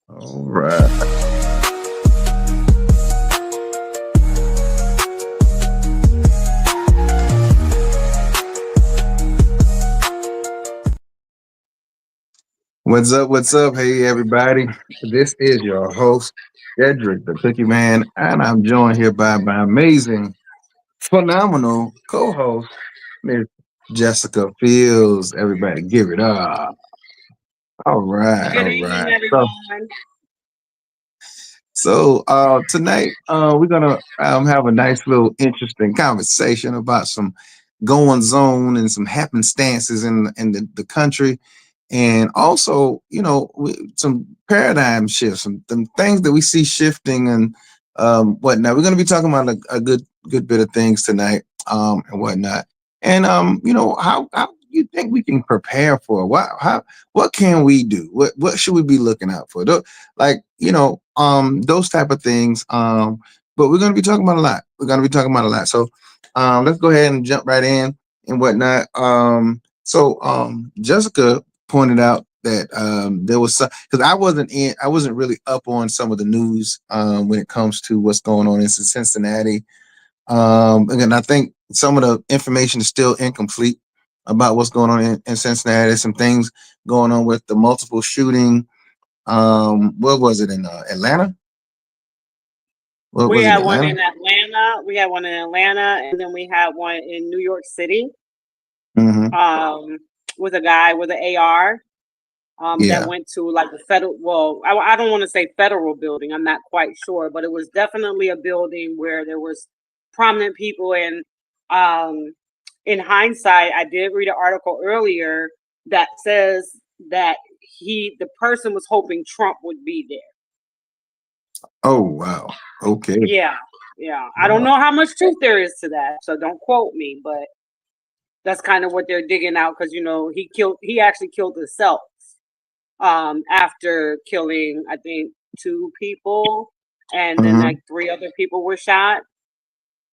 All right. What's up? What's up? Hey, everybody. This is your host, Cedric, the Cookie Man, and I'm joined here by my amazing, phenomenal co host, Miss Jessica Fields. Everybody, give it up. All right. Good All evening, right. everyone. Tonight we're gonna have a nice little interesting conversation about some goings on and some happenstances in the country, and also some paradigm shifts, some things that we see shifting and whatnot. We're gonna be talking about a good bit of things tonight, and whatnot, and how you think we can prepare for it? What can we do? What should we be looking out for? Like those type of things, but we're going to be talking about a lot. So let's go ahead and jump right in and whatnot. Jessica pointed out that there was some, because I wasn't really up on some of the news when it comes to what's going on in Cincinnati. Again, I think some of the information is still incomplete about what's going on in Cincinnati. Some things going on with the multiple shooting. What was it in Atlanta? What We was it, had one Atlanta? in Atlanta. We had one in Atlanta, and then we had one in New York City Hmm. um, with a guy with an AR that Yeah. went to like a federal. Well, I don't want to say federal building. I'm not quite sure, but it was definitely a building where there was prominent people. And in hindsight, I did read an article earlier that says that the person was hoping Trump would be there. Oh wow. Okay. Yeah, yeah. I don't Wow. know how much truth there is to that, so don't quote me, but that's kind of what they're digging out because he actually killed himself after killing I think two people, and then Hmm. like three other people were shot,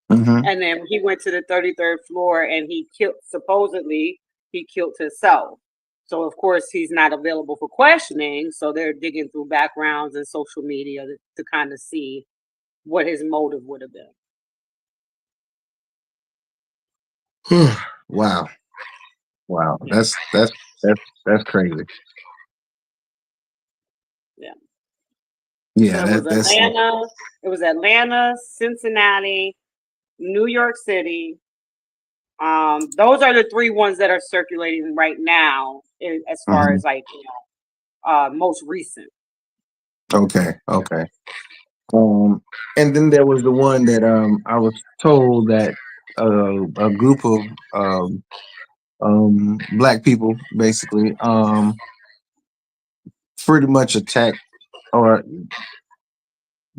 Hmm. and then he went to the 33rd floor and he killed supposedly he killed himself. So of course he's not available for questioning, so they're digging through backgrounds and social media to kind of see what his motive would have been. Wow. Wow. Yeah. That's crazy. Yeah. So Yeah. it was That's Atlanta, Cincinnati, New York City. Those are the three ones that are circulating right now, as far mhm. as like most recent. Okay. Okay. Um, and then there was the one that I was told that a group of black people basically pretty much attacked, or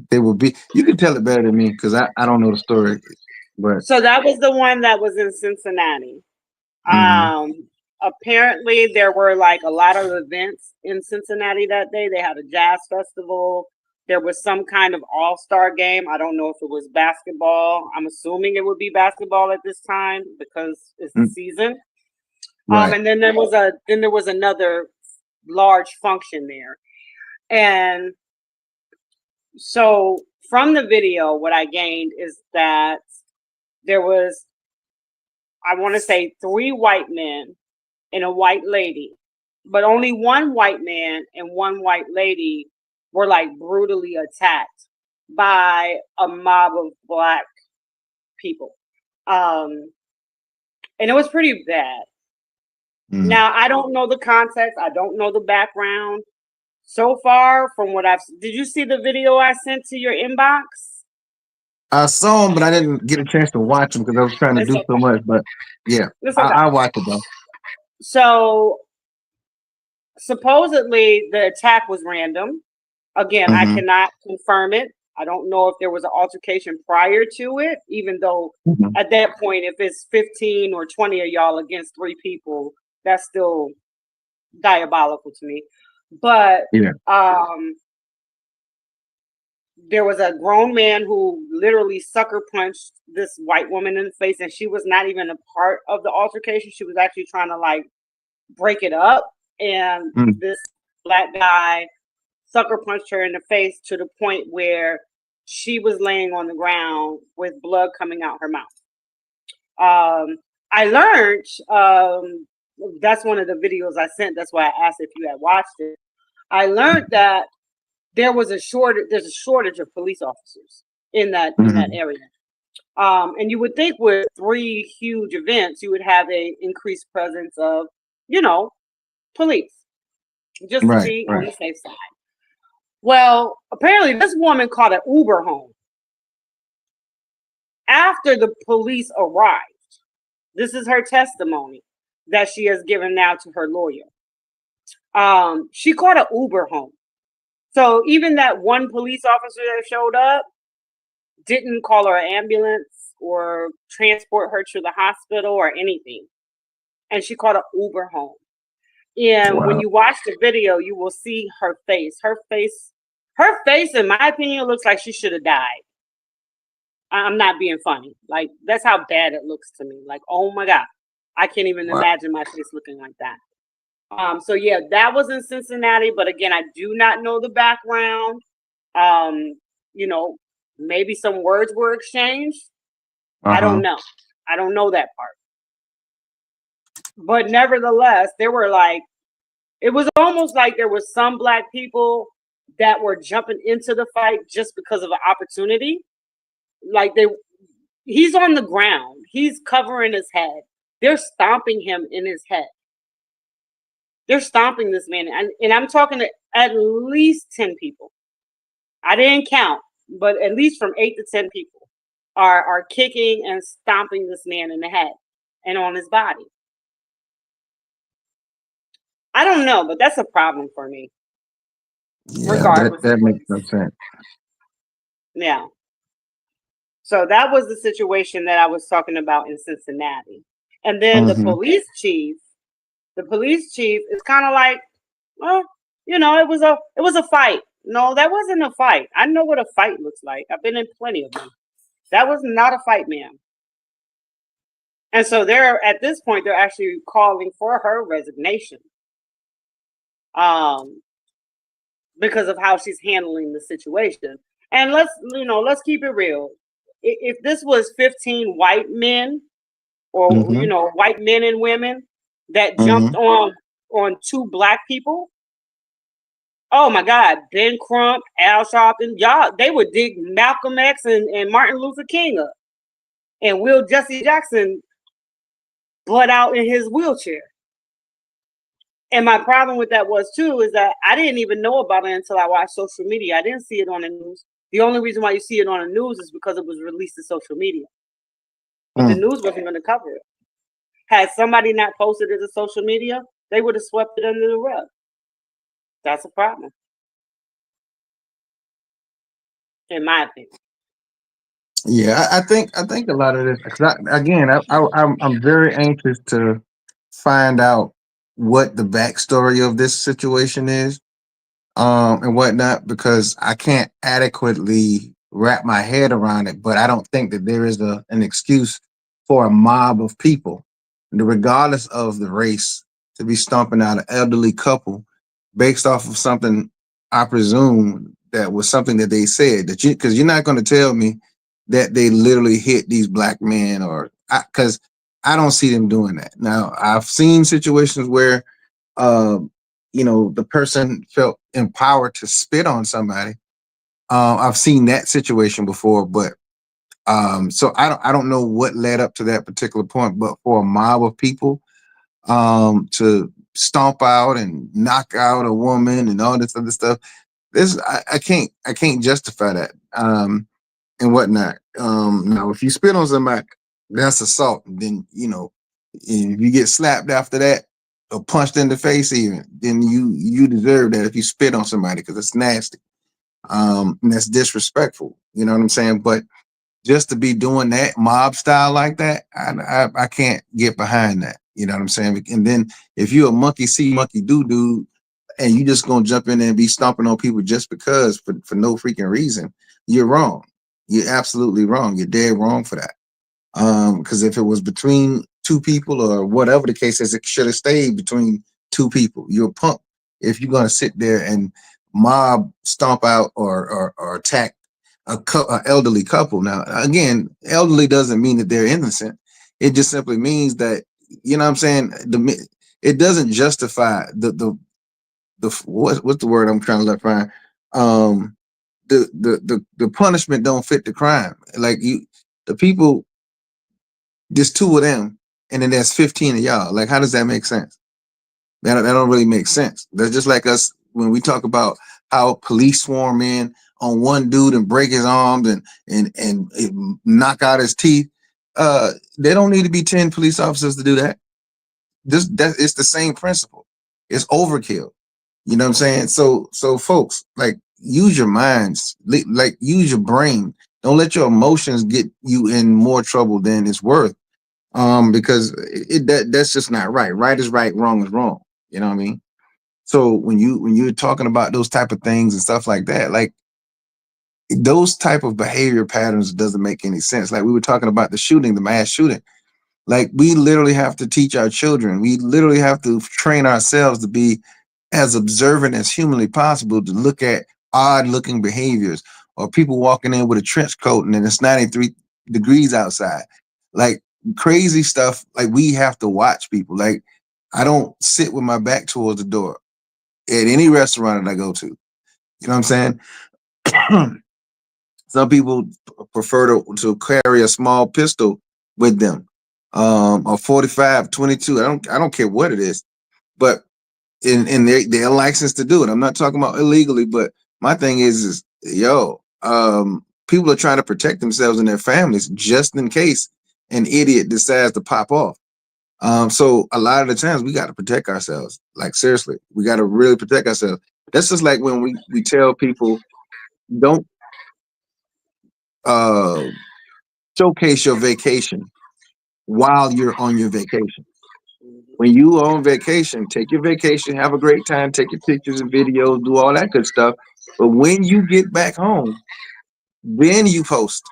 they would be. You can tell it better than me because I don't know the story, but. So that was the one that was in Cincinnati. Hmm. Apparently there were like a lot of events in Cincinnati that day. They had a jazz festival. There was some kind of all-star game. I don't know if it was basketball. I'm assuming it would be basketball at this time because it's the season. Right. And then there was another large function there. And so from the video, what I gained is that there was, I want to say, three white men and a white lady, but only one white man and one white lady were like brutally attacked by a mob of black people. Um, and it was pretty bad. Mm. Now, I don't know the context, I don't know the background. So far, from what did you see the video I sent to your inbox? I saw him, but I didn't get a chance to watch him because I was trying to It's do so okay. much. But yeah, It's okay. I watched it though. So supposedly the attack was random. Again, I Hmm. cannot confirm it. I don't know if there was an altercation prior to it, even though Hmm. at that point, if it's 15 or 20 of y'all against three people, that's still diabolical to me. But Yeah. um, there was a grown man who literally sucker punched this white woman in the face, and she was not even a part of the altercation. She was actually trying to like break it up. And Mm. this black guy sucker punched her in the face to the point where she was laying on the ground with blood coming out her mouth. I learned that's one of the videos I sent. That's why I asked if you had watched it. I learned that there's a shortage of police officers in that area. And you would think with 3 huge events, you would have a increased presence of, police, just to be on the safe side. Well, apparently this woman caught an Uber home after the police arrived. This is her testimony that she has given now to her lawyer. She caught an Uber home. So even that one police officer that showed up didn't call her an ambulance or transport her to the hospital or anything. And she caught an Uber home. And when you watch the video, you will see her face. Her face, in my opinion, looks like she should have died. I'm not being funny. Like, that's how bad it looks to me. Like, oh my God, I can't even imagine my face looking like that. So yeah, that was in Cincinnati, but again, I do not know the background. Maybe some words were exchanged. I don't know. I don't know that part. But nevertheless, it was almost like there was some Black people that were jumping into the fight just because of an opportunity. Like he's on the ground. He's covering his head. They're stomping him in his head. They're stomping this man. And I'm talking to at least 10 people. I didn't count, but at least from 8 to 10 people are kicking and stomping this man in the head and on his body. I don't know, but that's a problem for me. Yeah, that makes no sense. Yeah. So that was the situation that I was talking about in Cincinnati. And then the police chief is kind of like, well, it was a fight. No, that wasn't a fight. I know what a fight looks like. I've been in plenty of them. That was not a fight, ma'am. And so at this point, they're actually calling for her resignation. Because of how she's handling the situation. And let's keep it real. If this was 15 white men or, white men and women that jumped on 2 Black people, oh my God, Ben Crump, Al Sharpton, y'all, they would dig Malcolm X and Martin Luther King up and Will Jesse Jackson bled out in his wheelchair. And my problem with that was too, is that I didn't even know about it until I watched social media. I didn't see it on the news. The only reason why you see it on the news is because it was released to social media. But the news wasn't going to cover it. Had somebody not posted it to social media, they would have swept it under the rug. That's a problem. In my opinion. Yeah, I think a lot of this, because I'm very anxious to find out what the backstory of this situation is, and whatnot, because I can't adequately wrap my head around it. But I don't think that there is an excuse for a mob of people, regardless of the race, to be stomping out an elderly couple based off of something, I presume, that was something that they said, because you're not going to tell me that they literally hit these Black men, because I don't see them doing that. Now, I've seen situations where, the person felt empowered to spit on somebody. I've seen that situation before, but so I don't know what led up to that particular point, but for a mob of people to stomp out and knock out a woman and all this other stuff, I can't justify that and whatnot. Now, if you spit on somebody, that's assault. Then if you get slapped after that or punched in the face, even then you deserve that if you spit on somebody, because it's nasty. And that's disrespectful. You know what I'm saying? But just to be doing that mob style like that, I can't get behind that. You know what I'm saying? And then if you're a monkey see, monkey do dude, and you just gonna jump in there and be stomping on people just because for no freaking reason, you're wrong. You're absolutely wrong. You're dead wrong for that. Because if it was between 2 people or whatever the case is, it should have stayed between 2 people. You're a punk if you're gonna sit there and mob stomp out or attack a elderly couple. Now, again, elderly doesn't mean that they're innocent. It just simply means that, you know what I'm saying? It doesn't justify what's the word I'm trying to let find? The punishment don't fit the crime. Like the people, there's two of them, and then there's 15 of y'all. Like, how does that make sense? That don't really make sense. That's just like us when we talk about how police swarm in on one dude and break his arms and knock out his teeth. They don't need to be 10 police officers to do that. It's the same principle. It's overkill. You know what I'm saying? So folks, like, use your minds, like use your brain. Don't let your emotions get you in more trouble than it's worth. Because that's just not right. Right is right, wrong is wrong. You know what I mean? So when you're talking about those type of things and stuff like that, like those type of behavior patterns doesn't make any sense. Like we were talking about the mass shooting. Like we literally have to teach our children. We literally have to train ourselves to be as observant as humanly possible to look at odd looking behaviors or people walking in with a trench coat and then it's 93 degrees outside. Like crazy stuff. Like we have to watch people. Like I don't sit with my back towards the door at any restaurant that I go to. You know what I'm saying? Some people prefer to carry a small pistol with them, or 45, 22. I don't care what it is, but they're licensed to do it. I'm not talking about illegally, but my thing is people are trying to protect themselves and their families just in case an idiot decides to pop off. So a lot of the times we got to protect ourselves. Like seriously, we got to really protect ourselves. That's just like when we tell people don't uh, showcase your vacation while you're on your vacation. When you are on vacation, take your vacation, have a great time, take your pictures and videos, do all that good stuff. But when you get back home, then you post.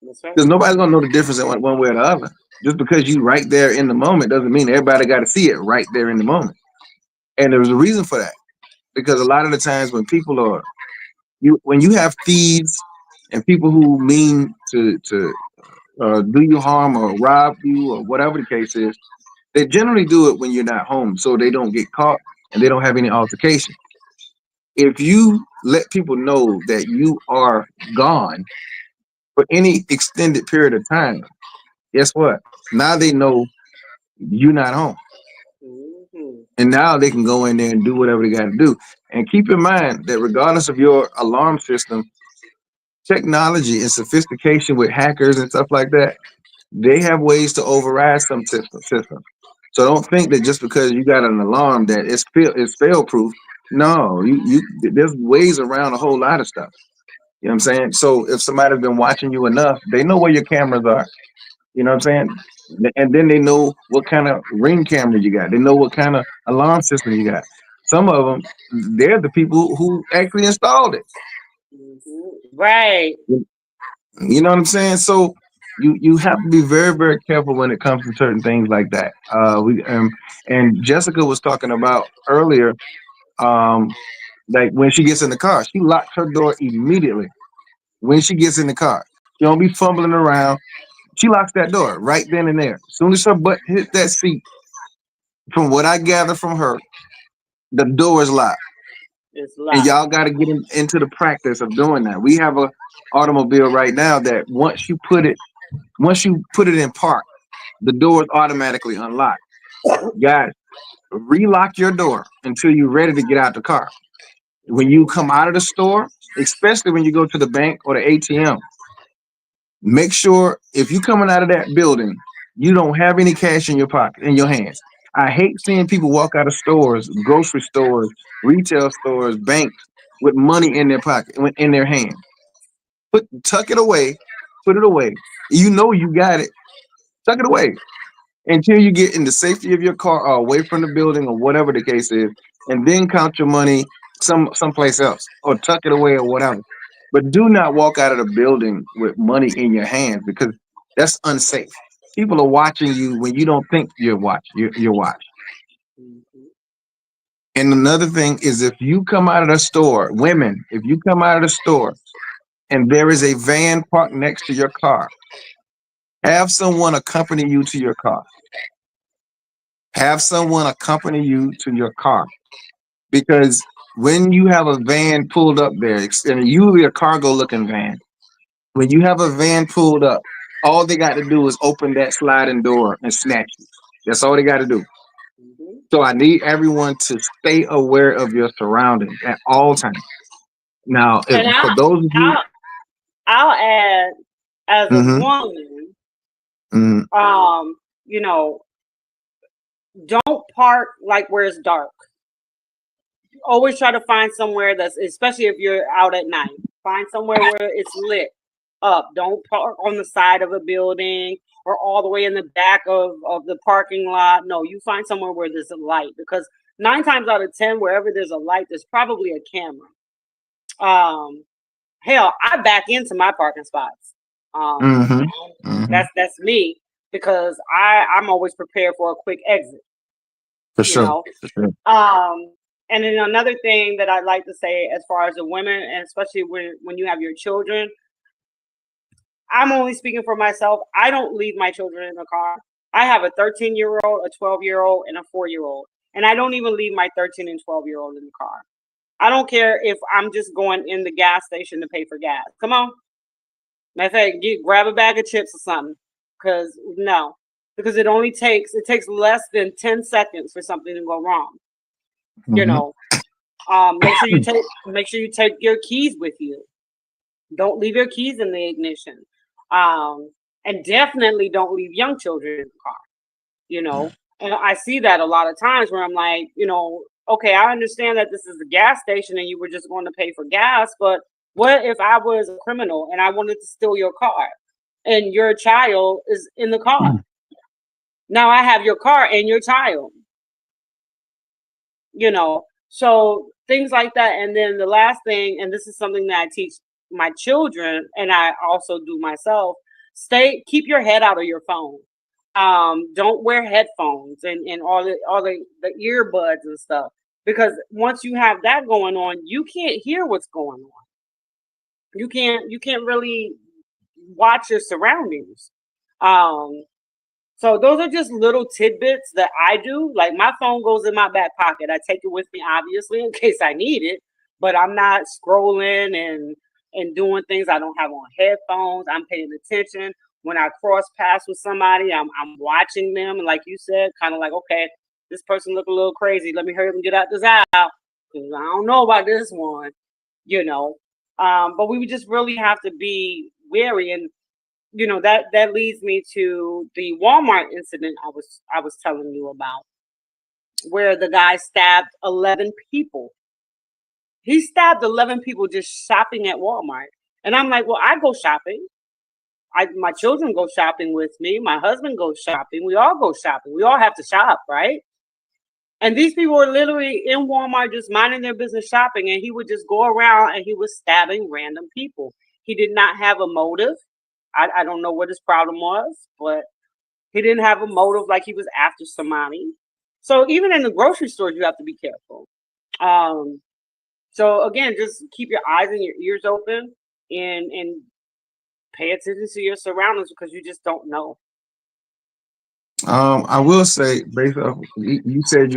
Because nobody's gonna know the difference in one way or the other. Just because you right there in the moment doesn't mean everybody got to see it right there in the moment. And there's a reason for that. Because a lot of the times when when you have thieves and people who mean to do you harm or rob you or whatever the case is, they generally do it when you're not home, so they don't get caught and they don't have any altercation. If you let people know that you are gone for any extended period of time, guess what? Now they know you're not home. And now they can go in there and do whatever they got to do. And keep in mind that regardless of your alarm system, technology and sophistication with hackers and stuff like that, they have ways to override some systems. So don't think that just because you got an alarm that it's fail proof. No, there's ways around a whole lot of stuff. You know what I'm saying? So if somebody's been watching you enough, they know where your cameras are. You know what I'm saying? And then they know what kind of ring camera you got. They know what kind of alarm system you got. Some of them, they're the people who actually installed it. Right. You know what I'm saying? So you have to be very, very careful when it comes to certain things like that. And Jessica was talking about earlier, like when she gets in the car, she locks her door immediately. When she gets in the car, she don't be fumbling around. She locks that door right then and there. As soon as her butt hit that seat, from what I gather from her, the door is locked. It's And locked. y'all got to get into the practice of doing that. We have a automobile right now that once you put it in park, the door is automatically unlocked. Guys, relock your door until you're ready to get out the car. When you come out of the store, especially when you go to the bank or the ATM, make sure if you're coming out of that building, you don't have any cash in your pocket, in your hands. I hate seeing people walk out of stores, grocery stores, retail stores, banks with money in their pocket, in their hand. Tuck it away, put it away. You know you got it. Tuck it away until you get in the safety of your car or away from the building or whatever the case is, and then count your money someplace else or tuck it away or whatever. But do not walk out of the building with money in your hands because that's unsafe. People are watching you when you don't think you're watched. And another thing is if you come out of the store, women, if you come out of the store and there is a van parked next to your car, have someone accompany you to your car. Have someone accompany you to your car. Because when you have a van pulled up there, and usually a cargo looking van, when you have a van pulled up, all they got to do is open that sliding door and snatch you. That's all they got to do. So I need everyone to stay aware of your surroundings at all times. Now, And for those of you, I'll add, as a mm-hmm, woman, mm-hmm, you know, don't park like where it's dark. Always try to find somewhere that's, especially if you're out at night, find somewhere where it's lit up. Don't park on the side of a building or all the way in the back of the parking lot. No, you find somewhere where there's a light, because 9 times out of 10, wherever there's a light, there's probably a camera. Hell, I back into my parking spots. mm-hmm, mm-hmm. That's me, because I'm always prepared for a quick exit. For sure. For sure. And then another thing that I'd like to say, as far as the women, and especially when you have your children, I'm only speaking for myself. I don't leave my children in the car. I have a 13-year-old, a 12-year-old, and a 4-year-old. And I don't even leave my 13 and 12-year-old in the car. I don't care if I'm just going in the gas station to pay for gas. Come on. Matter of fact, grab a bag of chips or something. Because it takes less than 10 seconds for something to go wrong. Mm-hmm. You know, make sure you take your keys with you. Don't leave your keys in the ignition. And definitely don't leave young children in the car. You know, and I see that a lot of times where I'm like, okay, I understand that this is a gas station and you were just going to pay for gas, but what if I was a criminal and I wanted to steal your car and your child is in the car? Now I have your car and your child. So things like that. And then the last thing, and this is something that I teach my children and I also do myself, keep your head out of your phone. Don't wear headphones and all the earbuds and stuff, because once you have that going on, you can't hear what's going on. You can't really watch your surroundings. So those are just little tidbits that I do. Like, my phone goes in my back pocket. I take it with me, obviously, in case I need it, but I'm not scrolling and doing things. I don't have on headphones. I'm paying attention. When I cross paths with somebody, I'm watching them. And like you said, kind of like, okay, this person look a little crazy. Let me hurry up and get out this aisle, because I don't know about this one, But we would just really have to be wary. And that leads me to the Walmart incident I was telling you about, where the guy stabbed 11 people. He stabbed 11 people just shopping at Walmart. And I'm like, well, I go shopping. My children go shopping with me. My husband goes shopping. We all go shopping. We all have to shop, right? And these people were literally in Walmart just minding their business shopping, and he would just go around and he was stabbing random people. He did not have a motive. I don't know what his problem was, but he didn't have a motive like he was after somebody. So even in the grocery stores, you have to be careful. So again, just keep your eyes and your ears open and pay attention to your surroundings, because you just don't know. I will say, based off you said,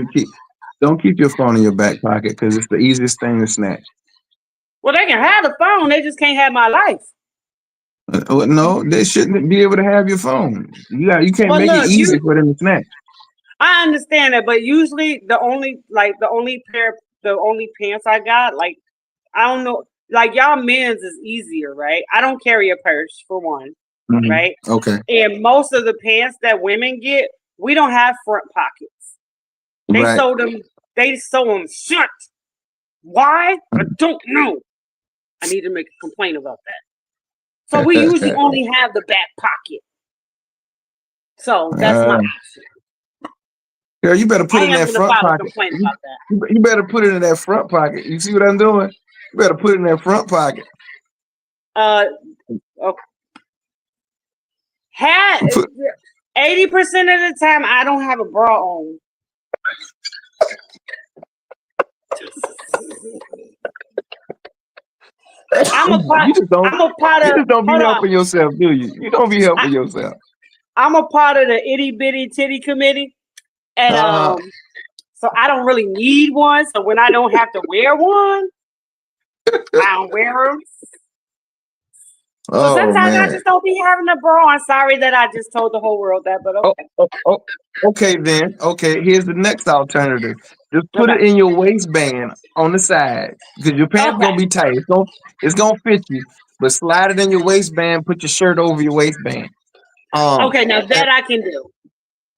don't keep your phone in your back pocket, because it's the easiest thing to snatch. Well, they can have the phone, they just can't have my life. No, they shouldn't be able to have your phone. You can't make it easy for them to snatch. I understand that, but usually the only pants I got, like, I don't know, like, y'all men's is easier, right? I don't carry a purse, for one, right? Okay. And most of the pants that women get, we don't have front pockets. They sew them shut. Why? I don't know. I need to make a complaint about that. So we usually only have the back pocket. So that's my option. Girl, you better put it in that front pocket. You better put it in that front pocket. You see what I'm doing? You better put it in that front pocket. Okay. 80% of the time, I don't have a bra on. I'm a part. You just don't. I'm a part You of. just don't be Hold on. helping yourself, do you? You don't be helping yourself. I'm a part of the itty bitty titty committee, and Uh, so I don't really need one. So when I don't have to wear one, I don't wear them. So oh sometimes I man. just don't be having a bra. I'm sorry that I just told the whole world that, but Oh, okay. oh, okay then. Okay, here's the next alternative. Just put Okay. it in your waistband on the side because your pants Okay. gonna be tight. It's gonna fit you, but slide it in your waistband. Put your shirt over your waistband. Um, Okay. Now and that I can do.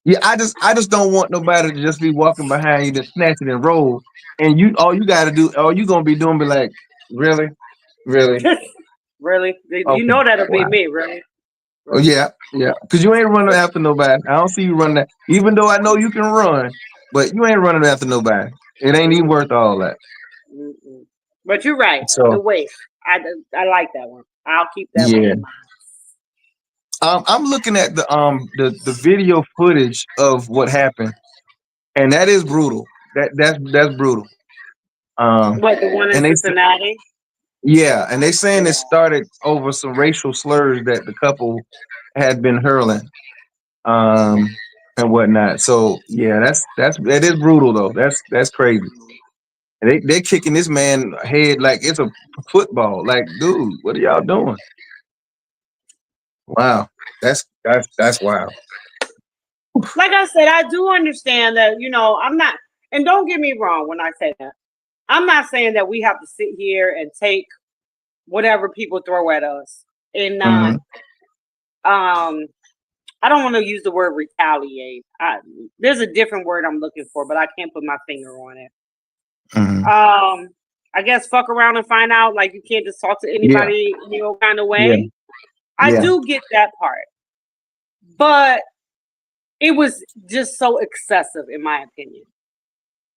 yeah, I just don't want nobody to just be walking behind you to snatch it and roll. And all you gonna be doing be like, really, really, Really? You okay, know that'll be wow. me, really? Oh Really? yeah, yeah. Because you ain't running after nobody. I don't see you running that. Even though I know you can run, but you ain't running after nobody. It ain't even Mm, worth all that. mm. But you're right. The So waist. I like that one. I'll keep that one yeah, in mind. I'm looking at the video footage of what happened, and that is brutal. That's brutal. Um, What, the one in and Cincinnati? yeah, and they saying Yeah. it started over some racial slurs that the couple had been hurling, um, and whatnot. So yeah, that is brutal though. That's crazy. And they kicking this man head like it's a football. Like, dude, what are y'all doing? Wow, that's wild. Like I said, I do understand that, I'm not, and don't get me wrong when I say that. I'm not saying that we have to sit here and take whatever people throw at us and not, Hmm. um, I don't want to use the word retaliate. There's a different word I'm looking for, but I can't put my finger on it. Hmm. I guess fuck around and find out, like, you can't just talk to Yeah, anybody kind of yeah, way. I yeah, do get that part, but it was just so excessive, in my opinion.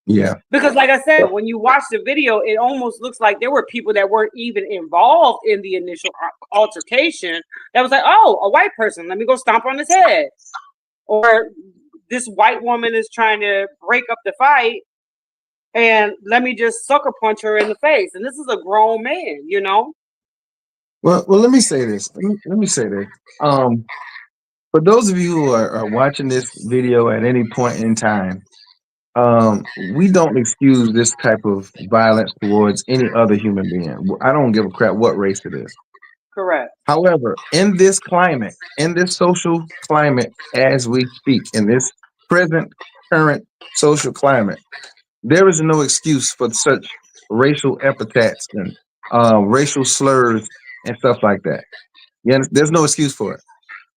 yeah. Because, like I said, when you watch the video, it almost looks like there were people that weren't even involved in the initial altercation. That was like, oh, a white person, let me go stomp on his head. Or this white woman is trying to break up the fight, and let me just sucker punch her in the face. And this is a grown man. Well, let me say this. Let me say this. Um, for those of you who are watching this video at any point in time, we don't excuse this type of violence towards any other human being. I don't give a crap what race it is. Correct. However, in this climate, in this social climate, as we speak, in this present current social climate, there is no excuse for such racial epithets and racial slurs and stuff like that. Yeah, there's no excuse for it.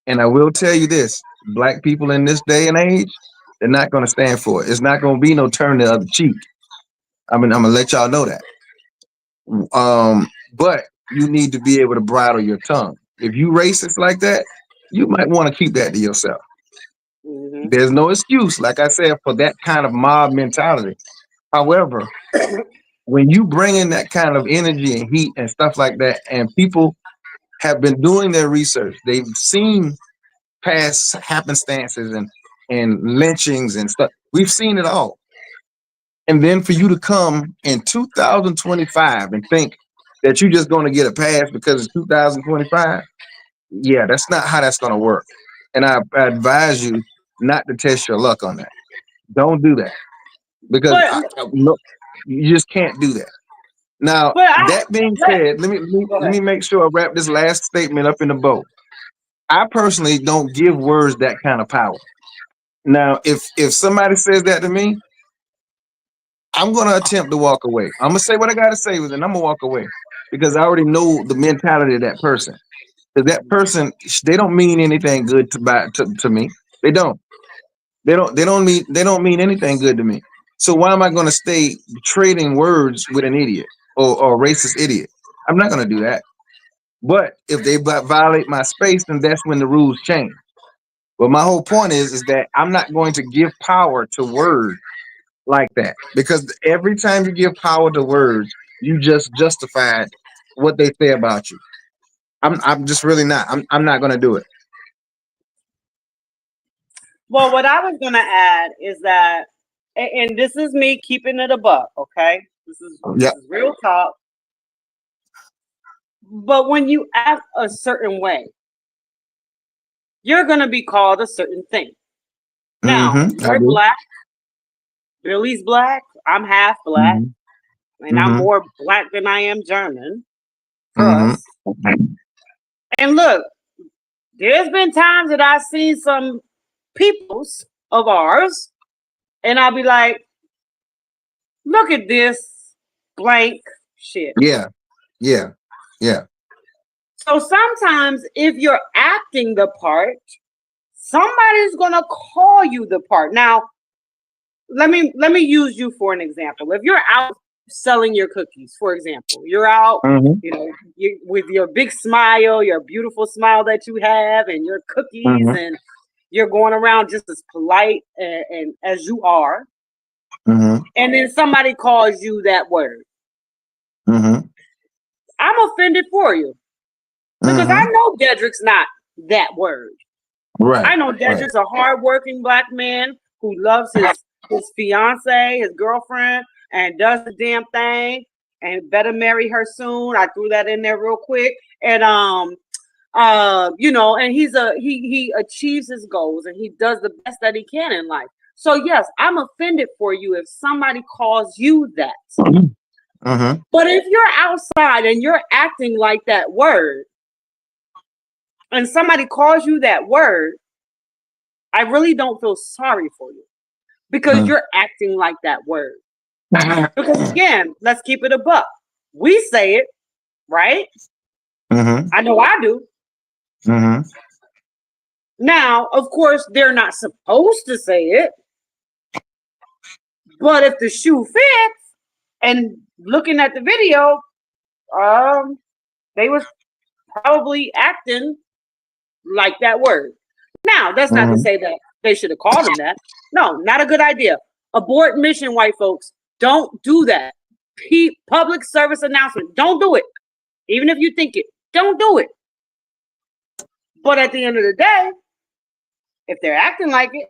And I will tell you this: black people in this day and age, they're not going to stand for it. It's not going to be no turn the other cheek. I mean, I'm gonna let y'all know that. But you need to be able to bridle your tongue. If you racist like that, you might want to keep that to yourself. Hmm. There's no excuse, like I said, for that kind of mob mentality. However, when you bring in that kind of energy and heat and stuff like that, and people have been doing their research, they've seen past happenstances and lynchings and stuff. We've seen it all. And then for you to come in 2025 and think that you're just going to get a pass because it's 2025, yeah, that's not how that's going to work. And I advise you not to test your luck on that. Don't do that because But no, you just can't do that. Now, but I that being let said, let me let me, go let ahead. me make sure I wrap this last statement up in a bow. I personally don't give words that kind of power. Now, if somebody says that to me, I'm gonna attempt to walk away. I'm gonna say what I gotta say, and I'm gonna walk away because I already know the mentality of that person. Because that person, they don't mean anything good to me. They don't. They don't mean anything good to me. So why am I gonna stay trading words with an idiot or a racist idiot? I'm not gonna do that. But if they violate my space, then that's when the rules change. But my whole point is that I'm not going to give power to words like that because every time you give power to words, you just justified what they say about you. I'm just really not. I'm not going to do it. Well, what I was gonna add is that, and this is me keeping it a buck, okay? This is Yeah. this is real talk. But when you act a certain way, you're gonna be called a certain thing. Now, Mm-hmm. I you're do. black, Billy's black, I'm half black, Mm-hmm. and I'm Mm-hmm. more black than I am German. Trust. Mm-hmm. And look, there's been times that I've seen some peoples of ours, and I'll be like, look at this blank shit. Yeah. Yeah. Yeah. So sometimes if you're acting the part, somebody's gonna call you the part. Now, let me use you for an example. If you're out selling your cookies, for example, you're out, Mm-hmm. with your big smile, your beautiful smile that you have, and your cookies, Mm-hmm. and you're going around just as polite and as you are, Mm-hmm. and then somebody calls you that word. Mm-hmm. I'm offended for you because I Mm-hmm. know Dedrick's not that word. Right. I know Right. Dedrick's a hardworking black man who loves his fiance, his girlfriend, and does the damn thing, and better marry her soon. I threw that in there real quick, and and he achieves his goals and he does the best that he can in life. So yes, I'm offended for you if somebody calls you that. Mm-hmm. But if you're outside and you're acting like that word, and somebody calls you that word, I really don't feel sorry for you because you're acting like that word. Because again, let's keep it a buck. We say it, right? Mm-hmm. I know I do. Mm-hmm. Now, of course, they're not supposed to say it, but if the shoe fits, and looking at the video, they was probably acting like that word. Now, that's not to Mm-hmm. say that they should have called him that. No, not a good idea. Abort mission, white folks. Don't do that. Public service announcement. Don't do it. Even if you think it, don't do it. But at the end of the day, if they're acting like it,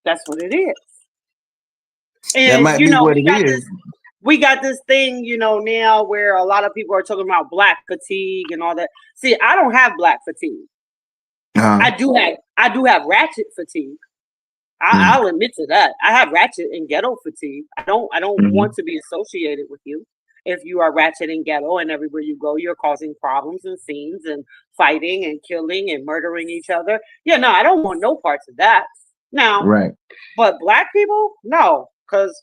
that's what it is. That And might be what it is. we got this thing, now where a lot of people are talking about black fatigue and all that. See, I don't have black fatigue. Uh-huh. I do have ratchet fatigue. I'll admit to that. I have ratchet and ghetto fatigue. I don't Mm-hmm. want to be associated with you. If you are ratchet and ghetto and everywhere you go, you're causing problems and scenes and fighting and killing and murdering each other. Yeah, no, I don't want no parts of that. Now, Right. but black people, no, because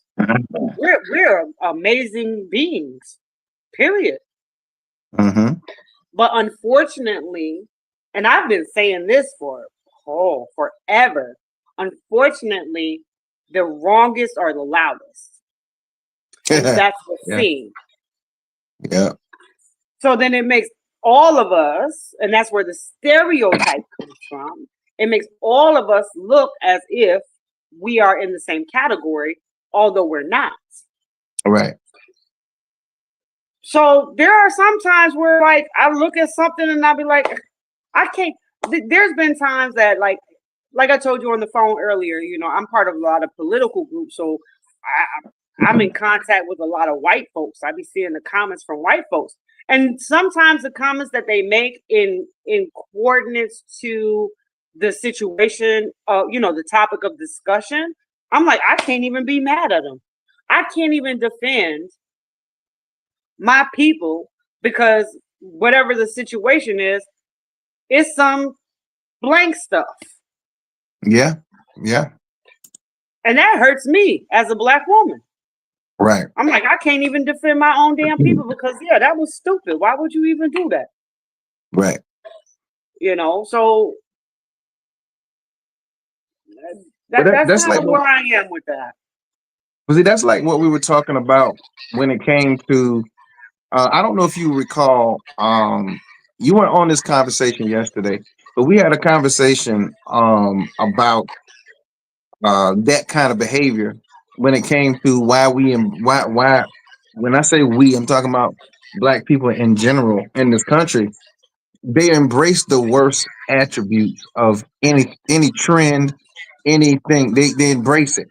we're amazing beings. Period. Mm-hmm. But unfortunately, and I've been saying this for forever. Unfortunately, the wrongest are the loudest, and that's what's Yeah. seen. Yeah. So then it makes all of us, and that's where the stereotype comes from. It makes all of us look as if we are in the same category, although we're not. Right. So there are some times where, like, I look at something and I'll be like, I can't. There's been times that, like I told you on the phone earlier, I'm part of a lot of political groups, so I'm in contact with a lot of white folks. I be seeing the comments from white folks, and sometimes the comments that they make in coordinates to the situation, the topic of discussion, I'm like, I can't even be mad at them. I can't even defend my people because whatever the situation is, it's some blank stuff. Yeah. Yeah. And that hurts me as a black woman. Right. I'm like, I can't even defend my own damn people because, yeah, that was stupid. Why would you even do that? Right. So that's That's kind like of where I am with that. see, that's like what we were talking about when it came to I don't know if you recall, you weren't on this conversation yesterday, but we had a conversation about that kind of behavior when it came to why when I say we, I'm talking about black people in general in this country. They embrace the worst attributes of any trend, anything. They embrace it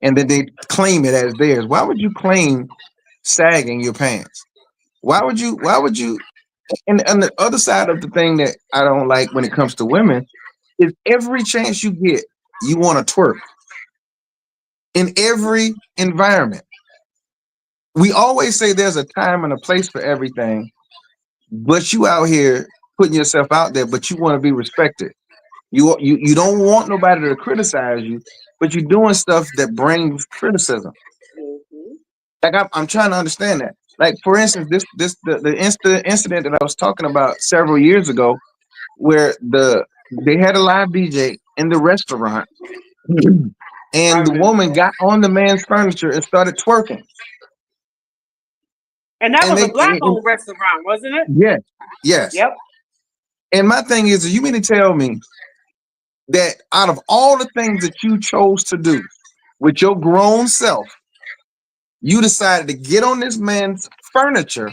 and then they claim it as theirs. Why would you claim sagging your pants? Why would you? And the other side of the thing that I don't like when it comes to women is every chance you get, you want to twerk in every environment. We always say there's a time and a place for everything, but you out here putting yourself out there, but you want to be respected. You don't want nobody to criticize you, but you're doing stuff that brings criticism. Mhm. Like I'm trying to understand that. Like for instance, the incident that I was talking about several years ago, where they had a live DJ in the restaurant, I and the remember woman that. got on the man's furniture and started twerking. And that And was a they and black-owned restaurant, wasn't it? yes, yes. Yep. And my thing is, you mean to tell me that out of all the things that you chose to do with your grown self, you decided to get on this man's furniture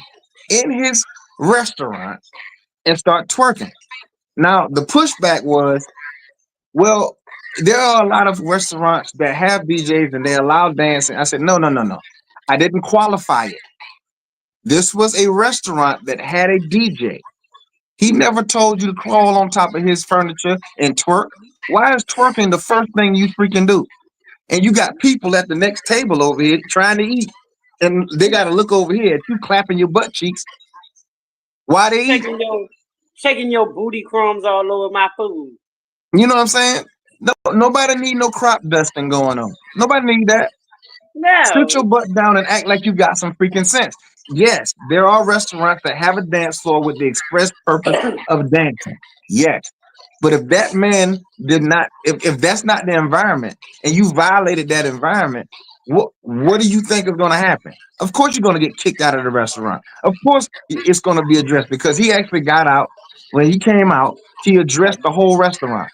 in his restaurant and start twerking? Now, the pushback was, well, there are a lot of restaurants that have DJs and they allow dancing. I said, no, no, no, no. I didn't qualify it. This was a restaurant that had a DJ. He never told you to crawl on top of his furniture and twerk. Why is twerking the first thing you freaking do? And you got people at the next table over here trying to eat, and they got to look over here at you clapping your butt cheeks while they eat. Shaking your booty crumbs all over my food. You know what I'm saying? No, nobody need no crop dusting going on. Nobody need that. Sit your No. butt down and act like you got some freaking sense. Yes, there are restaurants that have a dance floor with the express purpose of dancing. Yes. But if that man did not, if that's not the environment and you violated that environment, what do you think is going to happen? Of course, you're going to get kicked out of the restaurant. Of course, it's going to be addressed because he actually got out. When he came out, he addressed the whole restaurant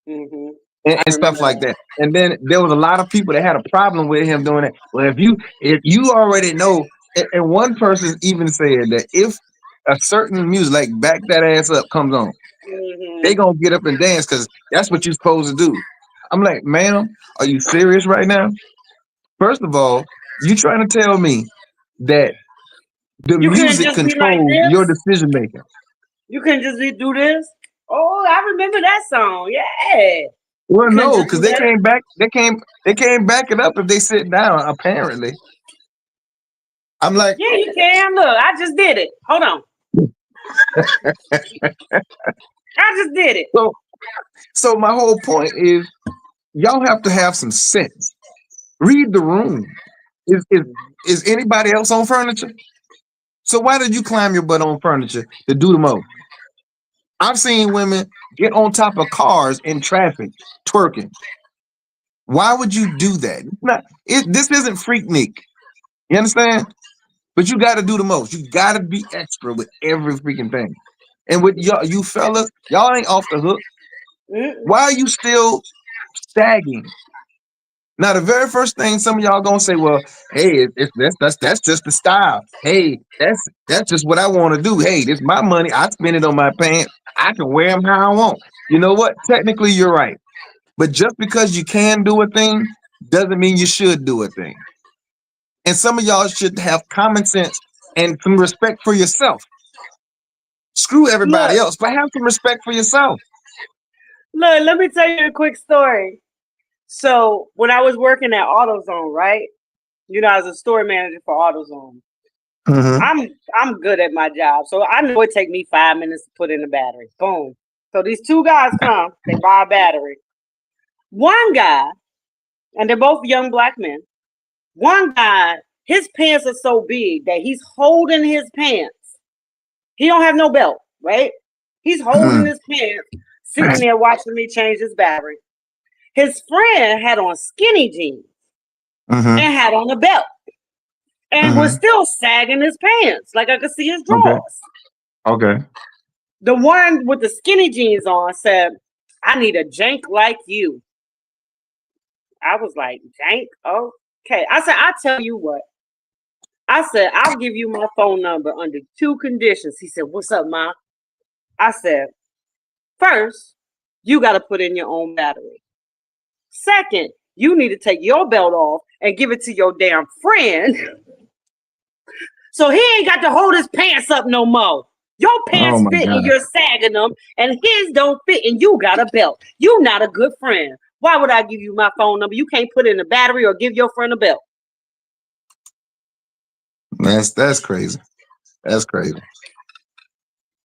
Hmm. and, I and stuff remember like that. that. And then there was a lot of people that had a problem with him doing it. Well, if you already know, and one person even said that if a certain music like "Back That Ass Up" comes on, they Hmm. gonna get up and dance because that's what you're supposed to do. I'm like, ma'am, are you serious right now? First of all, you trying to tell me that the You couldn't music just be like controls your this. decision making? You couldn't just do this. Oh, I remember that song. Yeah. Well, You couldn't no, just because do they that. came back. They came back it up if they sit down. Apparently, I'm like, Yeah, you can. Look, I just did it. Hold on. I just did it. so. So my whole point is, y'all have to have some sense. Read the room. Is anybody else on furniture? So why did you climb your butt on furniture to do the most? I've seen women get on top of cars in traffic twerking. Why would you do that? This isn't Freaknik. You understand? But you got to do the most. You got to be extra with every freaking thing. And with y'all, you fellas, y'all ain't off the hook. Mm-mm. Why are you still sagging? Now, the very first thing some of y'all gonna say, well, hey, that's just the style. Hey, that's just what I want to do. Hey, this my money. I spend it on my pants. I can wear them how I want. You know what? Technically, you're right. But just because you can do a thing doesn't mean you should do a thing. And some of y'all should have common sense and some respect for yourself. Screw everybody Look, else, but have some respect for yourself. look, let me tell you a quick story. So when I was working at AutoZone, right? I was a store manager for AutoZone. Mm-hmm. I'm good at my job. So I know it take me 5 minutes to put in a battery. Boom. So these two guys come, they buy a battery. One guy, and they're both young black men. One guy, his pants are so big that he's holding his pants. He don't have no belt, right? He's holding his pants, sitting there watching me change his battery. His friend had on skinny jeans Mm-hmm. and had on a belt and was Mm-hmm. still sagging his pants. Like I could see his Okay. drawers. Okay. The one with the skinny jeans on said, I need a jank like you. I was like, jank? Okay. I said, I'll tell you what. I said, I'll give you my phone number under two conditions. He said, what's up, Ma? I said, first, you got to put in your own battery. Second, you need to take your belt off and give it to your damn friend So he ain't got to hold his pants up no more. Your Oh pants my fit and God. you're sagging them, and his don't fit and you got a belt. You not a good friend. Why would I give you my phone number? You can't put it in a battery or give your friend a belt. That's crazy. That's crazy.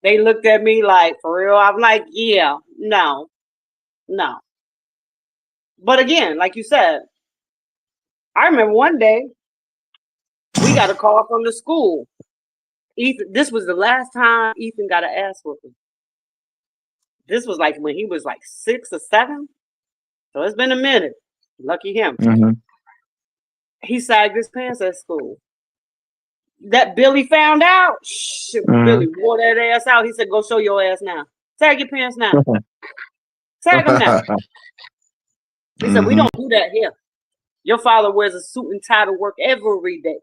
They looked at me like, for real? I'm like, yeah, no. But again, like you said, I remember one day we got a call from the school. Ethan, this was the last time Ethan got an ass whooping. This was like when he was like 6 or 7. So it's been a minute. Lucky him. Mhm. He sagged his pants at school. That Billy found out. Shit, Billy Mhm. wore that ass out. He said, go show your ass now. Sag your pants now. Sag them now. He said, we Mhm. don't do that here. Your father wears a suit and tie to work every day.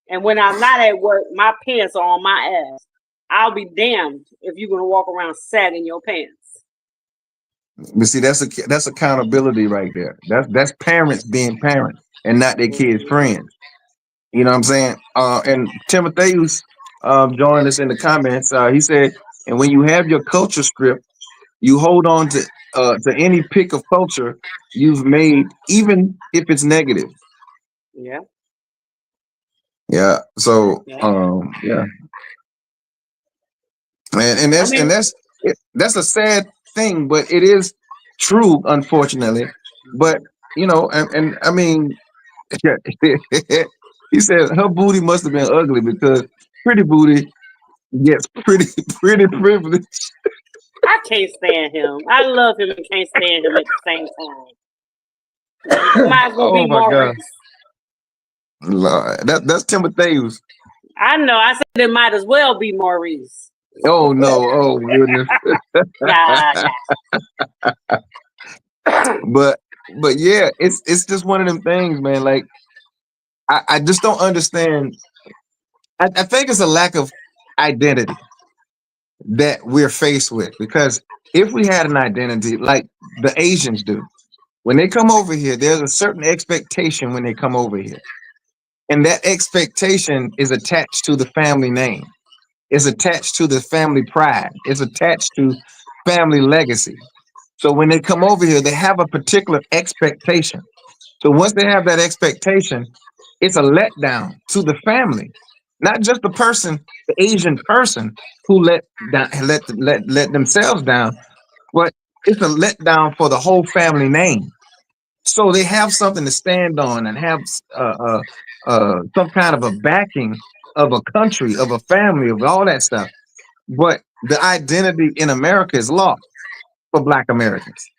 And when I'm not at work, my pants are on my ass. I'll be damned if you're going to walk around sagging your pants. But see, that's accountability right there. That's parents being parents and not their kids' friends. You know what I'm saying? And Timotheus joined us in the comments. He said, and when you have your culture strip, you hold on to any pick of culture you've made, even if it's negative. Yeah. Yeah. So Yeah. yeah. And I mean, that's a sad thing, but it is true, unfortunately. But you know, and I mean, he said her booty must have been ugly because pretty booty gets pretty privileged. I can't stand him. I love him and can't stand him at the same time. Might as well Oh be my God, Maurice. Lord. That's Timotheus. I know. I said it might as well be Maurice. Oh no, oh goodness. Nah. but yeah, it's just one of them things, man. Like I just don't understand. I think it's a lack of identity that we're faced with, because if we had an identity like the Asians do, when they come over here, there's a certain expectation when they come over here. And that expectation is attached to the family name. It's attached to the family pride. It's attached to family legacy. So when they come over here, they have a particular expectation. So once they have that expectation, it's a letdown to the family, not just the person, the Asian person who let themselves down, but it's a letdown for the whole family name. So they have something to stand on and have some kind of a backing of a country, of a family, of all that stuff. But the identity in America is lost for Black Americans.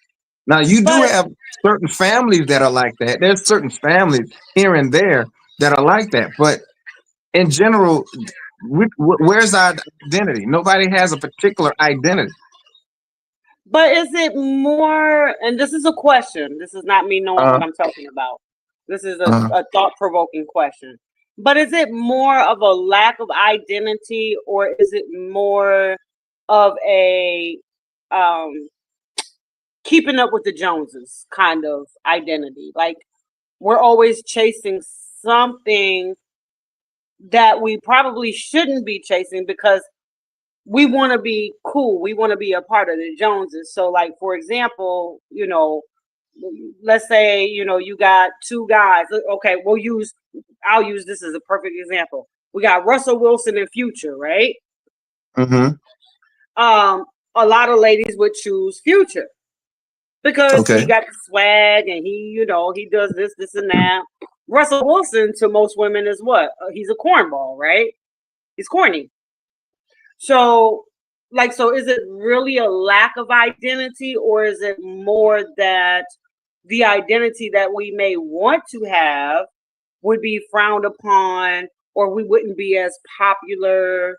Now, you do But have certain families that are like that. There's certain families here and there that are like that. But in general, where's our identity? Nobody has a particular identity. is it more, and this is a question, this is not me knowing Uh, what I'm talking about. This is uh, a thought-provoking question. But is it more of a lack of identity, or is it more of a um keeping up with the Joneses kind of identity? Like we're always chasing something that we probably shouldn't be chasing because we want to be cool. We want to be a part of the Joneses. So, like, for example, let's say, you got two guys. Okay, I'll use this as a perfect example. We got Russell Wilson and Future, right? mm-hmm. Um, a lot of ladies would choose Future because he Okay. got the swag and he does this and that. Russell Wilson to most women is what? He's a cornball, right? He's corny. So, so is it really a lack of identity, or is it more that the identity that we may want to have would be frowned upon, or we wouldn't be as popular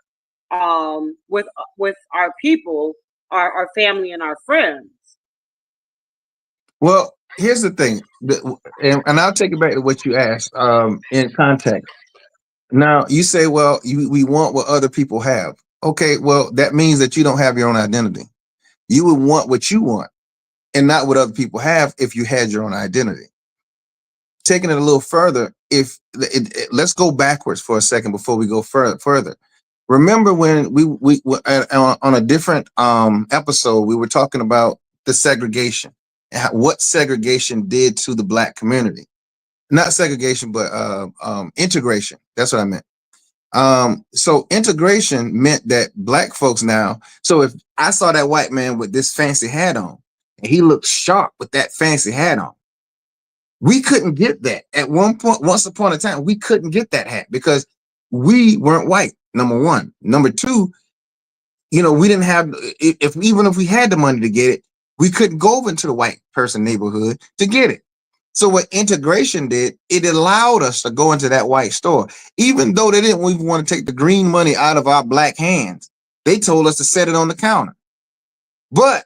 with our people, our family and our friends? Well, here's the thing, and I'll take it back to what you asked in context. Now, you say, well, we want what other people have. Okay, well, that means that you don't have your own identity. You would want what you want and not what other people have if you had your own identity. taking it a little further, let's go backwards for a second before we go further. Remember when we on a different episode, we were talking about the segregation and what segregation did to the Black community. Not segregation, but integration. That's what I meant. So integration meant that Black folks now, so if I saw that white man with this fancy hat on, and he looked sharp with that fancy hat on, we couldn't get that. At one point, once upon a time, we couldn't get that hat because we weren't white, number one. Number two, we didn't have, even if we had the money to get it, we couldn't go over into the white person neighborhood to get it. So what integration did, it allowed us to go into that white store, even though they didn't even want to take the green money out of our Black hands. They told us to set it on the counter, but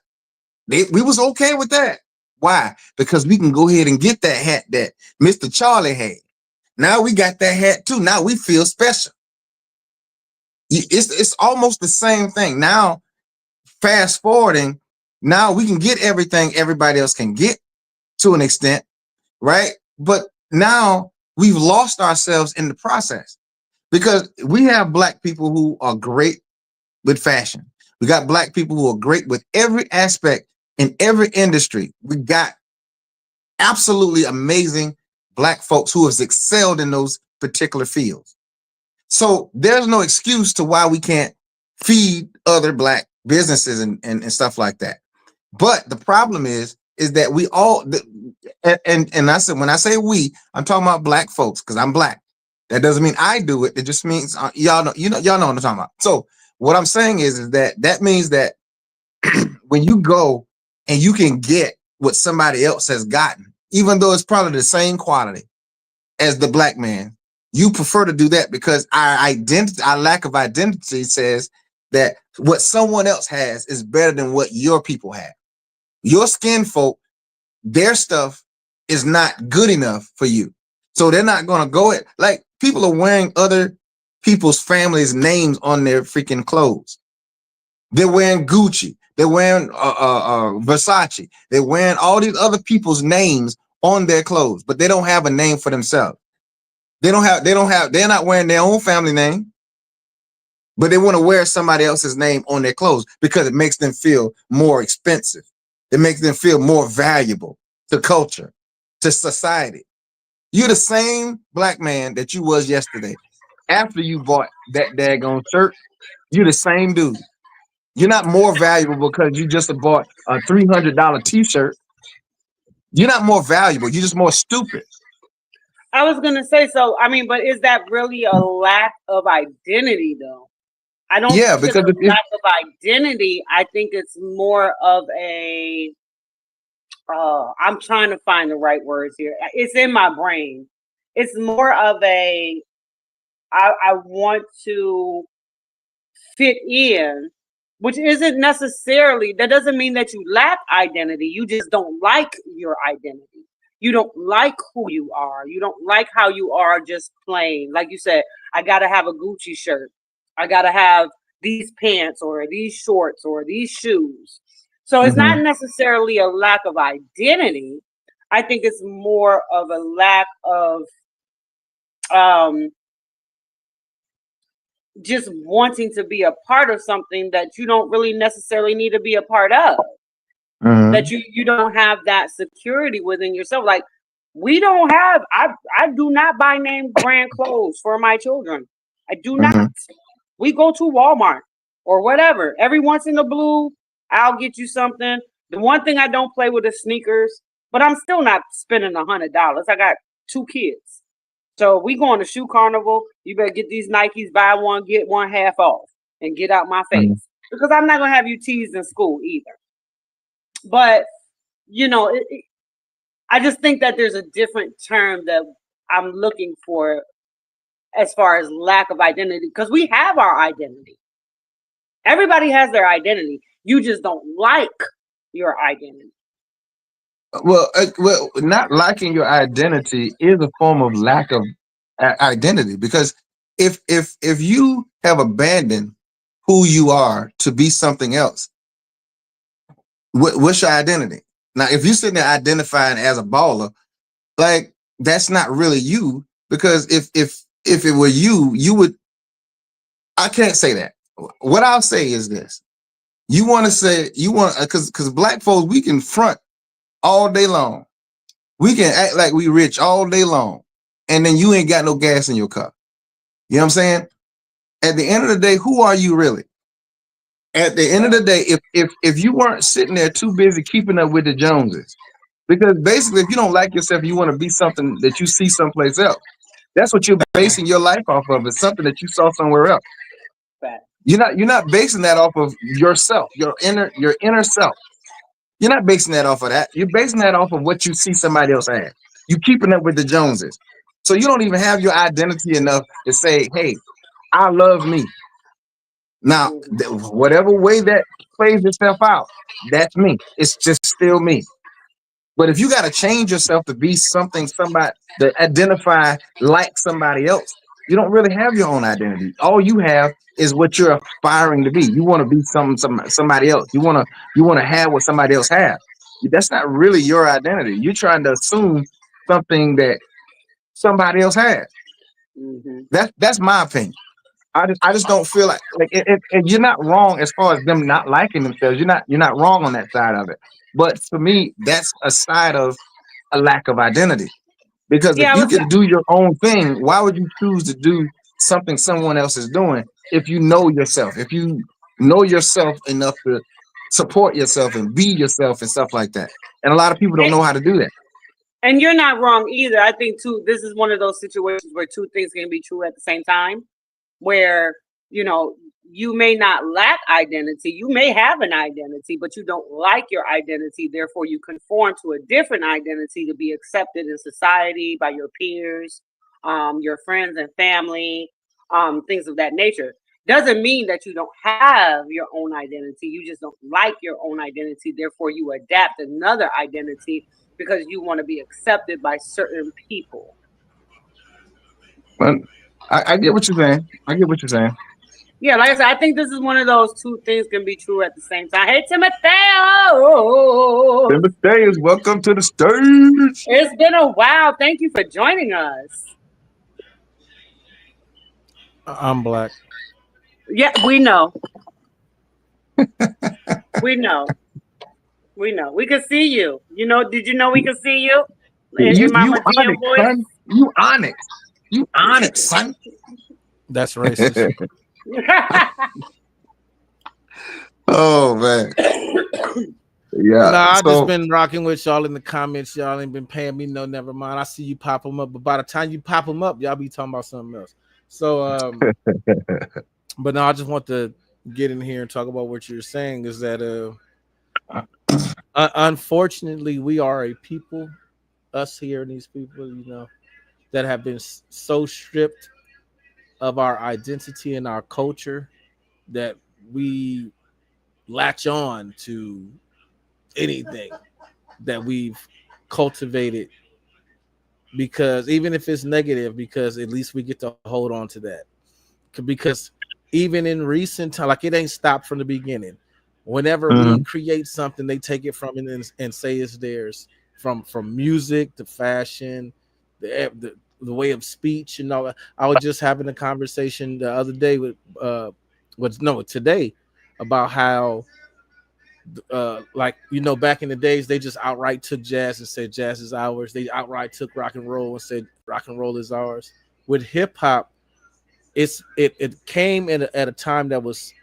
we was okay with that. Why? Because we can go ahead and get that hat that Mr. Charlie had. Now we got that hat too. Now we feel special. It's almost the same thing. Now, fast forwarding, now we can get everything everybody else can get to an extent, right? But now we've lost ourselves in the process because we have Black people who are great with fashion. We got Black people who are great with every aspect in every industry. We got absolutely amazing Black folks who have excelled in those particular fields. So there's no excuse to why we can't feed other Black businesses and stuff like that. But the problem is that we all, and I said, when I say we, I'm talking about Black folks because I'm Black. That doesn't mean I do it. It just means y'all know what I'm talking about. So what I'm saying is that means that when you go and you can get what somebody else has gotten, even though it's probably the same quality as the Black man, you prefer to do that because our lack of identity says that what someone else has is better than what your people have. Your skin folk, their stuff is not good enough for you. So they're not going to go it. Like people are wearing other people's families' names on their freaking clothes. They're wearing Gucci. They're wearing Versace. They're wearing all these other people's names on their clothes, but they don't have a name for themselves. They're not wearing their own family name, but they want to wear somebody else's name on their clothes because it makes them feel more expensive. It makes them feel more valuable to culture, to society. You're the same Black man that you was yesterday. After you bought that daggone shirt, you're the same dude. You're not more valuable because you just bought a $300 t-shirt. You're not more valuable. You're just more stupid. I was going to say, so, I mean, but is that really a lack of identity though? I don't think because it's a lack of identity. I think it's more of a, I'm trying to find the right words here. It's in my brain. It's more of a, I want to fit in, which isn't necessarily, that doesn't mean that you lack identity. You just don't like your identity. You don't like who you are. You don't like how you are just plain. Like you said, I got to have a Gucci shirt. I got to have these pants or these shorts or these shoes. So it's not necessarily a lack of identity. I think it's more of a lack of just wanting to be a part of something that you don't really necessarily need to be a part of. That you don't have that security within yourself. Like we don't have, I do not buy name brand clothes for my children. I do not. We go to Walmart or whatever. Every once in a blue, I'll get you something. The one thing I don't play with is sneakers, but I'm still not spending $100. I got 2 kids. So we go on the shoe carnival. You better get these Nikes, buy one, get one half off and get out my face. Because I'm not going to have you teased in school either. But, you know, I just think that there's a different term that I'm looking for as far as lack of identity, because we have our identity. Everybody has their identity. You just don't like your identity. Well, not liking your identity is a form of lack of identity, because if you have abandoned who you are to be something else, what's your identity? Now, if you're sitting there identifying as a baller, like that's not really you, because if it were you, you would. I can't say that. What I'll say is this: you want to say you want because black folks, we can front all day long, we can act like we rich all day long, and then you ain't got no gas in your car. You know what I'm saying? At the end of the day, who are you really? At the end of the day, if you weren't sitting there too busy keeping up with the Joneses, because basically, if you don't like yourself, you want to be something that you see someplace else. That's what you're basing your life off of. Is something that you saw somewhere else. You're not basing that off of yourself, your inner self. You're not basing that off of that. You're basing that off of what you see somebody else have. You keeping up with the Joneses. So you don't even have your identity enough to say, hey, I love me. Now, whatever way that plays itself out, that's me. It's just still me. But if you got to change yourself to be something, somebody to identify like somebody else, you don't really have your own identity. All you have is what you're aspiring to be. You want to be somebody else. You want to have what somebody else has. That's not really your identity. You're trying to assume something that somebody else has. That's my opinion. I just don't feel like you're not wrong as far as them not liking themselves. You're not wrong on that side of it. But for me, that's a side of a lack of identity. Because if you can do your own thing, why would you choose to do something someone else is doing if you know yourself? If you know yourself enough to support yourself and be yourself and stuff like that. And a lot of people don't know how to do that. And you're not wrong either. I think too, this is one of those situations where two things can be true at the same time. Where, you know, you may not lack identity. You may have an identity, but you don't like your identity. Therefore, you conform to a different identity to be accepted in society by your peers, your friends and family, things of that nature. Doesn't mean that you don't have your own identity. You just don't like your own identity. Therefore, you adapt another identity because you want to be accepted by certain people. But I get what you're saying. I get what you're saying. Yeah, like I said, I think this is one of those two things can be true at the same time. Hey, Timotheo! Timotheus, welcome to the stage. It's been a while. Thank you for joining us. I'm black. Yeah, we know. We know. We know. We can see you. You know, did you know we can see you? You In my Medea Onyx, voice? son. You Onyx. You Onyx, son. That's racist. Oh man. Yeah. Nah, I just been rocking with y'all in the comments. Y'all ain't been paying me no, never mind. I see you pop them up, but by the time you pop them up, y'all be talking about something else. So, but no, I just want to get in here and talk about what you're saying. Is that unfortunately, we are a people, us here and these people, you know, that have been so stripped of our identity and our culture that we latch on to anything that we've cultivated, because even if it's negative, because at least we get to hold on to that. Because even in recent time, like, it ain't stopped from the beginning. Whenever we create something, they take it from it and say it's theirs, from music to fashion, the way of speech. You know, I was just having a conversation the other day with today about how like, you know, back in the days, they just outright took jazz and said jazz is ours. They outright took rock and roll and said rock and roll is ours. With hip hop, it came at a time that was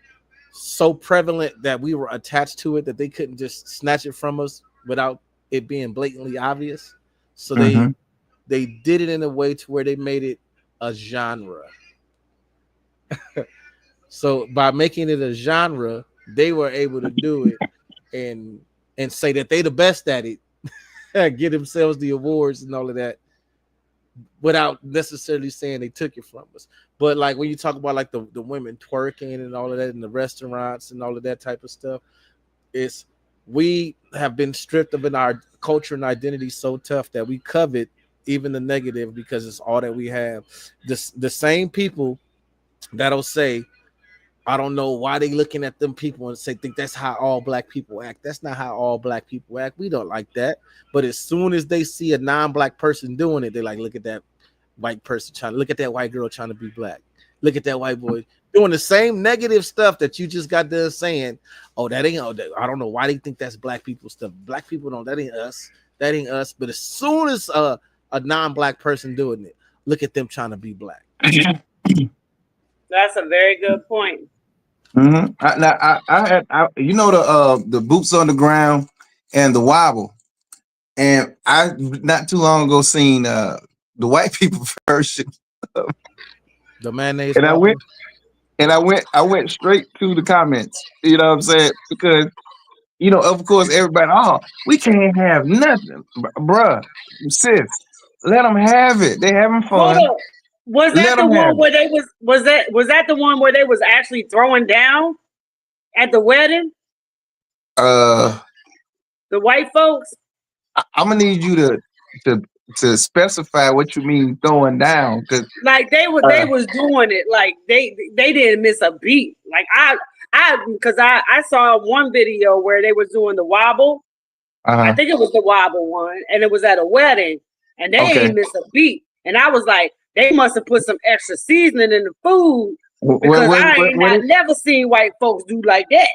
so prevalent that we were attached to it that they couldn't just snatch it from us without it being blatantly obvious. So they did it in a way to where they made it a genre. So by making it a genre, they were able to do it and say that they the best at it, get themselves the awards and all of that, without necessarily saying they took it from us. But like when you talk about like the women twerking and all of that in the restaurants and all of that type of stuff, it's we have been stripped of in our culture and identity so tough that we covet even the negative because it's all that we have. The same people that'll say, I don't know why they looking at them people and think that's how all black people act. That's not how all black people act. We don't like that. But as soon as they see a non-black person doing it, they're like, look at that white person trying to look at that white girl trying to be black. Look at that white boy doing the same negative stuff that you just got done saying. Oh, that ain't. Oh, I don't know why they think that's black people stuff. Black people don't. That ain't us. That ain't us. But as soon as a non-black person doing it, look at them trying to be black. That's a very good point. Mm-hmm. I you know the boots on the ground and the wobble, and I not too long ago seen the white people version, The mayonnaise. and wobble. I went straight to the comments. You know what I'm saying? Because of course everybody, oh, we can't have nothing, bruh, sis. Let them have it. They having Hold fun. up. Was that Let the them have one it. where they was that the one where they was actually throwing down at the wedding? The white folks? I'm gonna need you to specify what you mean throwing down, because Like they was doing it like they didn't miss a beat. Like I saw one video where they was doing the wobble. I think it was the wobble one, and it was at a wedding, and they ain't miss a beat. And I was like, they must have put some extra seasoning in the food, because I never seen white folks do like that.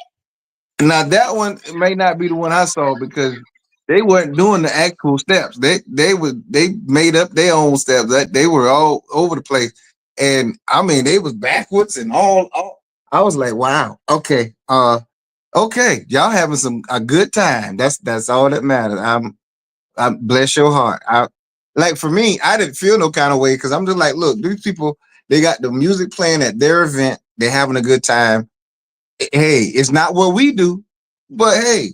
Now that one may not be the one I saw, because they weren't doing the actual steps. They made up their own steps. That they were all over the place, and I mean they was backwards and all. I was like, wow, okay, okay, y'all having a good time. That's all that matters. I'm bless your heart. Like for me, I didn't feel no kind of way, because I'm just like, look, these people, they got the music playing at their event. They're having a good time. Hey, it's not what we do, but hey,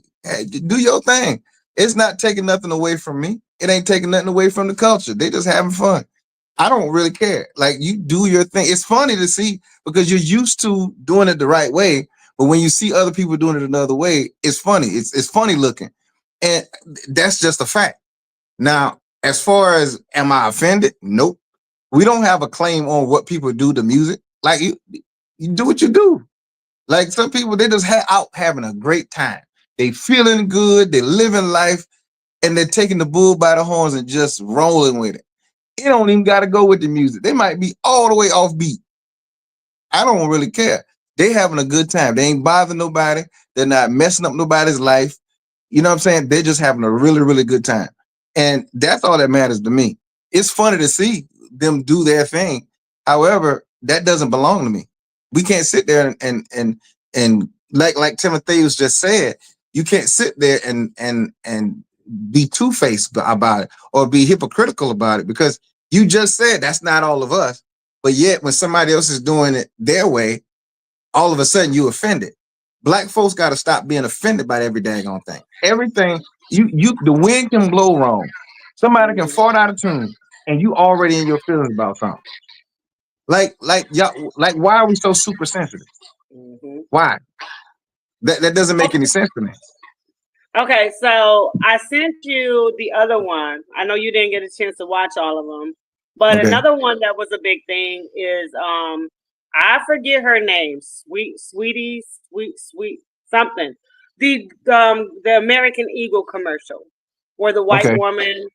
do your thing. It's not taking nothing away from me. It ain't taking nothing away from the culture. They just having fun. I don't really care. Like, you do your thing. It's funny to see, because you're used to doing it the right way, but when you see other people doing it another way, it's funny. It's funny looking, and that's just a fact. Now, as far as am I offended? Nope. We don't have a claim on what people do to music. Like, you do what you do. Like, some people, they just out having a great time. They feeling good. They living life, and they're taking the bull by the horns and just rolling with it. It don't even got to go with the music. They might be all the way off beat. I don't really care. They having a good time. They ain't bothering nobody. They're not messing up nobody's life. You know what I'm saying? They're just having a really, really good time. And that's all that matters to me. It's funny to see them do their thing. However, that doesn't belong to me. We can't sit there and like Timotheus just said, you can't sit there and be two-faced about it or be hypocritical about it, because you just said that's not all of us. But yet when somebody else is doing it their way, all of a sudden you offended. Black folks got to stop being offended by every daggone thing. Everything, the wind can blow wrong. Somebody can fall out of tune, and you already in your feelings about something. Like y'all, like, why are we so super sensitive? Why? That doesn't make any sense to me. Okay, so I sent you the other one. I know you didn't get a chance to watch all of them, but another one that was a big thing is I forget her name, sweet something. The American Eagle commercial, where the white woman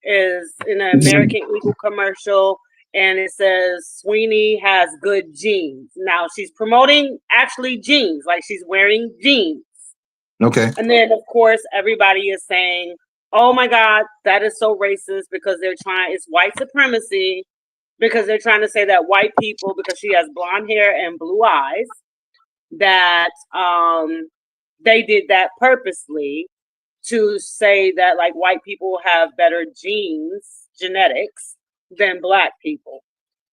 is in an American Eagle commercial, and it says Sweeney has good jeans. Now she's promoting actually jeans, like she's wearing jeans. Okay. And then, of course, everybody is saying, oh my God, that is so racist, because it's white supremacy, because they're trying to say that white people, because she has blonde hair and blue eyes, that they did that purposely to say that, like, white people have better genetics than black people.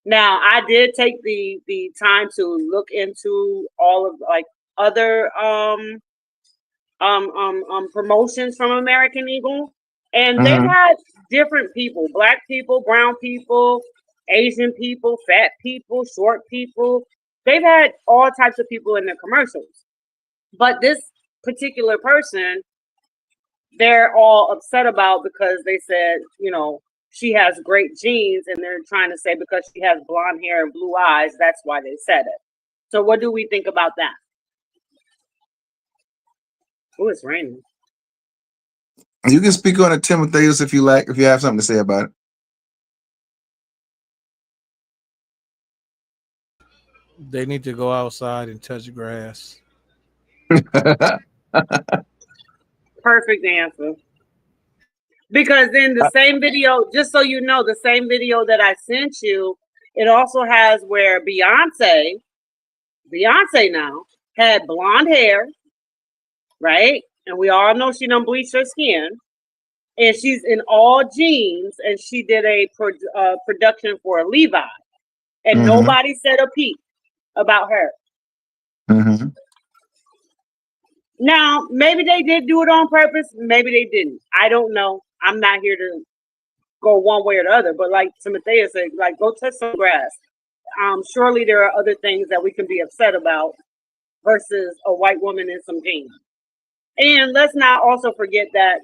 Now, I did take the time to look into all of, like, other promotions from American Eagle, and they've had different people: black people, brown people, Asian people, fat people, short people. They've had all types of people in their commercials. But this particular person, they're all upset about, because they said, she has great genes, and they're trying to say because she has blonde hair and blue eyes, that's why they said it. So what do we think about that? Oh, it's raining. You can speak on it, Timotheus, if you like, if you have something to say about They need to go outside and touch grass. it. Perfect answer. Because in the same video, just so you know, the same video that I sent you, it also has where Beyonce now had blonde hair, right? And we all know she done bleached her skin. And she's in all jeans, and she did a production for Levi. And Mhm. nobody said a peep about her. Mhm. Now, maybe they did do it on purpose. Maybe they didn't. I don't know. I'm not here to go one way or the other. But like Timothea said, like, go touch some grass. Surely there are other things that we can be upset about versus a white woman in some jeans. And let's not also forget that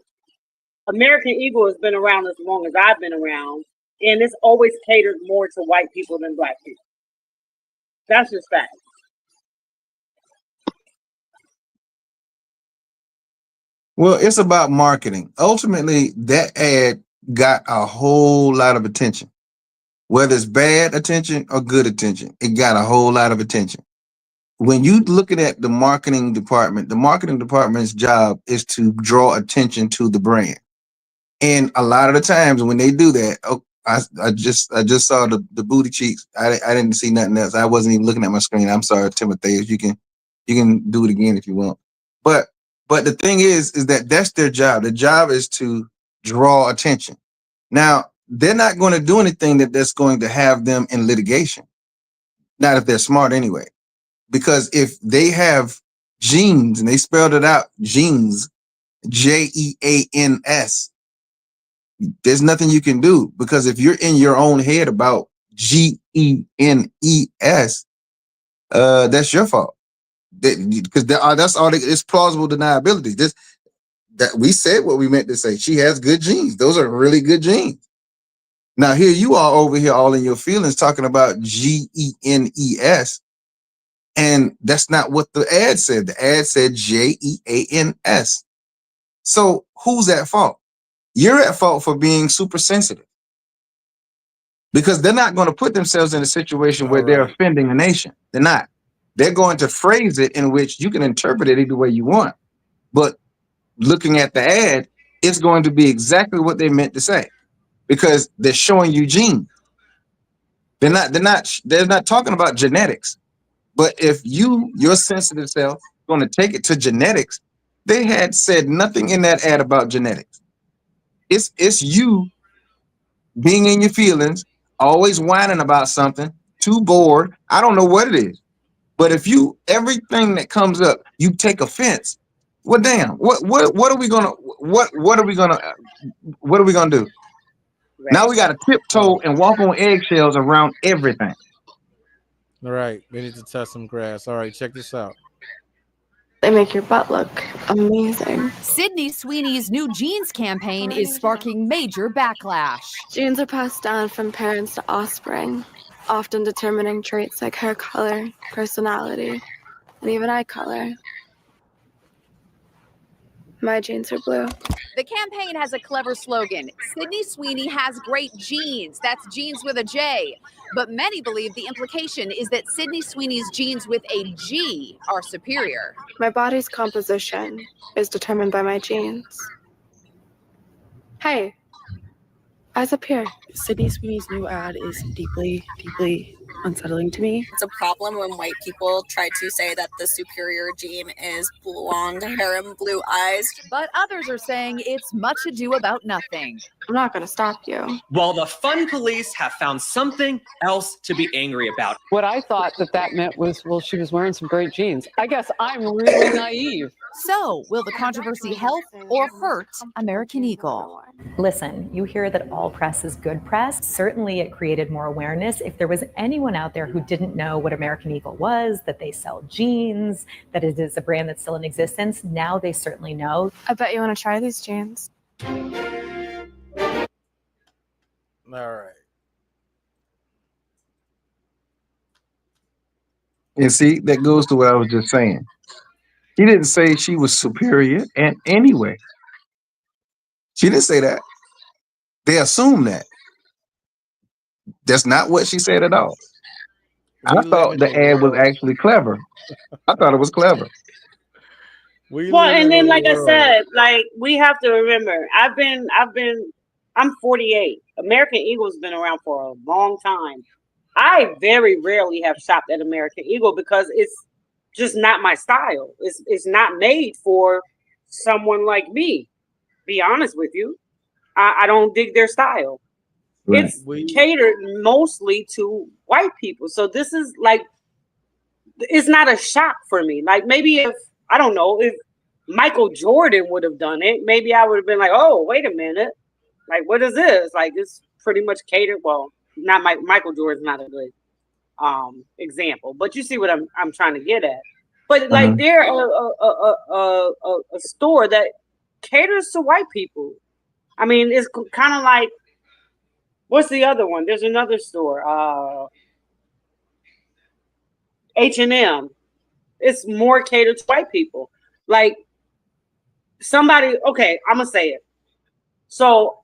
American Eagle has been around as long as I've been around. And it's always catered more to white people than black people. That's just fact. Well, it's about marketing. Ultimately, that ad got a whole lot of attention. Whether it's bad attention or good attention, it got a whole lot of attention. When you looking at the marketing department's job is to draw attention to the brand. And a lot of the times when they do that, I just saw the booty cheeks. I didn't see nothing else. I wasn't even looking at my screen. I'm sorry, Timotheus. You can do it again if you want. But the thing is that that's their job. The job is to draw attention. Now, they're not going to do anything that's going to have them in litigation. Not if they're smart anyway. Because if they have jeans and they spelled it out, jeans, Jeans, there's nothing you can do. Because if you're in your own head about Genes, that's your fault. Because that's all. It's plausible deniability. That we said what we meant to say. She has good genes. Those are really good genes. Now here you are over here all in your feelings talking about Genes, and that's not what the ad said. The ad said Jeans. So who's at fault? You're at fault for being super sensitive because they're not going to put themselves in a situation where they're offending a nation. They're not. They're going to phrase it in which you can interpret it either way you want. But looking at the ad, it's going to be exactly what they meant to say because they're showing you genes. They're not talking about genetics. But if your sensitive self, going to take it to genetics, they had said nothing in that ad about genetics. It's you being in your feelings, always whining about something, too bored. I don't know what it is. But if everything that comes up, you take offense. Well, damn. What are we gonna do? Right. Now we got to tiptoe and walk on eggshells around everything. All right, we need to touch some grass. All right, check this out. They make your butt look amazing. Sydney Sweeney's new jeans campaign is sparking major backlash. Genes are passed down from parents to offspring, often determining traits like hair color, personality, and even eye color. My genes are blue. The campaign has a clever slogan. Sydney Sweeney has great genes. That's genes with a J. But many believe the implication is that Sydney Sweeney's genes with a G are superior. My body's composition is determined by my genes. Hey, eyes up here. Sydney Sweeney's new ad is deeply, deeply unsettling to me. It's a problem when white people try to say that the superior gene is blonde hair and blue eyes. But others are saying it's much ado about nothing. I'm not going to stop you. While the fun police have found something else to be angry about. What I thought that meant was, well, she was wearing some great jeans. I guess I'm really naive. So, will the controversy help or hurt American Eagle? Listen, you hear that all press is good press. Certainly it created more awareness. If there was anyone out there who didn't know what American Eagle was, that they sell jeans, that it is a brand that's still in existence, now they certainly know. I bet you want to try these jeans. All right. And see, that goes to what I was just saying. He didn't say she was superior in any way. She didn't say that. They assume that. That's not what she said at all. I thought the ad was actually clever. I thought it was clever. Well, and then like I said, like we have to remember, I'm 48. American Eagle's been around for a long time. I very rarely have shopped at American Eagle because it's just not my style. It's not made for someone like me. Be honest with you, I don't dig their style. Right. It's catered mostly to white people. So this is like, it's not a shock for me. Like maybe if, I don't know, if Michael Jordan would have done it, maybe I would have been like, oh, wait a minute. Like, what is this? Like, it's pretty much catered. Well, not Michael Jordan's not a good example, but you see what I'm trying to get at. But like, they're a store that caters to white people. I mean, it's kind of like, what's the other one? There's another store, H&M. It's more catered to white people. Like somebody, okay, I'm gonna say it. So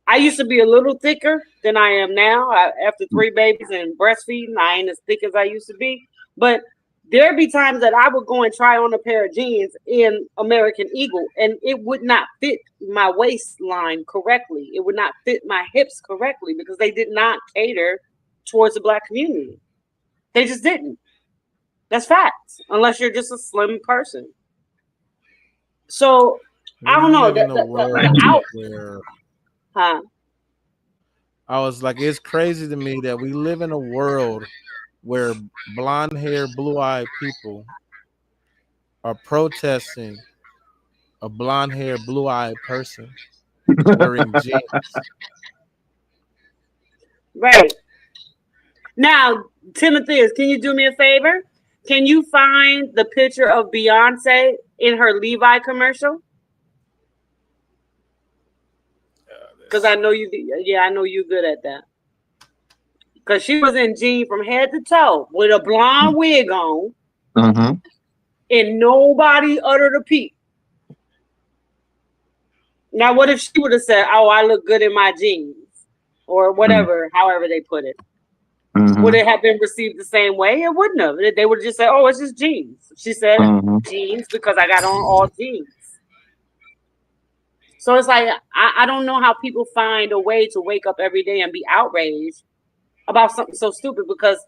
I used to be a little thicker than I am now. After 3 babies and breastfeeding, I ain't as thick as I used to be. But there'd be times that I would go and try on a pair of jeans in American Eagle, and it would not fit my waistline correctly. It would not fit my hips correctly because they did not cater towards the Black community. They just didn't. That's facts, unless you're just a slim person. So I don't know. I was like, it's crazy to me that we live in a world where blonde hair, blue eyed people are protesting a blonde hair, blue eyed person wearing jeans. Right. Now, Timothy, can you do me a favor? Can you find the picture of Beyonce in her Levi commercial? Because I know you. Yeah, I know you're good at that. Because she was in jeans from head to toe with a blonde wig on, and nobody uttered a peep. Now, what if she would have said, "Oh, I look good in my jeans," or whatever, however they put it? Would it have been received the same way? It wouldn't have. They would just say, "Oh, it's just jeans." She said, "Jeans," because I got on all jeans. So it's like I don't know how people find a way to wake up every day and be outraged about something so stupid. Because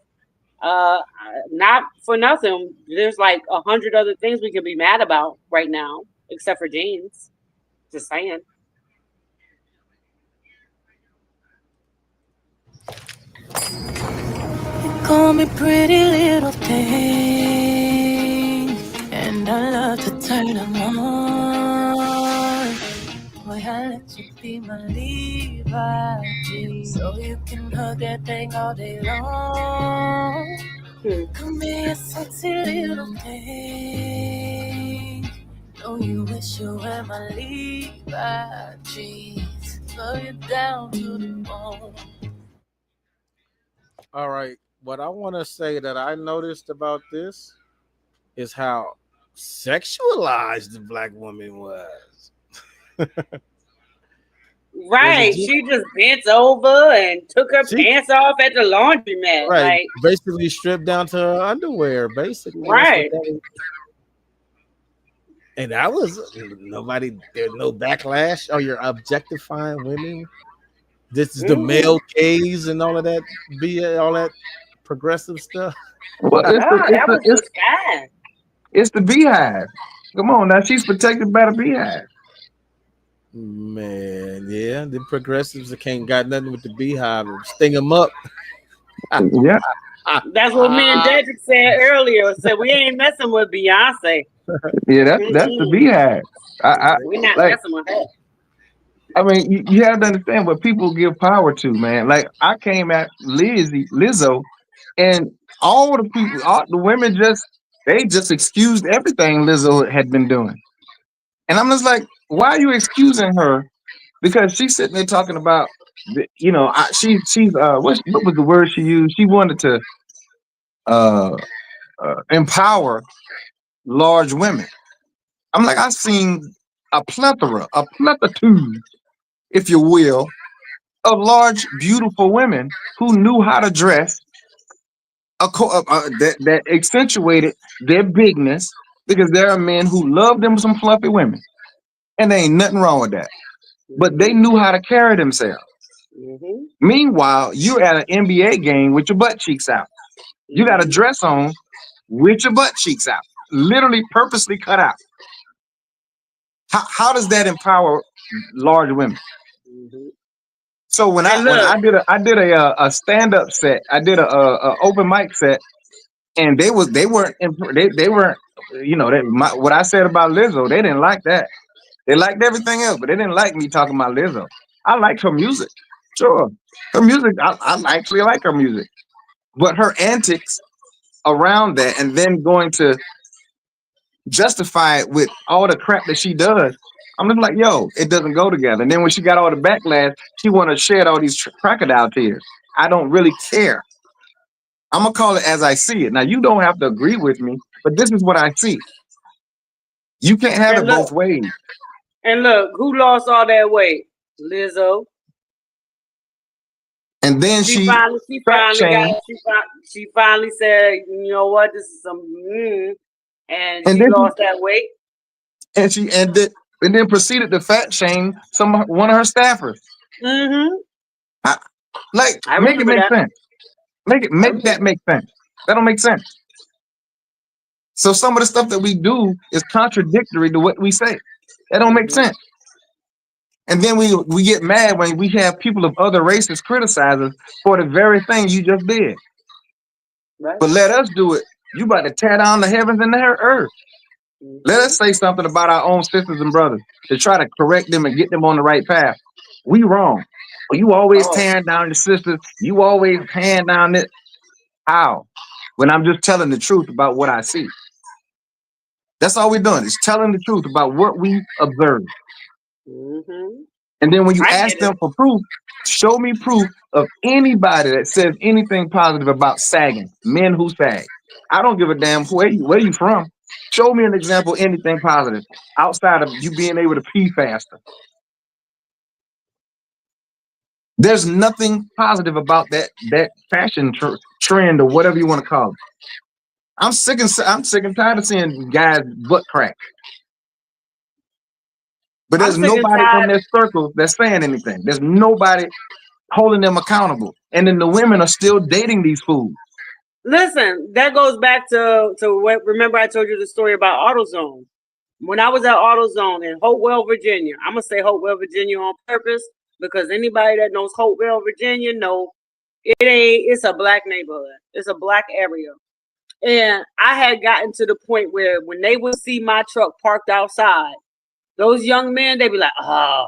not for nothing, there's like 100 other things we can be mad about right now, except for jeans. Just saying. Call me pretty little thing, and I love to turn them on. Boy, I let you be my Levi jeans, so you can hug that thing all day long. Come be a sexy little thing. Know you wish you were my Levi jeans, love you down to the bone. All right. What I want to say that I noticed about this is how sexualized the Black woman was. Right. She just bent over and took her pants off at the laundromat. Right. Like, basically stripped down to her underwear, basically. Right. And that was nobody, there's no backlash. Oh, you're objectifying women. This is the male gaze and all of that, all that progressive stuff. Well, it's the Beehive. Come on now, she's protected by the Beehive. Man, yeah, the progressives can't got nothing with the Beehive. Sting them up. Yeah, that's what me and Dedrick said earlier. Said we ain't messing with Beyonce. Yeah, that's the Beehive. We're not messing with her. I mean, you have to understand what people give power to, man. Like I came at Lizzo, and all the people, all the women they just excused everything Lizzo had been doing. And I'm just like, why are you excusing her? Because she's sitting there talking about, she's what was the word she used? She wanted to empower large women. I'm like, I've seen a plethitude, if you will, of large, beautiful women who knew how to dress that accentuated their bigness, because there are men who love them some fluffy women, and there ain't nothing wrong with that. But they knew how to carry themselves. Meanwhile, you're at an NBA game with your butt cheeks out. You got a dress on with your butt cheeks out, literally purposely cut out. How does that empower large women? So when I did a stand-up set, I did a open mic set, and they weren't you know, what I said about Lizzo, they didn't like that. They liked everything else, but they didn't like me talking about Lizzo. I liked her music, sure. Her music, I actually like her music, but her antics around that, and then going to justify it with all the crap that she does, I'm just like, yo, it doesn't go together. And then when she got all the backlash, she want to shed all these crocodile tears. I don't really care. I'm gonna call it as I see it. Now, you don't have to agree with me, but this is what I see. You can't have it both ways. And look, who lost all that weight? Lizzo. And then she finally said, you know what, this is some and she lost that weight. And she ended and then proceeded to fat shame one of her staffers. Make it make sense. Make that make sense. That don't make sense. So some of the stuff that we do is contradictory to what we say. That don't make sense. And then we get mad when we have people of other races criticize us for the very thing you just did. Right. But let us do it. You about to tear down the heavens and the earth. Let us say something about our own sisters and brothers to try to correct them and get them on the right path. We wrong. You always tearing down your sisters. You always tearing down it. How? When I'm just telling the truth about what I see. That's all we're doing, is telling the truth about what we observe. And then when you ask them for proof, show me proof of anybody that says anything positive about sagging, men who sag. I don't give a damn where you from. Show me an example, anything positive outside of you being able to pee faster. There's nothing positive about that fashion trend or whatever you want to call it. I'm sick and tired of seeing guys butt crack. But there's nobody in their circle that's saying anything. There's nobody holding them accountable. And then the women are still dating these fools. Listen, that goes back to what, remember I told you the story about AutoZone. When I was at AutoZone in Hopewell, Virginia, I'm going to say Hopewell, Virginia on purpose, because anybody that knows Hopewell, Virginia, know it's a black neighborhood. It's a black area. And I had gotten to the point where when they would see my truck parked outside, those young men, they'd be like, oh.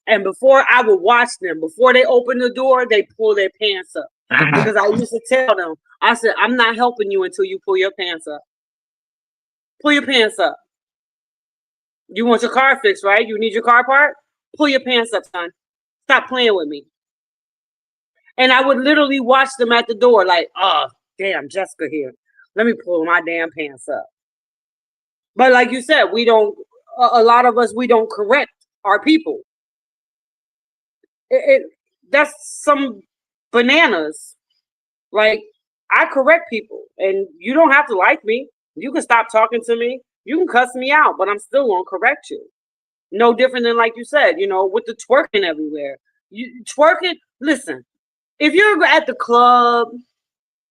And before I would watch them, before they open the door, they pull their pants up. Because I used to tell them, I said, I'm not helping you until you pull your pants up. Pull your pants up. You want your car fixed, right? You need your car parked? Pull your pants up, son. Stop playing with me. And I would literally watch them at the door like, oh, damn, Jessica here. Let me pull my damn pants up. But like you said, a lot of us, we don't correct our people. That's some bananas. Like, I correct people, and you don't have to like me. You can stop talking to me. You can cuss me out, but I'm still gonna correct you. No different than, like you said, with the twerking everywhere. You twerking. Listen, if you're at the club,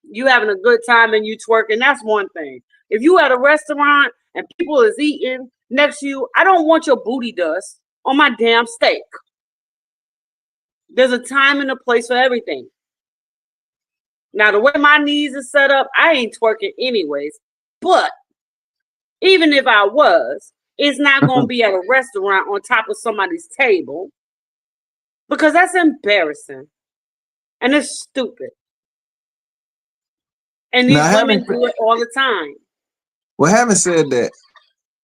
you having a good time and you twerking, that's one thing. If you at a restaurant and people is eating next to you, I don't want your booty dust on my damn steak. There's a time and a place for everything. Now, the way my knees are set up, I ain't twerking anyways. But even if I was, it's not going to be at a restaurant on top of somebody's table, because that's embarrassing and it's stupid. And these women do it all the time. Well, having said that,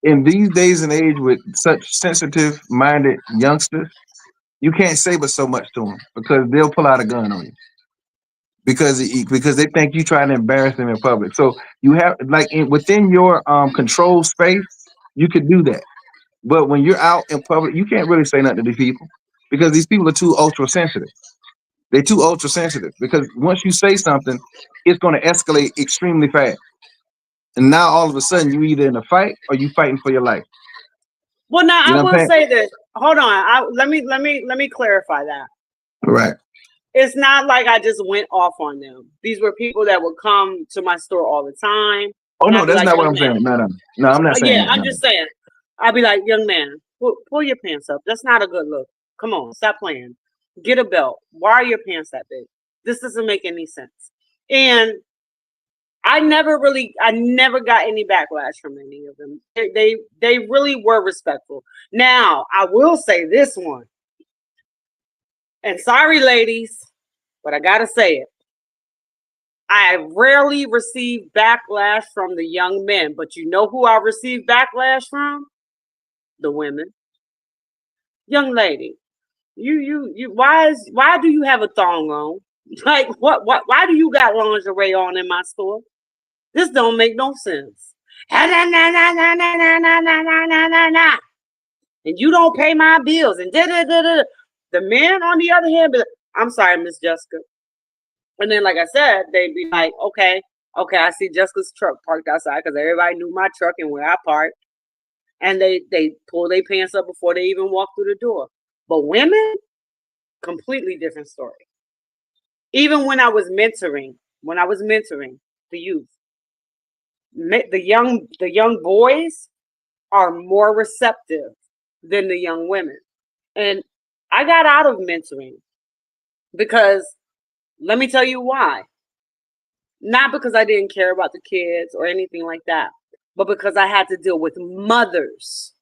in these days and age with such sensitive-minded youngsters, you can't say but so much to them, because they'll pull out a gun on you. because they think you trying to embarrass them in public. So you have like within your control space, you could do that. But when you're out in public, you can't really say nothing to these people because these people are too ultra sensitive. They're too ultra sensitive because once you say something, it's going to escalate extremely fast. And now all of a sudden you either in a fight or you fighting for your life. Well, now You know I what I'm will say this. Hold on. Let me clarify that. Right. It's not like I just went off on them. These were people that would come to my store all the time. Oh And no, I'd be that's like, not what "Young I'm man." saying. No, I'm not saying Yeah, that. I'm No. just saying. I'd be like, young man, pull your pants up. That's not a good look. Come on, stop playing. Get a belt. Why are your pants that big? This doesn't make any sense. And I never got any backlash from any of them. They really were respectful. Now, I will say this one. And sorry, ladies, but I gotta say it. I rarely receive backlash from the young men, but you know who I receive backlash from? The women. Young lady, you why do you have a thong on? Like why do you got lingerie on in my store? This don't make no sense. And you don't pay my bills and da. The men on the other hand be like, I'm sorry, Miss Jessica. And then like I said, they'd be like, okay, I see Jessica's truck parked outside because everybody knew my truck and where I parked. And they pull their pants up before they even walk through the door. But women, completely different story. Even when I was mentoring the youth, the young boys are more receptive than the young women. And I got out of mentoring because let me tell you why. Not because I didn't care about the kids or anything like that, but because I had to deal with mothers,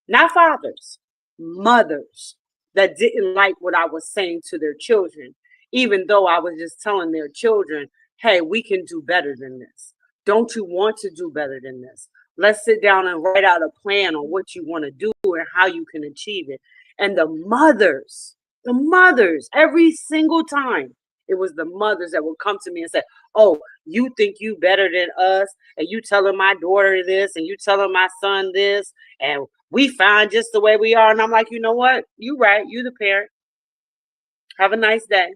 not fathers, mothers that didn't like what I was saying to their children, even though I was just telling their children, hey, we can do better than this. Don't you want to do better than this? Let's sit down and write out a plan on what you want to do and how you can achieve it. And the mothers, every single time, it was the mothers that would come to me and say, oh, you think you better than us, and you telling my daughter this, and you telling my son this, and we fine just the way we are. And I'm like, you know what? You right. You the parent. Have a nice day.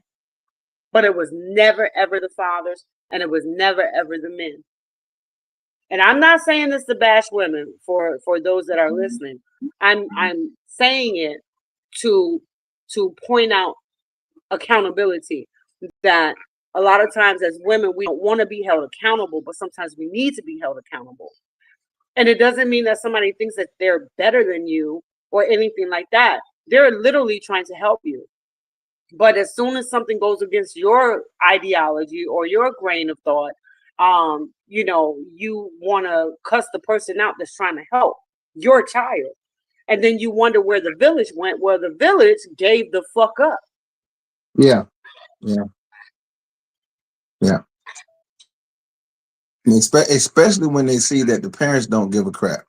But it was never, ever the fathers, and it was never, ever the men. And I'm not saying this to bash women for those that are listening. I'm saying it to point out accountability, that a lot of times as women, we don't want to be held accountable, but sometimes we need to be held accountable. And it doesn't mean that somebody thinks that they're better than you or anything like that. They're literally trying to help you. But as soon as something goes against your ideology or your grain of thought, you want to cuss the person out that's trying to help your child. And then you wonder where the village went. Well, the village gave the fuck up. Yeah. Especially when they see that the parents don't give a crap.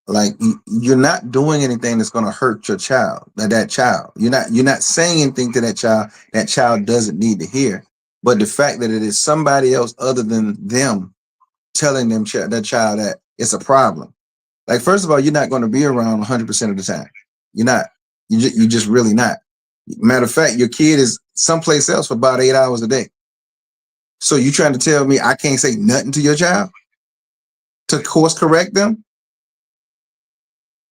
Like you're not doing anything that's going to hurt your child, that child. You're not saying anything to that child doesn't need to hear. But the fact that it is somebody else other than them telling them that child that it's a problem. Like, first of all, you're not going to be around 100% of the time. You're not. You just really not. Matter of fact, your kid is someplace else for about 8 hours a day. So you trying to tell me I can't say nothing to your child to course correct them?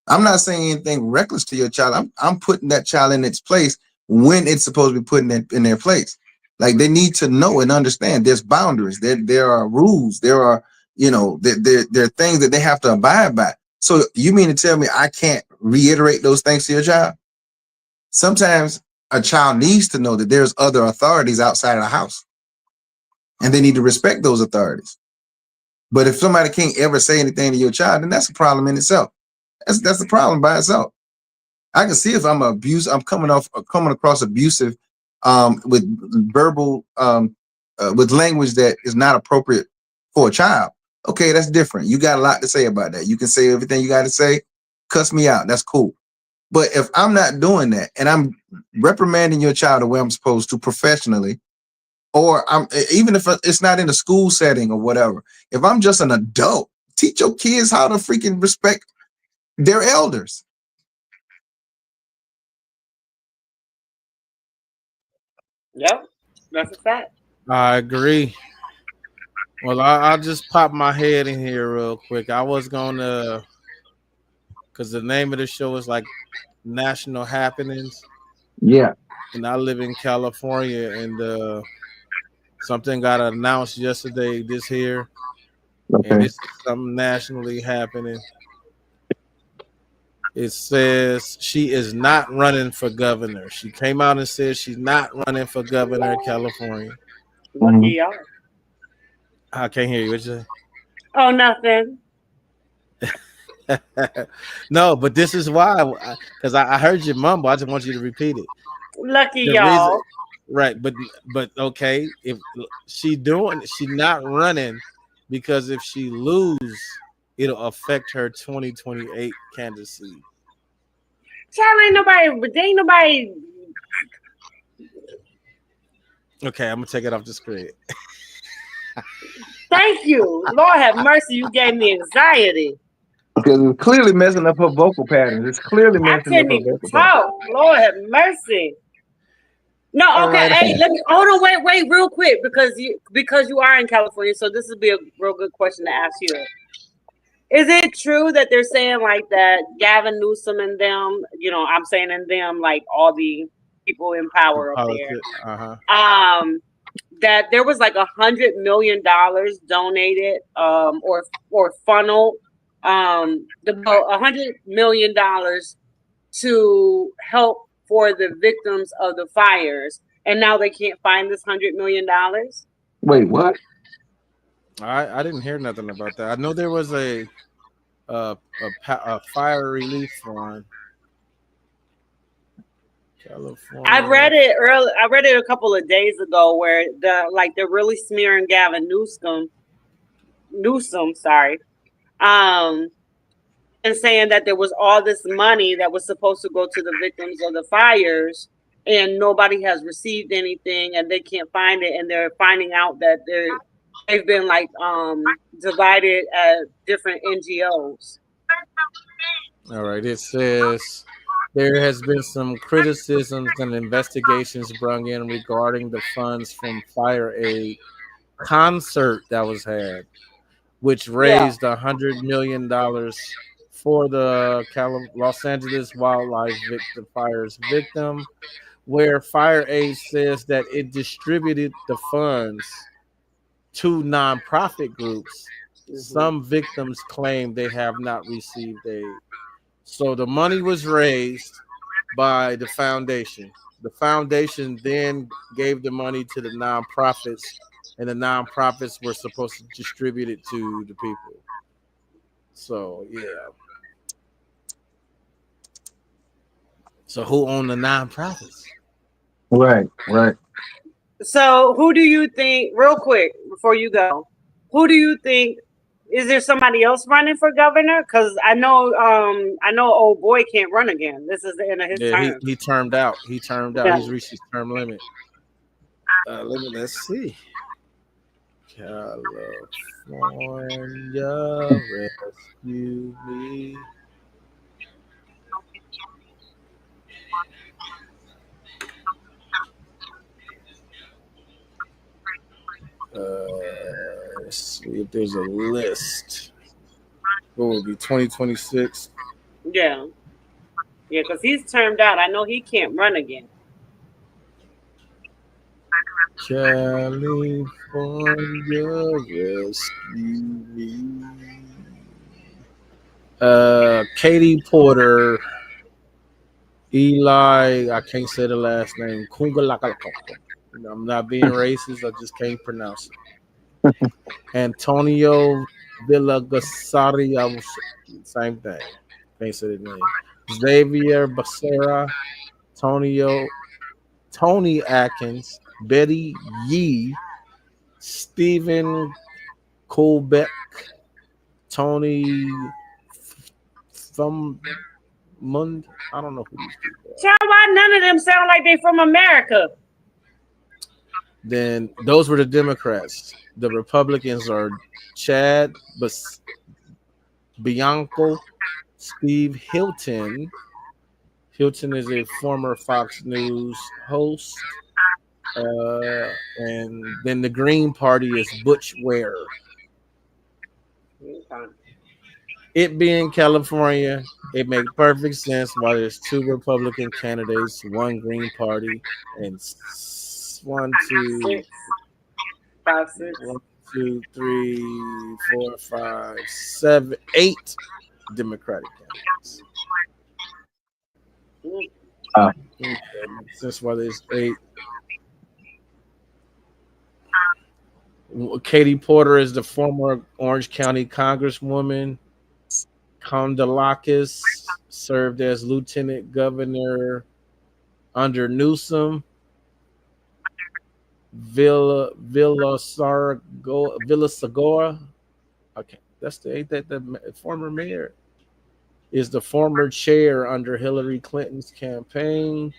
I'm not saying anything reckless to your child. I'm putting that child in its place when it's supposed to be putting it in their place. Like, they need to know and understand there's boundaries. There are rules. There are, there are things that they have to abide by. So you mean to tell me I can't reiterate those things to your child? Sometimes a child needs to know that there's other authorities outside of the house, and they need to respect those authorities. But if somebody can't ever say anything to your child, then that's a problem in itself. That's a problem by itself. I can see if I'm coming across abusive with verbal with language that is not appropriate for a child. Okay, that's different. You got a lot to say about that. You can say everything you got to say, cuss me out. That's cool. But if I'm not doing that and I'm reprimanding your child the way I'm supposed to professionally, or even if it's not in a school setting or whatever. If I'm just an adult, teach your kids how to freaking respect their elders. Yep, that's a fact. I agree. Well, I'll just pop my head in here real quick. I was gonna, because the name of the show is like National Happenings. Yeah. And I live in California, and something got announced yesterday this here. Okay. And this is something nationally happening. It says she is not running for governor. She came out and said she's not running for governor of California. Lucky y'all. I can't hear you. What'd you say? Oh, nothing. No, but this is why, because I heard you mumble. I just want you to repeat it. Lucky The y'all. reason- right, but okay, if she's not running, because if she lose, it'll affect her 2028 candidacy. Child, ain't nobody. Okay, I'm gonna take it off the screen. Thank you. Lord have mercy, you gave me anxiety. Because it's clearly messing up her vocal patterns. It's clearly I messing up couldn't her even vocal patterns. talk. Lord have mercy. No, All okay. right. Hey, let me hold on. Wait, real quick, because you are in California, so this would be a real good question to ask you. Is it true that they're saying like that Gavin Newsom and them, I'm saying in them, like all the people in power up there, that there was like $100 million donated, or funneled, $100 million to help for the victims of the fires, and now they can't find this $100 million? Wait, what? I didn't hear nothing about that. I know there was a fire relief fund. California. I read it early. I read it a couple of days ago, where they're really smearing Gavin Newsom, sorry, and saying that there was all this money that was supposed to go to the victims of the fires, and nobody has received anything, and they can't find it, and they're finding out that they've been divided at different NGOs. All right, it says there has been some criticisms and investigations brought in regarding the funds from Fire Aid concert that was had, which raised $100 million for the Los Angeles wildlife fires victim, where Fire Aid says that it distributed the funds to nonprofit groups. Some victims claim they have not received aid. So the money was raised by the foundation. The foundation then gave the money to the nonprofits, and the nonprofits were supposed to distribute it to the people. So, yeah. So who owned the nonprofits? Right. So who do you think, real quick before you go, who do you think, is there somebody else running for governor? Because I know old boy can't run again. This is the end of his term. He termed out. Yeah. He's reached his term limit. Let's see. California, rescue me. Let's see if there's a list. What would it be, 2026? Yeah, because he's termed out. I know he can't run again. California, rescue me. Katie Porter, Eli, I can't say the last name. I'm not being racist, I just can't pronounce it. Antonio Villagasari, same thing. Can't say the name. Xavier Becerra, Tony Atkins, Betty Yee, Stephen Colbeck, Tony Thummund. I don't know who these people are. Child, why none of them sound like they from America? Then those were the Democrats. The Republicans are Chad Bianco, Steve Hilton. Hilton is a former Fox News host. And then the Green Party is Butch Ware. It being California, it makes perfect sense why there's 2 Republican candidates, 1 Green Party, and 1, 2, 5, 6. 1, 2, 3, 4, 5, 7, 8 Democratic candidates. Okay, that's why there's 8. Katie Porter is the former Orange County Congresswoman. Kondalakis served as Lieutenant Governor under Newsom. Villasagora. Okay, that's the former mayor. Is the former chair under Hillary Clinton's campaign.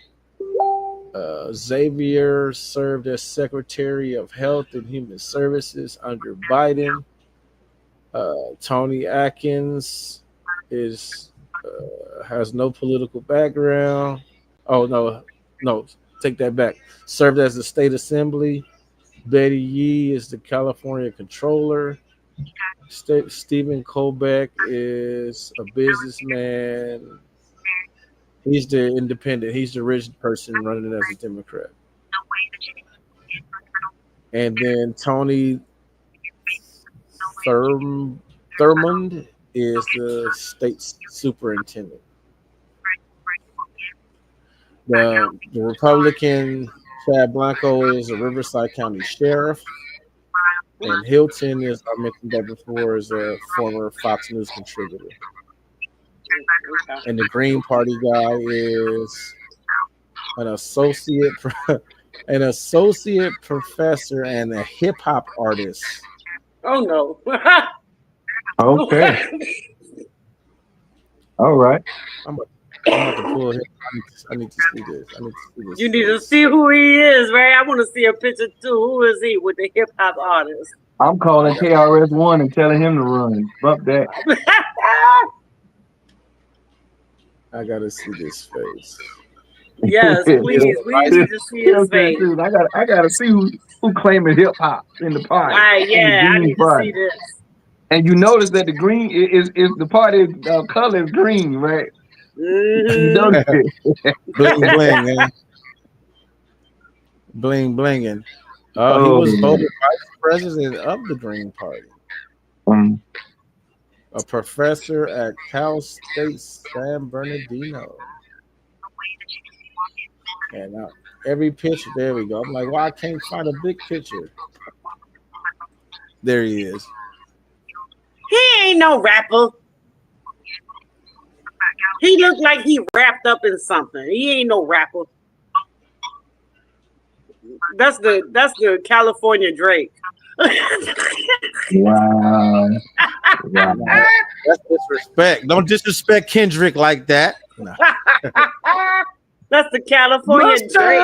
Xavier served as Secretary of Health and Human Services under Biden. Tony Atkins has no political background. Oh no, take that back. Served as the state assembly. Betty Yee is the California controller. Stephen Colbeck is a businessman. He's the independent. He's the rich person running as a Democrat. And then Tony Thurmond is the state superintendent. The Republican Chad Blanco is a Riverside County sheriff. And Hilton is, I mentioned that before, is a former Fox News contributor. And the Green Party guy is an associate professor and a hip hop artist. Oh no. Okay. All right. I'm about to pull him. I need to see this. You need to see who he is, right? I want to see a picture too. Who is he with the hip hop artist? I'm calling KRS-One and telling him to run. Bump that. I gotta see this face. Yes, please. We need to see his face. Dude, I gotta see who claiming hip hop in the party. Right, yeah, I need to see this. And you notice that the green is the party color is green, right? You notice it. Bling bling, man. Bling blinging. He was voted vice president of the Green Party. A professor at Cal State San Bernardino. And every picture, there we go. I'm like, well, I can't find a big picture. There he is. He ain't no rapper. He looked like he wrapped up in something. He ain't no rapper. That's the California Drake. Wow. That's disrespect. Don't disrespect Kendrick like that. No. That's the California Drake.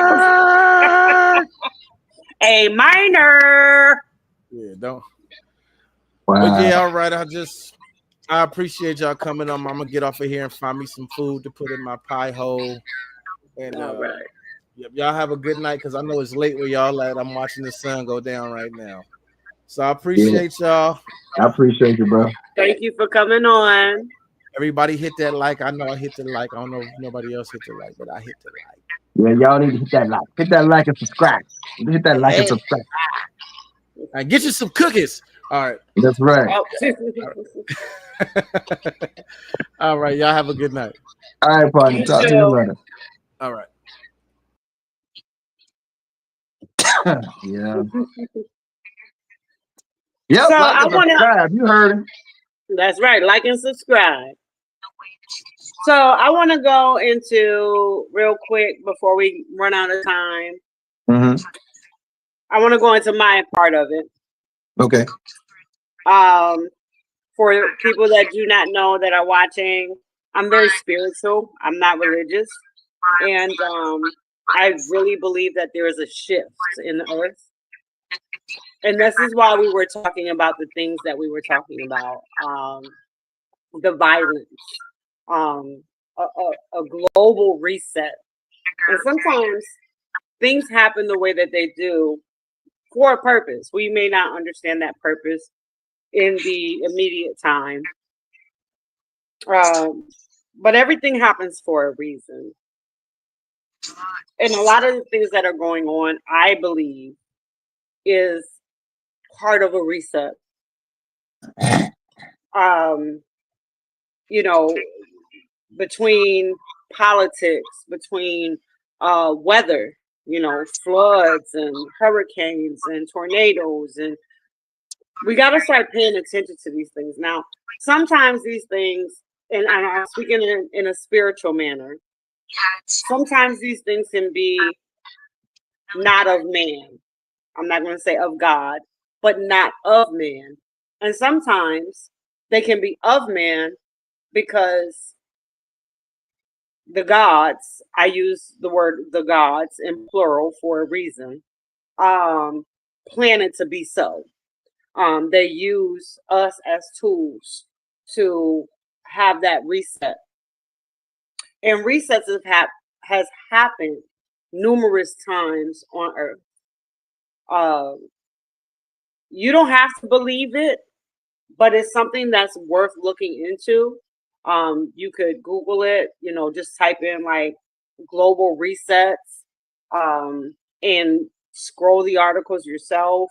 A minor. Yeah, don't. Wow. But yeah, all right. I appreciate y'all coming on. I'm gonna get off of here and find me some food to put in my pie hole. And all right. Y'all have a good night because I know it's late where y'all at. I'm watching the sun go down right now. So I appreciate y'all. I appreciate you, bro. Thank you for coming on. Everybody hit that like. I know I hit the like. I don't know if nobody else hit the like, but I hit the like. Yeah, y'all need to hit that like. Hit that like and subscribe. Hit that like and subscribe. All right, get you some cookies. All right. That's right. All right. Y'all have a good night. All right, partner. Talk to you later. All right. Yeah. Yep. So like and subscribe. You heard him. That's right. Like and subscribe. So I want to go into real quick before we run out of time. Mm-hmm. I want to go into my part of it. Okay. For people that do not know that are watching, I'm very spiritual. I'm not religious, and I really believe that there is a shift in the earth. And this is why we were talking about the things that we were talking about, the violence, a global reset. And sometimes things happen the way that they do for a purpose. We may not understand that purpose in the immediate time, but everything happens for a reason. And a lot of the things that are going on, I believe, is part of a reset. You know, between politics, between weather, you know, floods and hurricanes and tornadoes, and we got to start paying attention to these things. Now, sometimes these things, and I'm speaking in a spiritual manner, sometimes these things can be not of man. I'm not going to say of God, but not of man. And sometimes they can be of man because the gods, I use the word the gods in plural for a reason, plan it to be so. They use us as tools to have that reset. And resets has happened numerous times on earth. You don't have to believe it, but it's something that's worth looking into. You could Google it, you know, just type in like global resets, and scroll the articles yourself,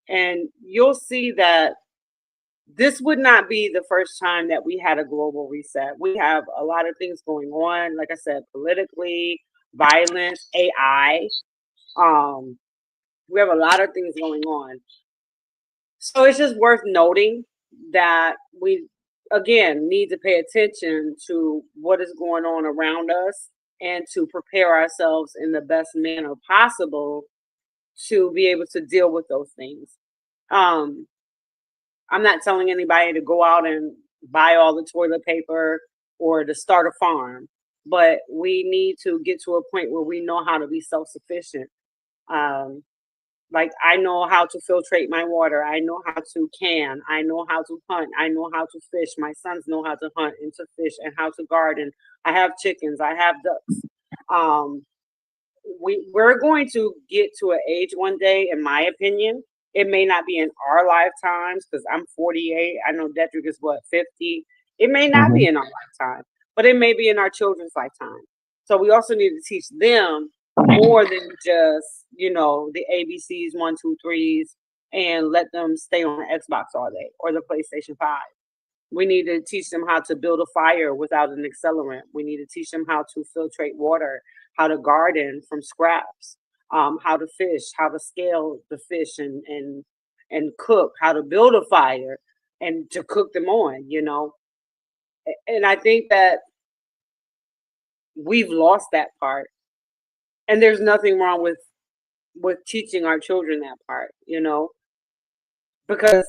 and you'll see that this would not be the first time that we had a global reset. We have a lot of things going on, like I said, politically, violence, AI. We have a lot of things going on. So it's just worth noting that we, again, need to pay attention to what is going on around us and to prepare ourselves in the best manner possible to be able to deal with those things. I'm not telling anybody to go out and buy all the toilet paper or to start a farm, but we need to get to a point where we know how to be self-sufficient. Like I know how to filtrate my water. I know how to can. I know how to hunt. I know how to fish. My sons know how to hunt and to fish and how to garden. I have chickens. I have ducks. We're going to get to an age one day, in my opinion. It may not be in our lifetimes because I'm 48. I know Dedrick is 50. It may not be in our lifetime, but it may be in our children's lifetime. So we also need to teach them more than just, you know, the ABCs, 1, 2, 3s, and let them stay on the Xbox all day or the PlayStation 5. We need to teach them how to build a fire without an accelerant. We need to teach them how to filtrate water, how to garden from scraps, how to fish, how to scale the fish and cook, how to build a fire and to cook them on, you know. And I think that we've lost that part. And there's nothing wrong with teaching our children that part, you know, because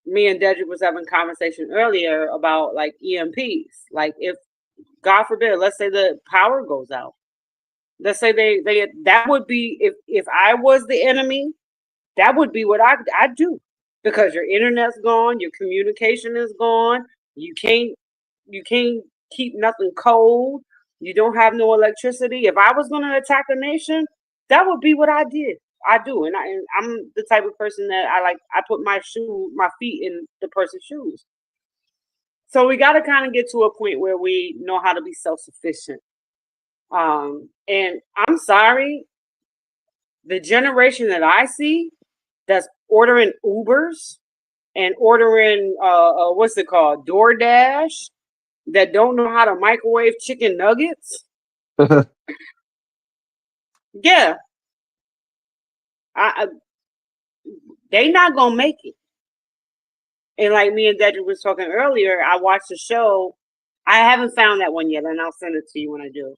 me and Dedrick was having a conversation earlier about like EMPs. Like if, God forbid, let's say the power goes out. Let's say they that would be, if I was the enemy, that would be what I'd do, because your internet's gone, your communication is gone, you can't keep nothing cold. You don't have no electricity. If I was going to attack a nation, that would be what I did. I do. And I'm the type of person that I put my feet in the person's shoes. So we got to kind of get to a point where we know how to be self-sufficient. And I'm sorry, the generation that I see that's ordering Ubers and ordering, what's it called? DoorDash, that don't know how to microwave chicken nuggets. Yeah. They not gonna make it. And like me and Dedrick was talking earlier, I watched a show. I haven't found that one yet, and I'll send it to you when I do.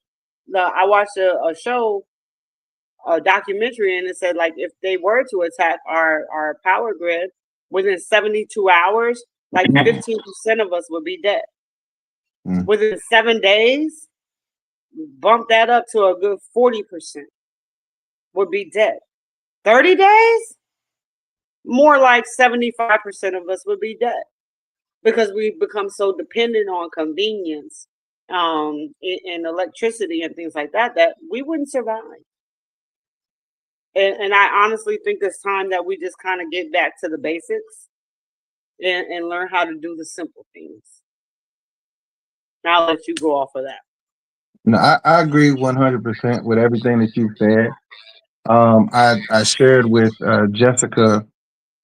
I watched a show, a documentary, and it said like if they were to attack our power grid within 72 hours, like 15% of us would be dead. Within 7 days, bump that up to a good 40% would be dead. 30 days, more like 75% of us would be dead because we've become so dependent on convenience, in electricity and things like that, that we wouldn't survive. And I honestly think it's time that we just kind of get back to the basics and learn how to do the simple things. Now I'll let you go off of that. No, I agree 100% with everything that you said. I shared with Jessica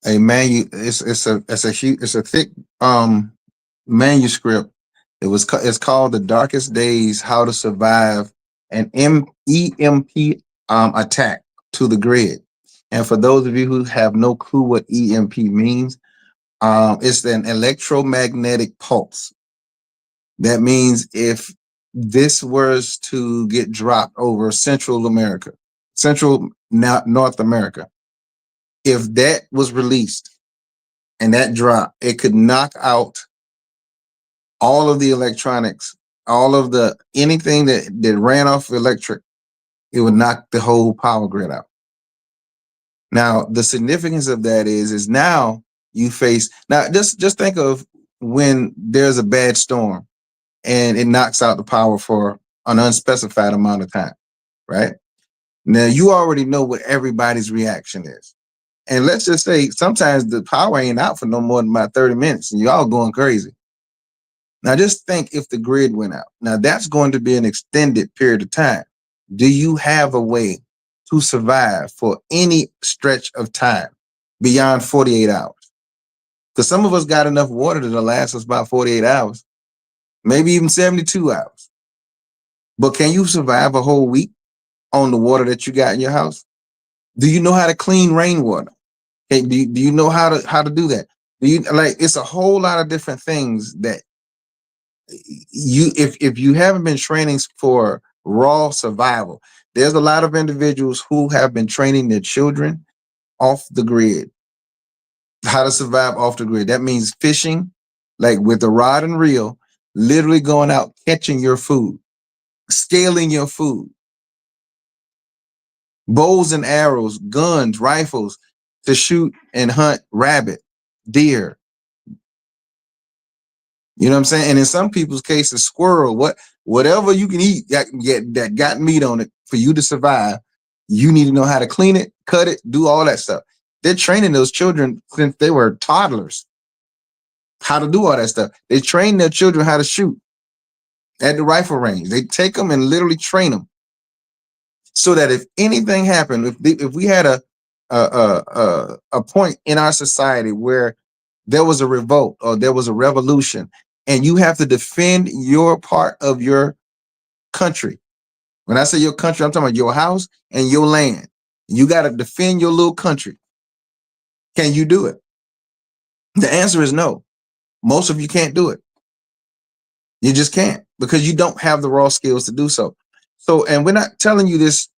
it's a thick manuscript. It's called The Darkest Days: How to Survive an EMP attack to the grid. And for those of you who have no clue what EMP means, it's an electromagnetic pulse. That means if this was to get dropped over Central North America, if that was released and that drop, it could knock out all of the electronics, all of the anything that ran off electric. It would knock the whole power grid out. Now, the significance of that is now you face, now just think of when there's a bad storm and it knocks out the power for an unspecified amount of time, right? Now you already know what everybody's reaction is. And let's just say sometimes the power ain't out for no more than about 30 minutes and you're all going crazy. Now just think if the grid went out. Now that's going to be an extended period of time. Do you have a way to survive for any stretch of time beyond 48 hours? Because some of us got enough water to last us about 48 hours, maybe even 72 hours. But can you survive a whole week on the water that you got in your house? Do you know how to clean rainwater? Hey, do you know how to do that? Do you it's a whole lot of different things that you if you haven't been training for raw survival, there's a lot of individuals who have been training their children off the grid, how to survive off the grid. That means fishing, like with a rod and reel, literally going out, catching your food, scaling your food, bows and arrows, guns, rifles to shoot and hunt rabbit, deer. You know what I'm saying? And in some people's cases, squirrel, whatever you can eat that got meat on it for you to survive, you need to know how to clean it, cut it, do all that stuff. They're training those children since they were toddlers how to do all that stuff. They train their children how to shoot at the rifle range. They take them and literally train them so that if anything happened, if we had a point in our society where there was a revolt or there was a revolution and you have to defend your part of your country. When I say your country, I'm talking about your house and your land. You got to defend your little country. Can you do it? The answer is no. Most of you can't do it. You just can't because you don't have the raw skills to do so. So, and we're not telling you this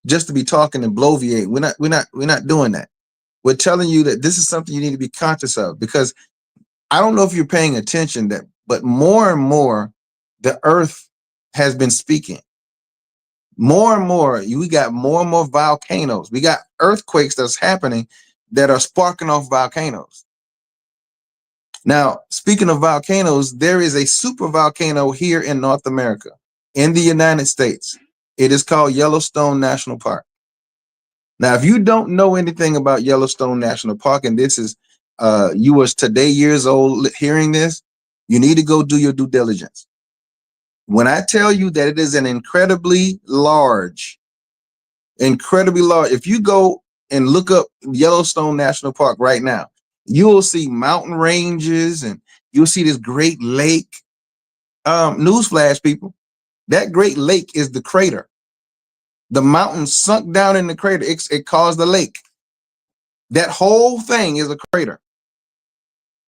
just to be talking and bloviate. We're not doing that. We're telling you that this is something you need to be conscious of, because I don't know if you're paying attention but more and more the earth has been speaking. More and more, we got more and more volcanoes. We got earthquakes that's happening that are sparking off volcanoes. Now, speaking of volcanoes, there is a super volcano here in North America, in the United States. It is called Yellowstone National Park. Now, if you don't know anything about Yellowstone National Park, and this is you was today years old hearing this, you need to go do your due diligence. When I tell you that it is an incredibly large, if you go and look up Yellowstone National Park right now, you will see mountain ranges and you'll see this great lake. Newsflash, people, that great lake is the crater. The mountain sunk down in the crater. It caused the lake. That whole thing is a crater.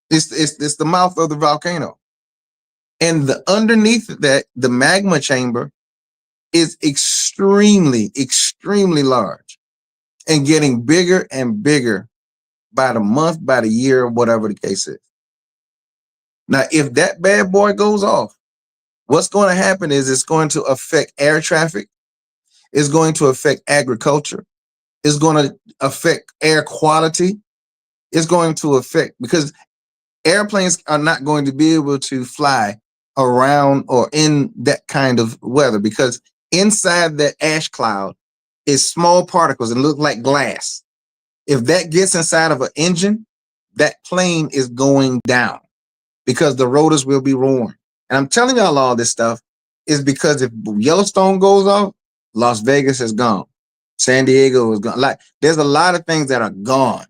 It's the mouth of the volcano. And underneath that, the magma chamber is extremely, extremely large and getting bigger and bigger by the month, by the year, whatever the case is. Now, if that bad boy goes off, what's going to happen is it's going to affect air traffic. It's going to affect agriculture. It's going to affect air quality. It's going to affect, because airplanes are not going to be able to fly around or in that kind of weather, because inside that ash cloud is small particles and look like glass. If that gets inside of an engine, that plane is going down because the rotors will be roaring. And I'm telling y'all all this stuff is because if Yellowstone goes off, Las Vegas is gone. San Diego is gone. Like, there's a lot of things that are gone.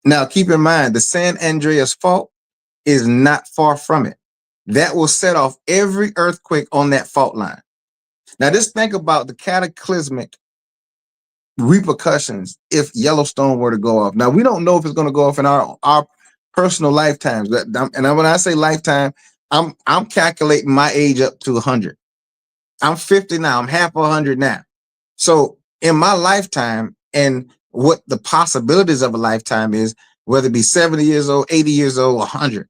Now, keep in mind, the San Andreas fault is not far from it. That will set off every earthquake on that fault line. Now, just think about the cataclysmic repercussions if Yellowstone were to go off. Now, we don't know if it's going to go off in our personal lifetimes. And when I say lifetime, I'm calculating my age up to 100. I'm 50 now. I'm half 100 now. So in my lifetime, and what the possibilities of a lifetime is, whether it be 70 years old, 80 years old, 100,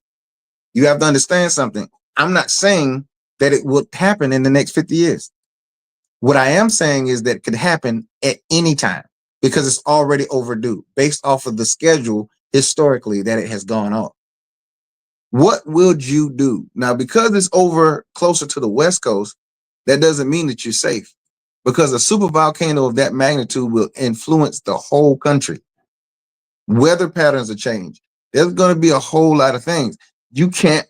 you have to understand something. I'm not saying that it would happen in the next 50 years. What I am saying is that it could happen at any time because it's already overdue based off of the schedule historically that it has gone off. What would you do? Now, because it's over closer to the West Coast, that doesn't mean that you're safe, because a super volcano of that magnitude will influence the whole country. Weather patterns will change. There's going to be a whole lot of things. You can't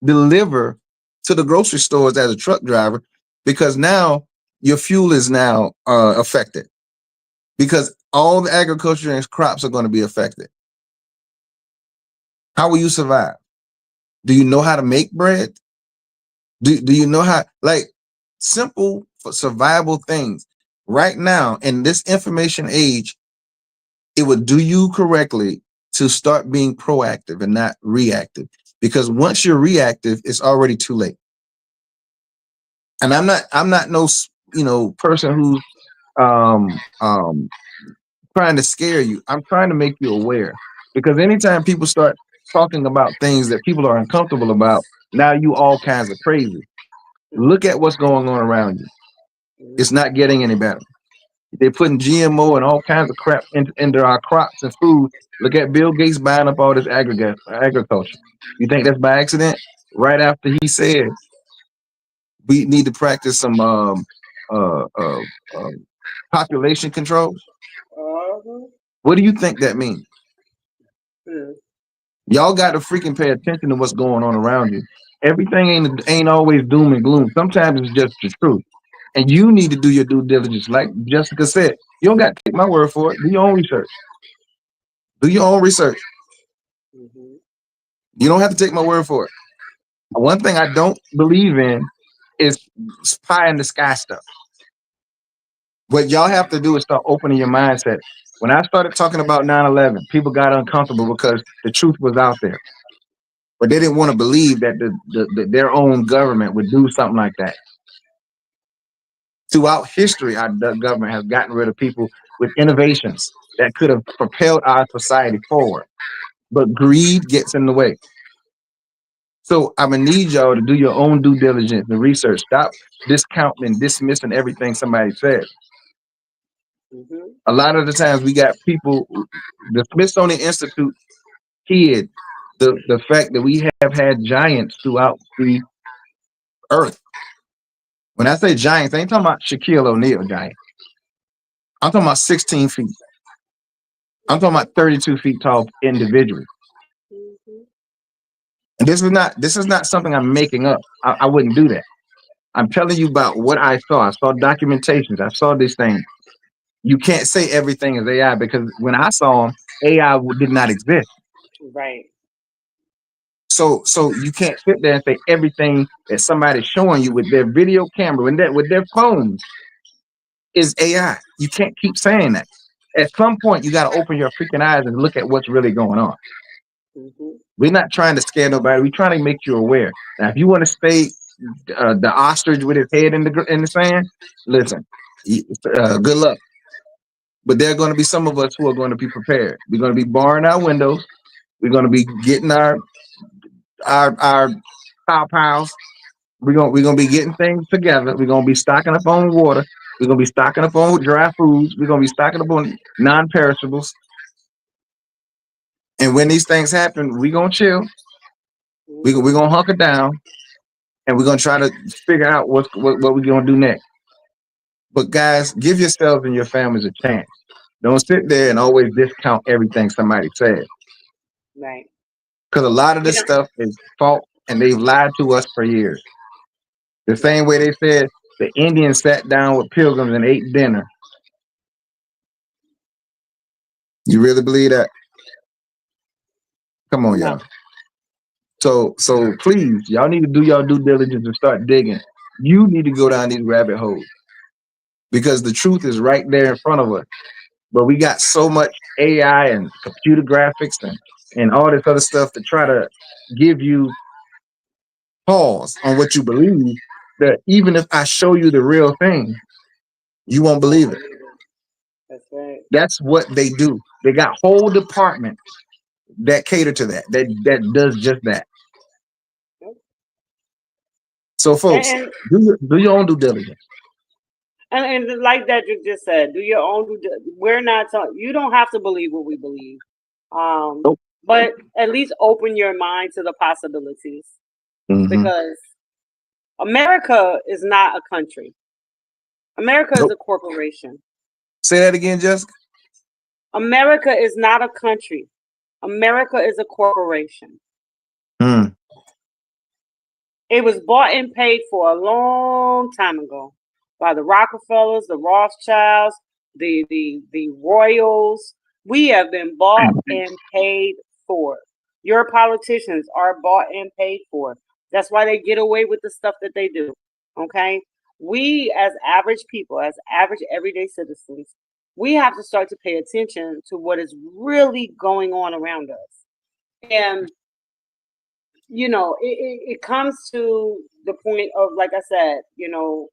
deliver to the grocery stores as a truck driver because now your fuel is now affected, because all the agriculture and crops are going to be affected. How will you survive? Do you know how to make bread? Do you know how, like, simple survival things right now in this information age? It would do you correctly to start being proactive and not reactive, because once you're reactive, it's already too late. And I'm not no, person who's trying to scare you. I'm trying to make you aware, because anytime people start talking about things that people are uncomfortable about, now you all kinds of crazy. Look at what's going on around you. It's not getting any better. They're putting GMO and all kinds of crap into our crops and food. Look at Bill Gates buying up all this agriculture. You think that's by accident? Right after he said we need to practice some population control. What do you think that means? Y'all got to freaking pay attention to what's going on around you. Everything ain't always doom and gloom. Sometimes it's just the truth. And you need to do your due diligence. Like Jessica said, you don't got to take my word for it. Do your own research. Do your own research. You don't have to take my word for it. One thing I don't believe in is pie in the sky stuff. What y'all have to do is start opening your mindset. When I started talking about 9/11, people got uncomfortable because the truth was out there. But they didn't want to believe that their own government would do something like that. Throughout history, our government has gotten rid of people with innovations that could have propelled our society forward. But greed gets in the way. So I'm going to need y'all to do your own due diligence and research. Stop discounting and dismissing everything somebody says. A lot of the times we got people, the Smithsonian Institute hid the fact that we have had giants throughout the earth. When I say giants, I ain't talking about Shaquille O'Neal giant. I'm talking about 16 feet. I'm talking about 32 feet tall individuals. And this is not something I'm making up. I wouldn't do that. I'm telling you about what I saw. I saw documentations. I saw these things. You can't say everything is AI, because when I saw them, AI did not exist. Right. So you can't sit there and say everything that somebody's showing you with their video camera and with their phones is AI. You can't keep saying that. At some point, you got to open your freaking eyes and look at what's really going on. We're not trying to scare nobody. We're trying to make you aware. Now, if you want to stay the ostrich with his head in the sand, listen, good luck. But there are going to be some of us who are going to be prepared. We're going to be barring our windows. We're going to be getting our piles. We're gonna be getting things together. We're gonna be stocking up on water. We're gonna be stocking up on dry foods. We're gonna be stocking up on non-perishables. when these things happen, we gonna chill. We gonna hunker down, and we're gonna try to figure out what we're gonna do next. But guys, give yourselves and your families a chance. Don't sit there and always discount everything somebody says. Right. Because a lot of this stuff is false, and they've lied to us for years. The same way they said the Indians sat down with pilgrims and ate dinner. You really believe that? Come on, y'all. So please, y'all need to do your due diligence and start digging. You need to go down these rabbit holes because the truth is right there in front of us. But we got so much AI and computer graphics and all this other stuff to try to give you pause on what you believe, that even if I show you the real thing, you won't believe it. That's right. That's what they do. They got whole departments that cater to that does just that. So folks, do your own due diligence. And like that you just said, do your own due diligence. We're not talking, you don't have to believe what we believe. But at least open your mind to the possibilities. Because America is not a country. America is a corporation. Say that again, Jessica. America is not a country. America is a corporation. It was bought and paid for a long time ago by the Rockefellers, the Rothschilds, the Royals. We have been bought and paid for. Your politicians are bought and paid for. That's why they get away with the stuff that they do. Okay? We as average people, as average everyday citizens, we have to start to pay attention to what is really going on around us. And you know, it comes to the point of, like I said, you know,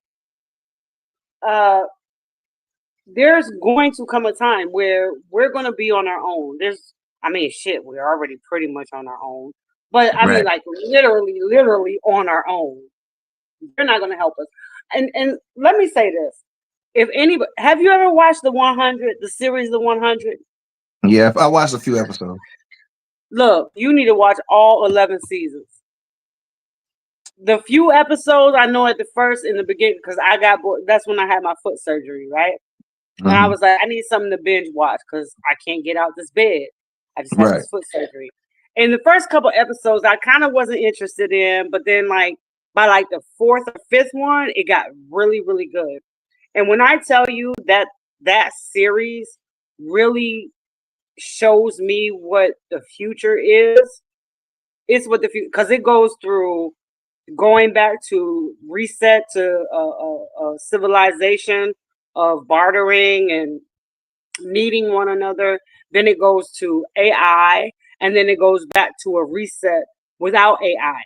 there's going to come a time where we're going to be on our own. We're already pretty much on our own. But I mean, like literally on our own. They're not going to help us. And let me say this. If anybody, have you ever watched The 100, the series The 100? Yeah, I watched a few episodes. Look, you need to watch all 11 seasons. The few episodes I know at the first, in the beginning, because I got bored. That's when I had my foot surgery, right? And I was like, I need something to binge watch because I can't get out this bed. I just had this foot surgery. In the first couple episodes, I kind of wasn't interested in, but then like by like the fourth or fifth one, it got really, really good. And when I tell you that that series really shows me what the future is, it's what the future, because it goes through going back to reset to a civilization of bartering and needing one another. Then it goes to AI, and then it goes back to a reset without AI.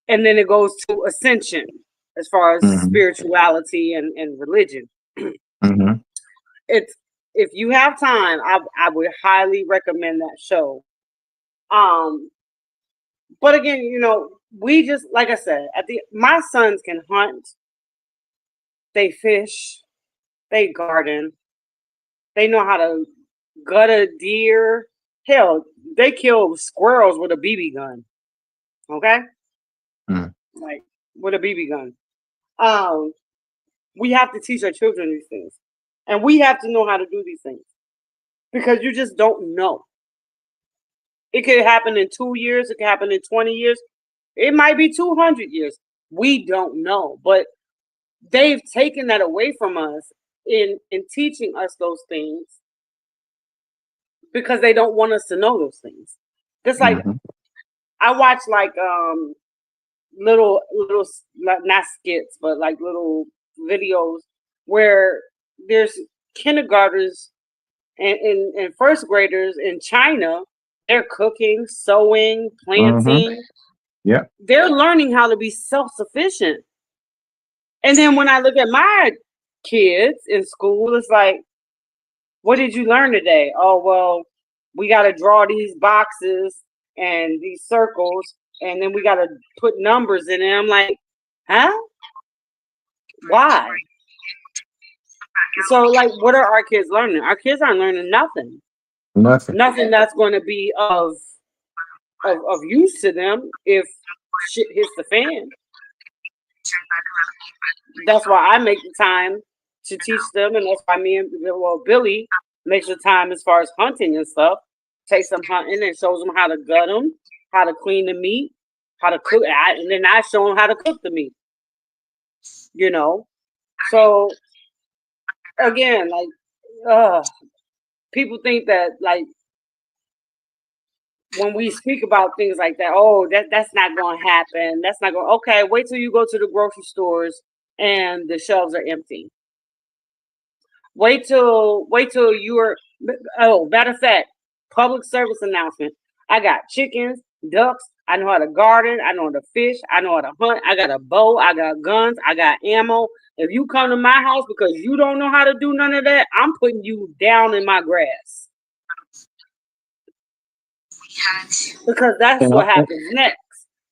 And then it goes to ascension as far as spirituality and religion. It's, if you have time, I would highly recommend that show. But again, you know, we just, like I said, my sons can hunt, they fish, they garden, they know how to gut a deer. Hell, they kill squirrels with a BB gun. Okay? Like with a BB gun. We have to teach our children these things. And we have to know how to do these things. Because you just don't know. It could happen in 2 years. It could happen in 20 years. It might be 200 years. We don't know. But they've taken that away from us in teaching us those things because they don't want us to know those things. Just like I watch like little not skits, but like little videos where there's kindergartners and first graders in China. They're cooking, sewing, planting. Yeah. They're learning how to be self-sufficient. And then when I look at my kids in school, it's like, what did you learn today? Oh, well, we got to draw these boxes and these circles, and then we got to put numbers in it. I'm like, huh? Why? So, like, what are our kids learning? Our kids aren't learning nothing. Nothing. Nothing that's going to be of use to them if shit hits the fan. That's why I make the time to teach them, and that's why Billy makes the time as far as hunting and stuff. Takes them hunting and shows them how to gut them, how to clean the meat, how to cook, and then I show them how to cook the meat. You know, so again, like, people think that like when we speak about things like that, oh, that's not going to happen. That's not going. Okay, wait till you go to the grocery stores and the shelves are empty. Wait till you're. Oh, matter of fact, public service announcement. I got chickens, ducks. I know how to garden. I know how to fish. I know how to hunt. I got a bow. I got guns. I got ammo. If you come to my house because you don't know how to do none of that, I'm putting you down in my grass. Because that's what happens next.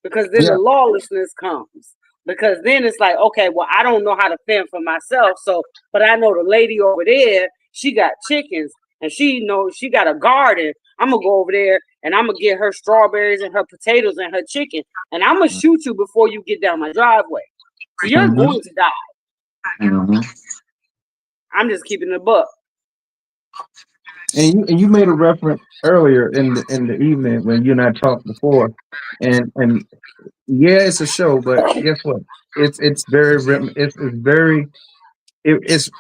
Because then the lawlessness comes. Because then it's like, okay, well, I don't know how to fend for myself. But I know the lady over there, she got chickens and she knows she got a garden. I'm going to go over there and I'm going to get her strawberries and her potatoes and her chicken. And I'm going to shoot you before you get down my driveway. So you're going to die. I'm just keeping the book. And you made a reference earlier in the evening when you and I talked before, and yeah, it's a show, but guess what? It's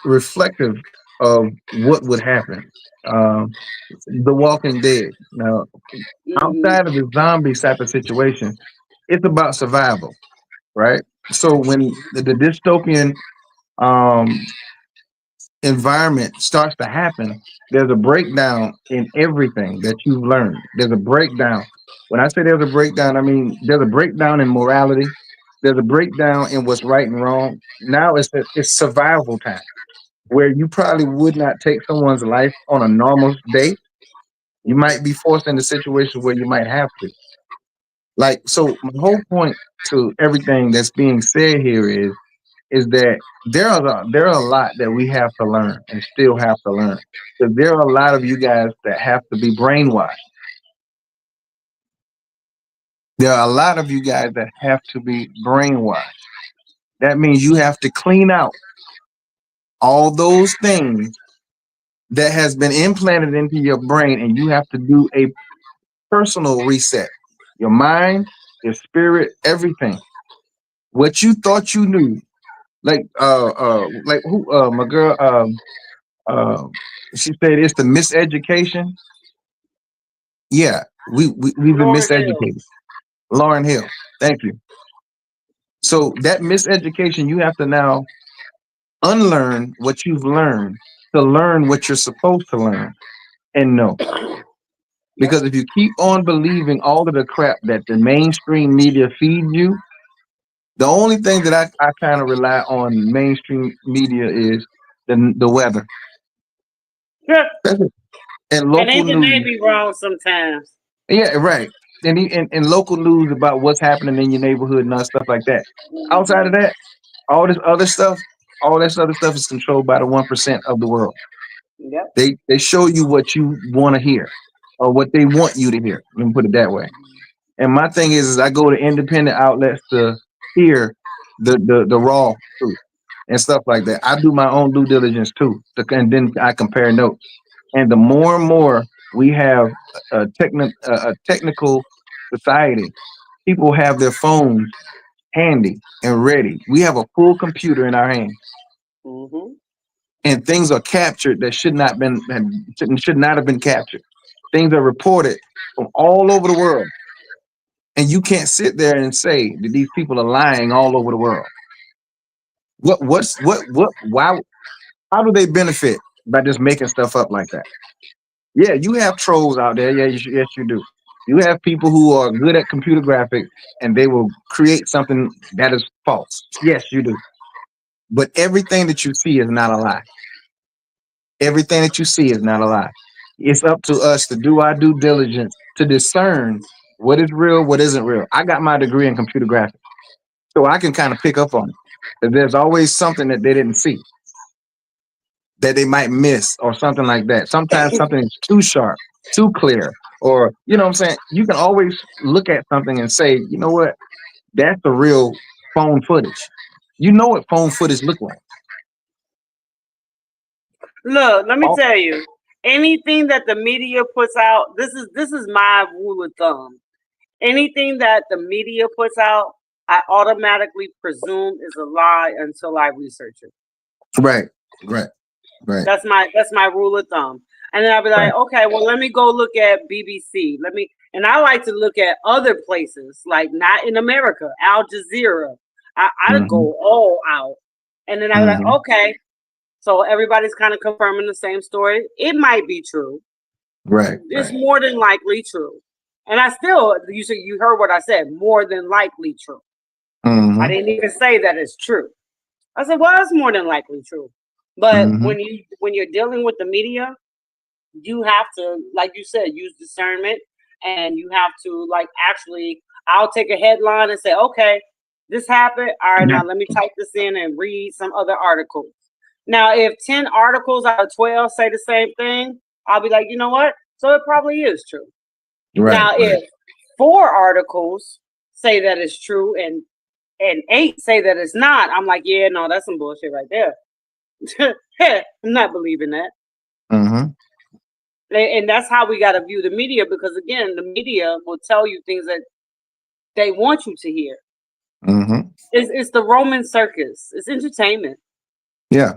reflective of what would happen. The Walking Dead. Now, outside of the zombie type of situation, it's about survival, right? So when the dystopian environment starts to happen, there's a breakdown in everything that you've learned. There's a breakdown. When I say there's a breakdown, I mean there's a breakdown in morality. There's a breakdown in what's right and wrong. Now it's survival time, where you probably would not take someone's life on a normal day. You might be forced into situations where you might have to. Like, so my whole point to everything that's being said here is that there are a lot that we have to learn and still have to learn. So there are a lot of you guys that have to be brainwashed. There are a lot of you guys that have to be brainwashed. That means you have to clean out all those things that has been implanted into your brain, and you have to do a personal reset. Your mind, your spirit, everything. What you thought you knew. Like who my girl she said it's the miseducation. Yeah, we've been miseducated. Lauryn Hill, thank you. So that miseducation, you have to now unlearn what you've learned to learn what you're supposed to learn and know. Because if you keep on believing all of the crap that the mainstream media feeds you, the only thing that I kind of rely on mainstream media is the weather. And local ain't the news. Navy wrong sometimes? Yeah, right. And local news about what's happening in your neighborhood and all stuff like that. Outside of that, all this other stuff is controlled by the 1% of the world. Yep. They show you what you want to hear or what they want you to hear. Let me put it that way. And my thing is I go to independent outlets to hear the raw truth and stuff like that. I do my own due diligence too, and then I compare notes. And the more and more we have a technical society, people have their phones handy and ready. We have a full computer in our hands, and things are captured that should not have been captured. Things are reported from all over the world, and you can't sit there and say that these people are lying all over the world. Why? How do they benefit by just making stuff up like that? Yeah, you have trolls out there. Yeah, yes, you do. You have people who are good at computer graphics and they will create something that is false. Yes, you do. But everything that you see is not a lie. Everything that you see is not a lie. It's up to us to do our due diligence to discern what is real, what isn't real. I got my degree in computer graphics, so I can kind of pick up on it. But there's always something that they didn't see, that they might miss or something like that. Sometimes something is too sharp too clear, or you know what I'm saying. You can always look at something and say, you know what, that's the real phone footage. You know what phone footage look like. Look, let me Oh, tell you, anything that the media puts out, this is my rule of thumb. Anything that the media puts out, I automatically presume is a lie until I research it. right, right, right, That's my rule of thumb. And then I'll be right. like, okay, well, let me go look at BBC. And I like to look at other places, like not in America, Al Jazeera. I Hmm. go all out. And then I'm like, Hmm. okay, so everybody's kind of confirming the same story. It might be true. Right, It's right. more than likely true. And I still, you heard what I said, more than likely true. I Hmm. didn't even say that it's true. I said, well, it's more than likely true. But Hmm. when you're dealing with the media, you have to, like you said, use discernment, and you have to like actually. I'll take a headline and say, okay, this happened. All right, now let me type this in and read some other articles. Now, if 10 articles out of 12 say the same thing, I'll be like, you know what? So it probably is true. Right, Now, right. if 4 articles say that it's true and 8 say that it's not, I'm like, yeah, no, that's some bullshit right there. I'm not believing that. Hmm. And that's how we got to view the media, because again, the media will tell you things that they want you to hear. Hmm. It's the Roman circus. It's entertainment. Yeah,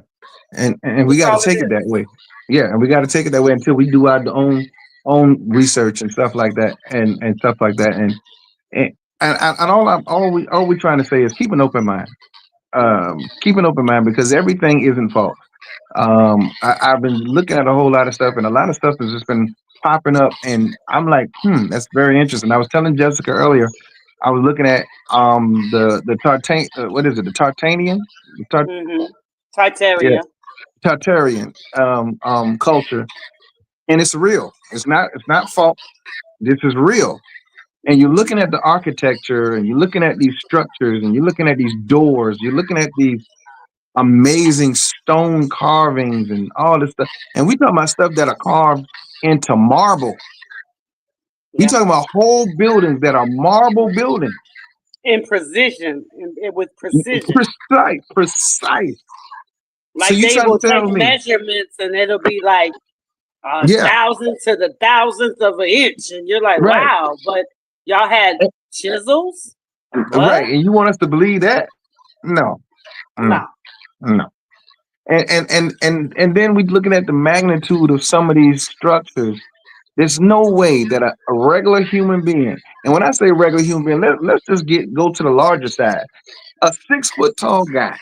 and we That's got to all it take it that is. way. Yeah, and we got to take it that way until we do our own research and stuff like that, and stuff like that, and all we trying to say is keep an open mind. Keep an open mind, because everything isn't false. I've been looking at a whole lot of stuff, and a lot of stuff has just been popping up, and I'm like, that's very interesting. I was telling Jessica earlier, I was looking at the Tartan what is it, the Tartanian, the Tar- Mm-hmm. yeah, Tartaria. Tartarian culture, and it's real. It's not false. This is real. And you're looking at the architecture, and you're looking at these structures, and you're looking at these doors, you're looking at these amazing stone carvings and all this stuff. And we talking about stuff that are carved into marble. We Yeah. talking about whole buildings that are marble buildings. In precision, with precision. Precise, precise. So Like you they trying to will take tell me, measurements and it'll be like a yeah, thousandth to the thousandth of an inch. And you're like, right, wow, but y'all had chisels? right. What? And you want us to believe that? No, no, No. no. And then we looking at the magnitude of some of these structures. There's no way that a regular human being, and when I say regular human being, let's just go to the larger side. A 6 foot tall guy,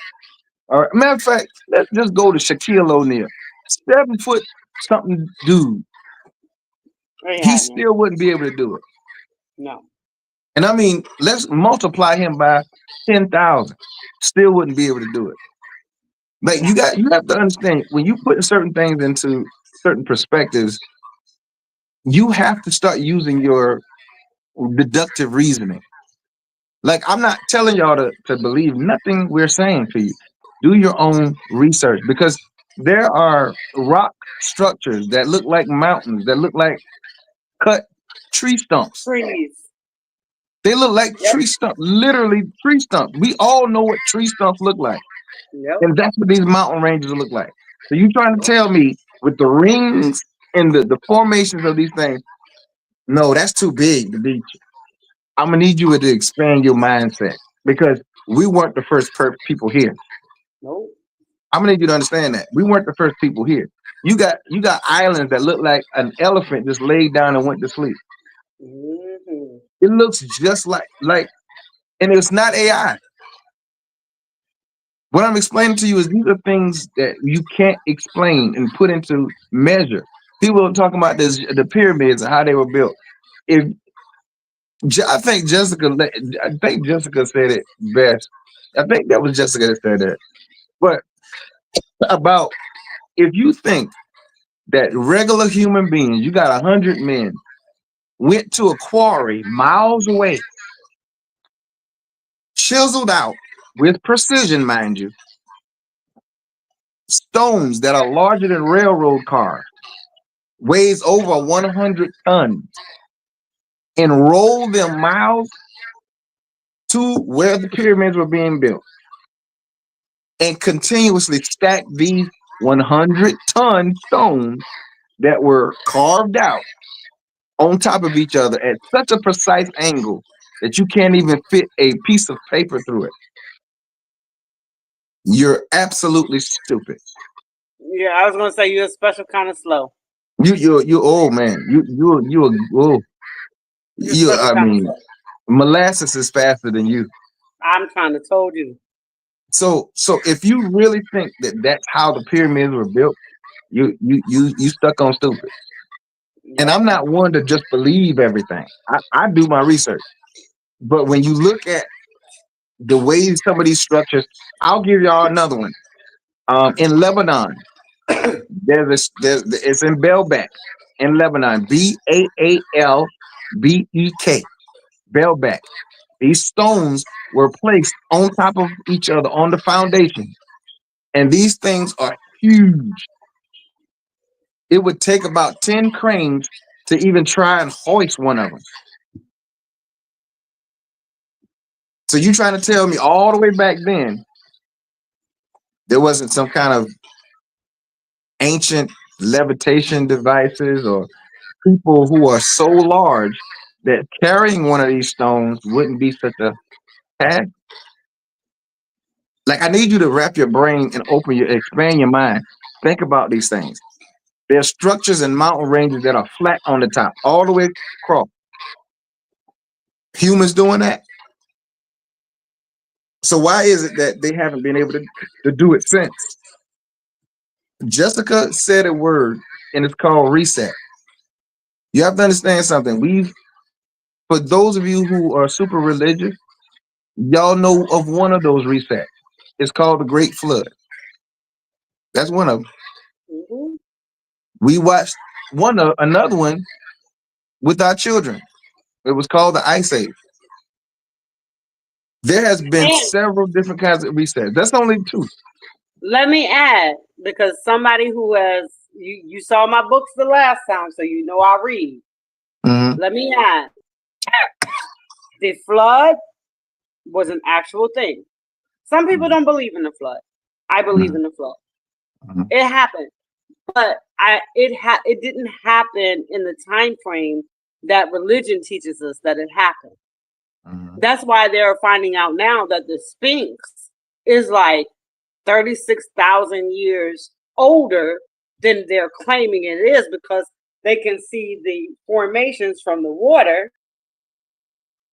or matter of fact, let's just go to Shaquille O'Neal, 7 foot something dude. Ain't He happening. still wouldn't be able to do it. No. And I mean, let's multiply him by 10,000. Still wouldn't be able to do it. Like No. you have to understand, when you put certain things into certain perspectives, you have to start using your deductive reasoning. Like, I'm not telling y'all to believe nothing we're saying to you. Do your own research, because there are rock structures that look like mountains, that look like cut tree stumps. Trees. They look like Yep. tree stumps, literally tree stumps. We all know what tree stumps look like. Yep. And that's what these mountain ranges look like. So you trying to tell me with the rings and the formations of these things, no, that's too big to beat you. I'm gonna need you to expand your mindset, because we weren't the first people here. Nope. I'm gonna need you to understand that we weren't the first people here. You got islands that look like an elephant just laid down and went to sleep. Mm-hmm. It looks just like, and it's not AI. What I'm explaining to you is these are things that you can't explain and put into measure. People are talking about the pyramids and how they were built. If I think Jessica said it best. I think that was Jessica that said that. But about, if you think that regular human beings, you got 100 men, went to a quarry miles away, chiseled out with precision, mind you, stones that are larger than railroad cars, weighs over 100 tons, and roll them miles to where the pyramids were being built, and continuously stack these 100-ton stones that were carved out on top of each other at such a precise angle that you can't even fit a piece of paper through it. You're absolutely stupid. Yeah, I was gonna say you're a special kind of slow. You old man. I mean, molasses is faster than you. I'm trying to told you. So if you really think that that's how the pyramids were built, you stuck on stupid. And I'm not one to just believe everything. I do my research. But when you look at the way some of these structures, I'll give y'all another one. In Lebanon, it's in Baalbek in Lebanon, Baalbek, Baalbek. These stones were placed on top of each other on the foundation, and these things are huge. It would take about 10 cranes to even try and hoist one of them. So you trying to tell me all the way back then there wasn't some kind of ancient levitation devices or people who are so large that carrying one of these stones wouldn't be such a task? Like, I need you to wrap your brain and expand your mind. Think about these things. There's structures and mountain ranges that are flat on the top, all the way across. Humans doing that? So why is it that they haven't been able to do it since? Jessica said a word, and it's called reset. You have to understand something. For those of you who are super religious, y'all know of one of those resets. It's called the Great Flood. That's one of them. Mm-hmm. We watched another one with our children. It was called the Ice Age. There has been several different kinds of resets. That's only two. Let me add, because somebody who has you saw my books the last time, so you know I read. Mm-hmm. Let me add, the flood was an actual thing. Some people don't believe in the flood. I believe in the flood. Mm-hmm. It happened, but it didn't happen in the time frame that religion teaches us that it happened. Mm-hmm. That's why they're finding out now that the Sphinx is like 36,000 years older than they're claiming it is, because they can see the formations from the water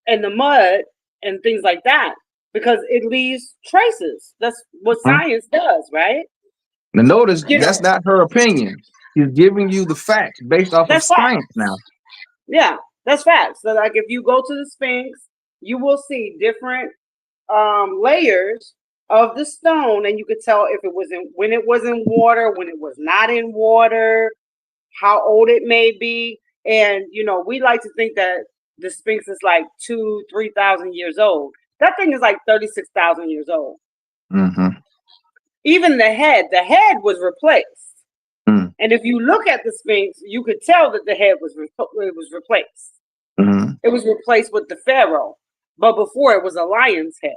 and the mud and things like that, because it leaves traces. That's what science does, right? Now notice, that's not her opinion. He's giving you the facts based off of science now. Yeah, that's facts. So like if you go to the Sphinx, you will see different layers of the stone, and you could tell if it was when it was in water, when it was not in water, how old it may be. And we like to think that the Sphinx is like 2,000-3,000 years old. That thing is like 36,000 years old. Mm-hmm. Even the head was replaced. Mm. And if you look at the Sphinx, you could tell that the head was replaced. Mm-hmm. It was replaced with the pharaoh, but before it was a lion's head.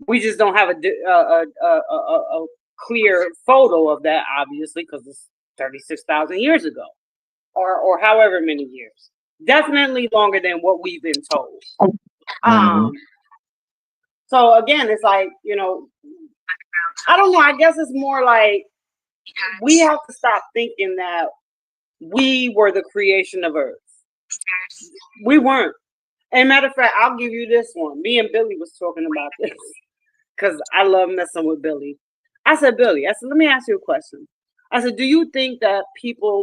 We just don't have a clear photo of that, obviously, because it's 36,000 years ago, or however many years. Definitely longer than what we've been told. Mm-hmm. So again, it's like, I don't know. I guess it's more like we have to stop thinking that we were the creation of Earth. We weren't. And matter of fact, I'll give you this one. Me and Billy was talking about this because I love messing with Billy. I said, Billy, let me ask you a question. I said, do you think that humans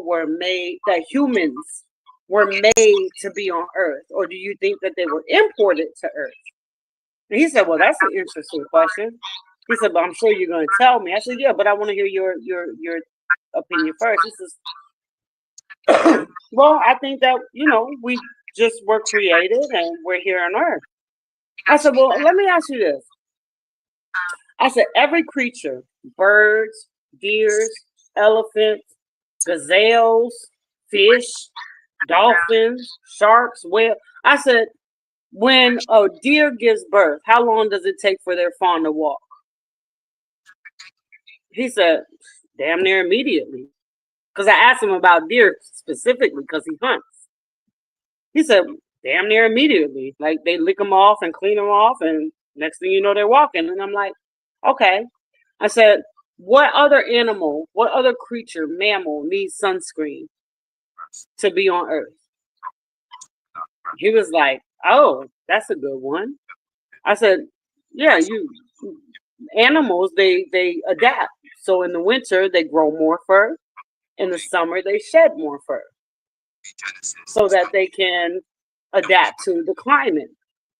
were made to be on Earth, or do you think that they were imported to Earth? And he said, well, that's an interesting question. He said, but I'm sure you're going to tell me. I said, yeah, but I want to hear your opinion first. He says, well, I think that, we just were created and we're here on Earth. I said, well, let me ask you this. I said, every creature, birds, deers, elephants, gazelles, fish, dolphins, sharks, whale. I said, when a deer gives birth, how long does it take for their fawn to walk? He said, damn near immediately. Because I asked him about deer specifically because he hunts. He said, damn near immediately. Like they lick them off and clean them off, and next thing you know, they're walking. And I'm like, okay. I said, what other animal, what other creature, mammal needs sunscreen to be on Earth? He was like, oh, that's a good one. I said, yeah, animals, they adapt. So in the winter, they grow more fur. In the summer, they shed more fur so that they can adapt to the climate.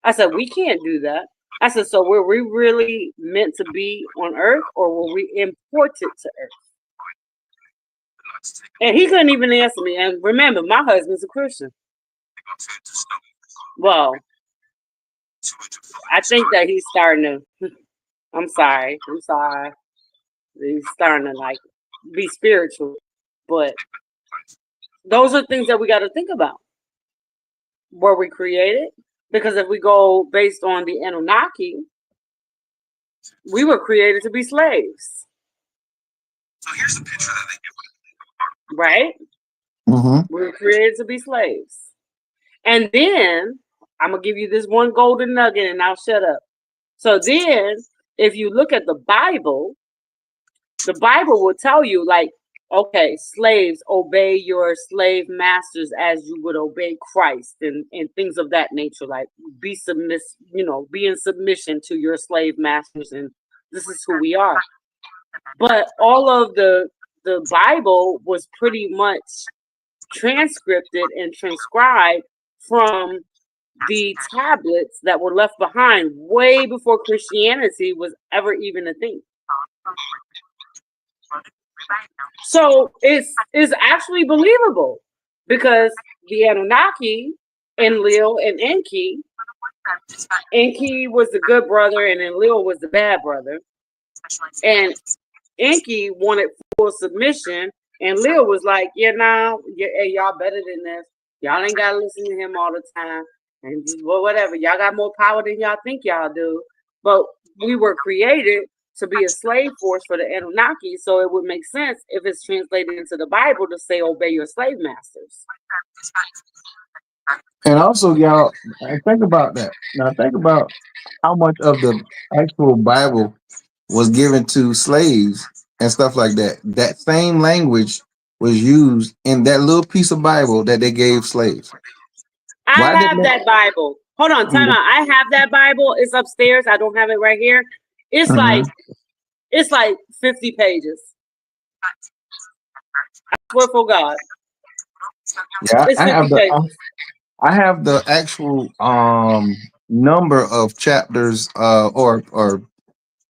I said, we can't do that. I said, so were we really meant to be on Earth, or were we imported to Earth? And he couldn't even answer me. And remember, my husband's a Christian. Well, I think that he's starting to, I'm sorry. He's starting to like be spiritual. But those are things that we got to think about. Were we created? Because if we go based on the Anunnaki, we were created to be slaves. So here's the picture that they give. Right? Mm-hmm. We were created to be slaves. And then I'm going to give you this one golden nugget and I'll shut up. So then if you look at the Bible will tell you, like, okay, slaves, obey your slave masters as you would obey Christ, and things of that nature, like be in submission to your slave masters, and this is who we are. But all of the Bible was pretty much transcripted and transcribed from the tablets that were left behind way before Christianity was ever even a thing. So it's actually believable, because the Anunnaki, Enlil and Enki was the good brother and Enlil was the bad brother. And Enki wanted full submission, and Enlil was like, yeah, hey, y'all better than this. Y'all ain't got to listen to him all the time. And whatever, y'all got more power than y'all think y'all do. But we were created to be a slave force for the Anunnaki, so it would make sense if it's translated into the Bible to say, obey your slave masters. And also, y'all, think about that. Now, think about how much of the actual Bible was given to slaves and stuff like that. That same language was used in that little piece of Bible that they gave slaves. I have that Bible. Hold on, time out. I have that Bible. It's upstairs. I don't have it right here. It's like 50 pages. I swear for God. Yeah, it's 50 pages. I have the actual number of chapters or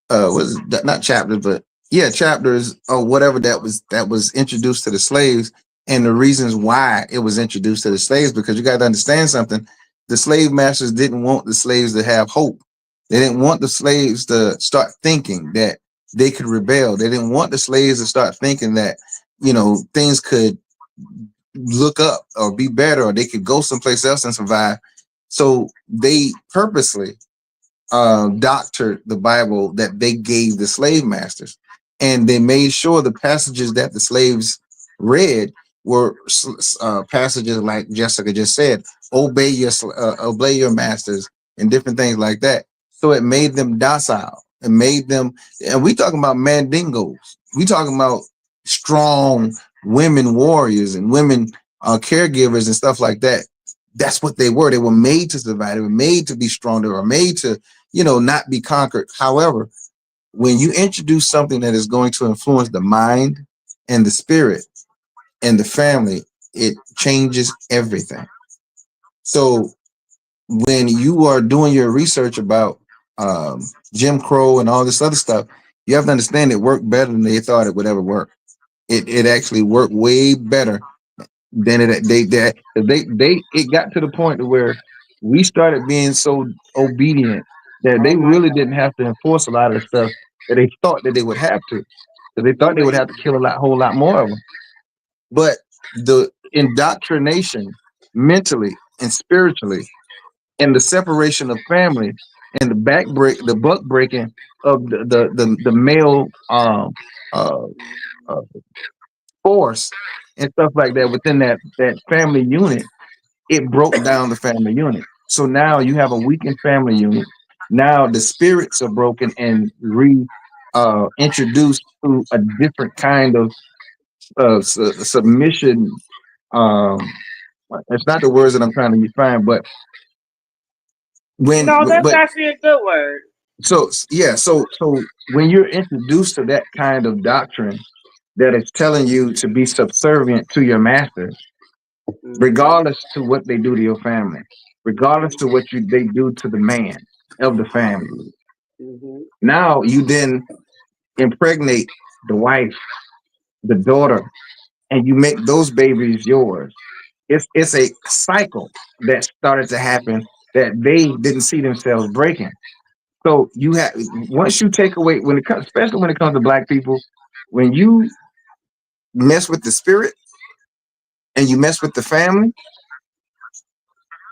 was it not chapters, but yeah, chapters or whatever that was introduced to the slaves, and the reasons why it was introduced to the slaves. Because you got to understand something. The slave masters didn't want the slaves to have hope. They didn't want the slaves to start thinking that they could rebel. They didn't want the slaves to start thinking that, things could look up or be better, or they could go someplace else and survive. So they purposely doctored the Bible that they gave the slave masters, and they made sure the passages that the slaves read were passages like Jessica just said, obey your masters, and different things like that. So it made them docile. It made them, and we talking about mandingos. We talking about strong women warriors and women caregivers and stuff like that. That's what they were. They were made to survive. They were made to be strong. They were made to, not be conquered. However, when you introduce something that is going to influence the mind and the spirit and the family, it changes everything. So when you are doing your research about Jim Crow and all this other stuff, you have to understand it worked better than they thought it would ever work. It actually worked way better than it got to the point where we started being so obedient that they really didn't have to enforce a lot of the stuff that they thought that they would have to. So they thought they would have to kill a whole lot more of them. but the indoctrination mentally and spiritually, and the separation of family, and the buck breaking of the male uh, uh, force and stuff like that within that family unit, it broke down the family unit. So now you have a weakened family unit. Now the spirits are broken and introduced to a different kind of submission. Um, it's not the words that I'm trying to find, but No, that's actually a good word. So yeah, so when you're introduced to that kind of doctrine that is telling you to be subservient to your master, regardless to what they do to your family, regardless to what they do to the man of the family. Now you then impregnate the wife, the daughter, and you make those babies yours. It's a cycle that started to happen that they didn't see themselves breaking. So you have, once you take away, when it comes, especially when it comes to black people, when you mess with the spirit and you mess with the family,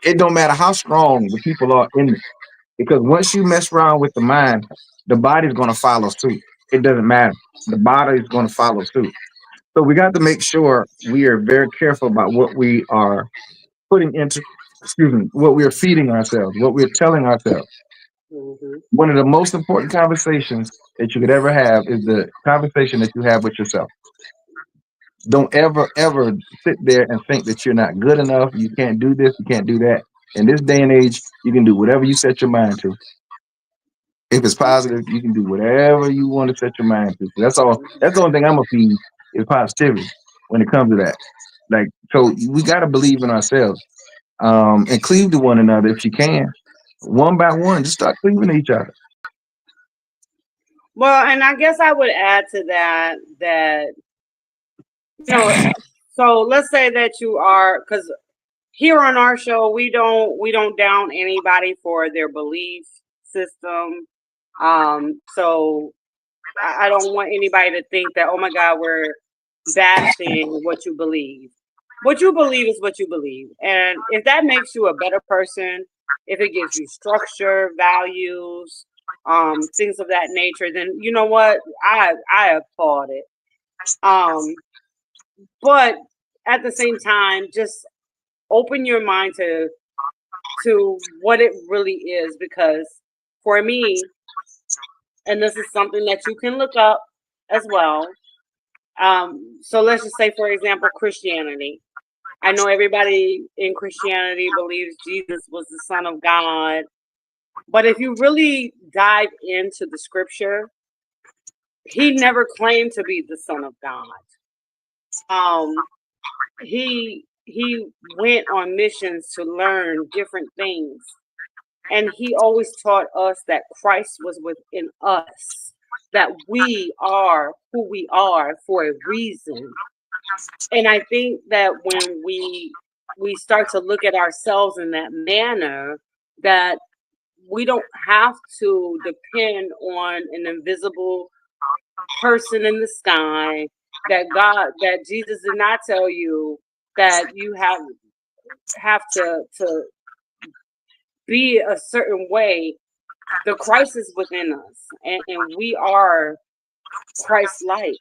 it don't matter how strong the people are in it. Because once you mess around with the mind, the body's going to follow suit. It doesn't matter. The body is going to follow suit. So we got to make sure we are very careful about what we are putting into, what we're feeding ourselves, what we're telling ourselves. One of the most important conversations that you could ever have is the conversation that you have with yourself. Don't ever sit there and think that you're not good enough. You can't do this. You can't do that. In this day and age, you can do whatever you set your mind to. If it's positive, you can do whatever you want to set your mind to. That's all. That's the only thing I'm gonna feed is positivity when it comes to that. Like, so we got to believe in ourselves, and cleave to one another if you can, one by one. Just start cleaving to each other. Well, and I guess I would add to that so let's say that you are, because here on our show we don't down anybody for their belief system. So I don't want anybody to think that, oh my God, we're bashing what you believe. What you believe is what you believe, and if that makes you a better person, if it gives you structure, values, things of that nature, then you know what, I applaud it. But at the same time, just open your mind to what it really is, because for me, and this is something that you can look up as well. So let's just say, for example, Christianity. I know everybody in Christianity believes Jesus was the Son of God, but if you really dive into the scripture, he never claimed to be the Son of God. He went on missions to learn different things, and he always taught us that Christ was within us, that we are who we are for a reason. And I think that when we start to look at ourselves in that manner, that we don't have to depend on an invisible person in the sky, that Jesus did not tell you that you have to be a certain way. The Christ is within us, and we are Christ-like.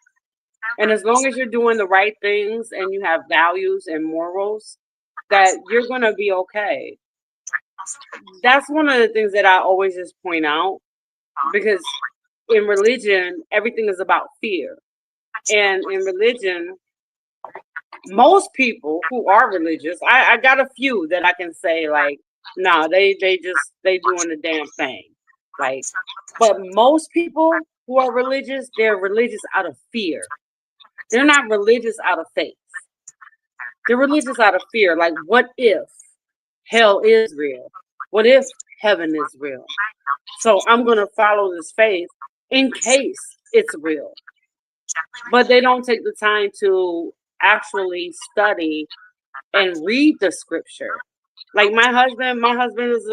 And as long as you're doing the right things and you have values and morals, that you're going to be okay. That's one of the things that I always just point out, because in religion, everything is about fear. And in religion, most people who are religious, I got a few that I can say, like, no, they doing the damn thing. Like, but most people who are religious, they're religious out of fear. They're not religious out of faith. They're religious out of fear. Like, what if hell is real? What if heaven is real? So I'm going to follow this faith in case it's real. But they don't take the time to actually study and read the scripture. Like my husband is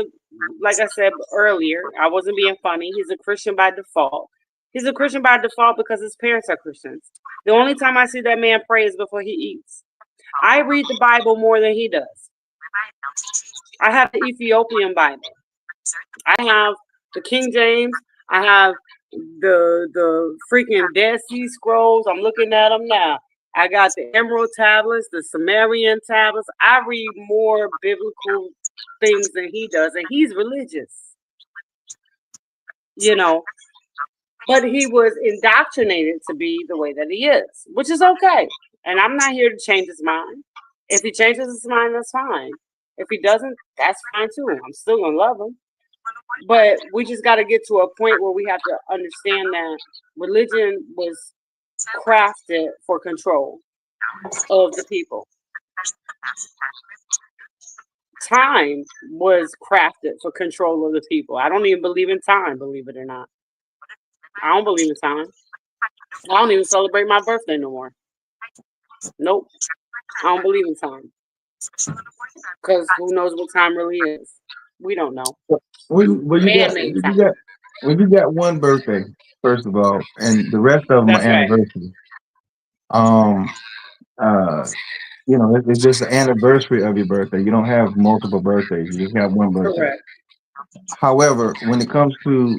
like I said earlier, I wasn't being funny. He's a Christian by default. He's a Christian by default because his parents are Christians. The only time I see that man pray is before he eats. I read the Bible more than he does. I have the Ethiopian Bible. I have the King James. I have the freaking Dead Sea Scrolls. I'm looking at them now. I got the Emerald Tablets, the Sumerian Tablets. I read more biblical things than he does, and he's religious. You know, but he was indoctrinated to be the way that he is, which is okay. And I'm not here to change his mind. If he changes his mind, that's fine. If he doesn't, that's fine too. I'm still gonna love him. But we just got to get to a point where we have to understand that religion was crafted for control of the people. Time was crafted for control of the people. I don't even believe in time, believe it or not. I don't believe in time. I don't even celebrate my birthday no more. Nope. I don't believe in time. Because who knows what time really is? We don't know. When you got one birthday, first of all, and the rest of them That's are right. anniversaries. You know, it's just an anniversary of your birthday. You don't have multiple birthdays. You just have one birthday. Correct. However, when it comes to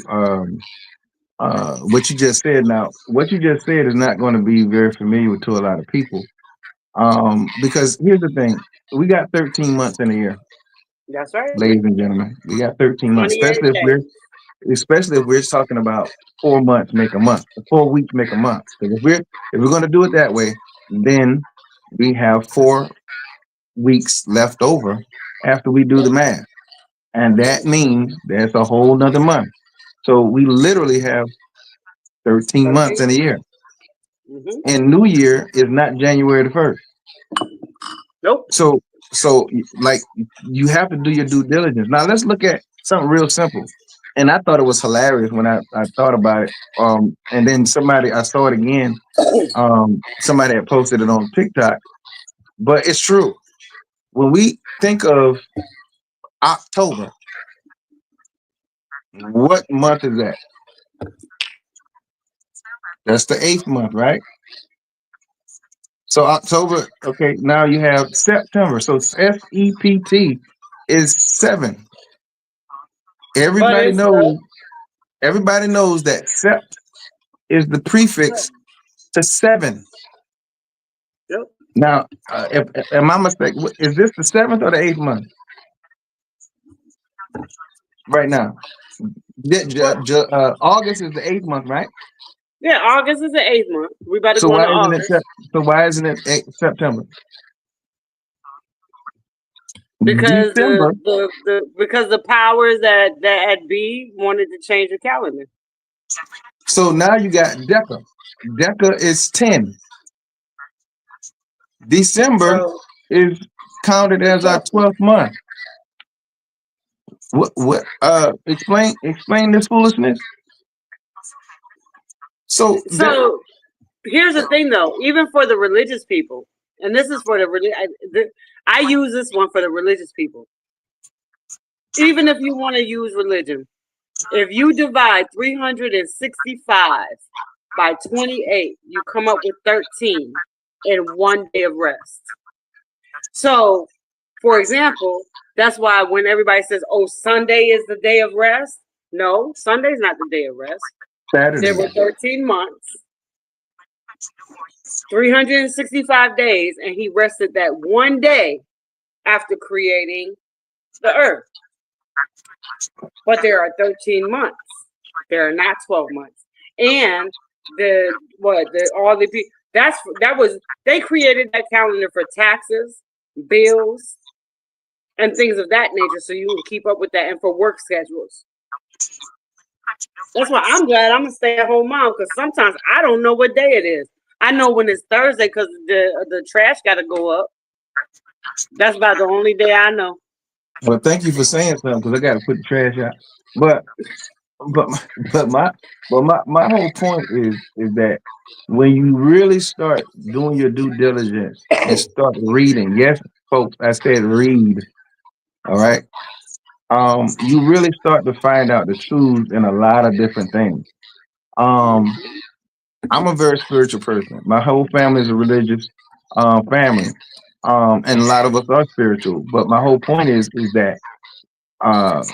what you just said, now what you just said is not going to be very familiar to a lot of people. Because here's the thing: we got 13 months in a year. That's right. Ladies and gentlemen, we got 13 months. 28 days. Especially if we're talking about 4 months make a month, 4 weeks make a month. Because if we're going to do it that way, then we have 4 weeks left over after we do the math, and that means there's a whole nother month. So we literally have 13 months in a year. And New Year is not January the 1st. Nope. So like you have to do your due diligence. Now let's look at something real simple. And I thought it was hilarious when I thought about it. And then I saw it again. Somebody had posted it on TikTok. But it's true. When we think of October, what month is that? That's the 8th month, right? So October, okay, now you have September. So SEPT is 7. Everybody knows that Sept is the prefix to 7. Yep. Now, am I mistaken? Is this the 7th or the 8th month? Right now. August is the 8th month, right? Yeah, August is the 8th month. We better So go why into isn't August. why isn't it September? Because December. because the powers that at B wanted to change the calendar. So now you got Deca. Deca is 10. December is counted as our 12th month. What explain this foolishness? So here's the thing though, even for the religious people, and this is for I use this one for the religious people. Even if you want to use religion, if you divide 365 by 28, you come up with 13 in 1 day of rest. So, for example, that's why when everybody says, "Oh, Sunday is the day of rest," no, Sunday's not the day of rest. Saturday. There were 13 months, 365 days, and he rested that 1 day after creating the earth. But there are 13 months. There are not 12 months. And they created that calendar for taxes, bills, and things of that nature, so you can keep up with that, and for work schedules. That's why I'm glad I'm a stay-at-home mom, because sometimes I don't know what day it is. I know when it's Thursday because the trash got to go up. That's about the only day I know. Well, thank you for saying something, because I got to put the trash out. But my whole point is that when you really start doing your due diligence and start reading, yes, folks, I said read. All right. You really start to find out the truth in a lot of different things. I'm a very spiritual person. My whole family is a religious family, and a lot of us are spiritual. But my whole point is that uh,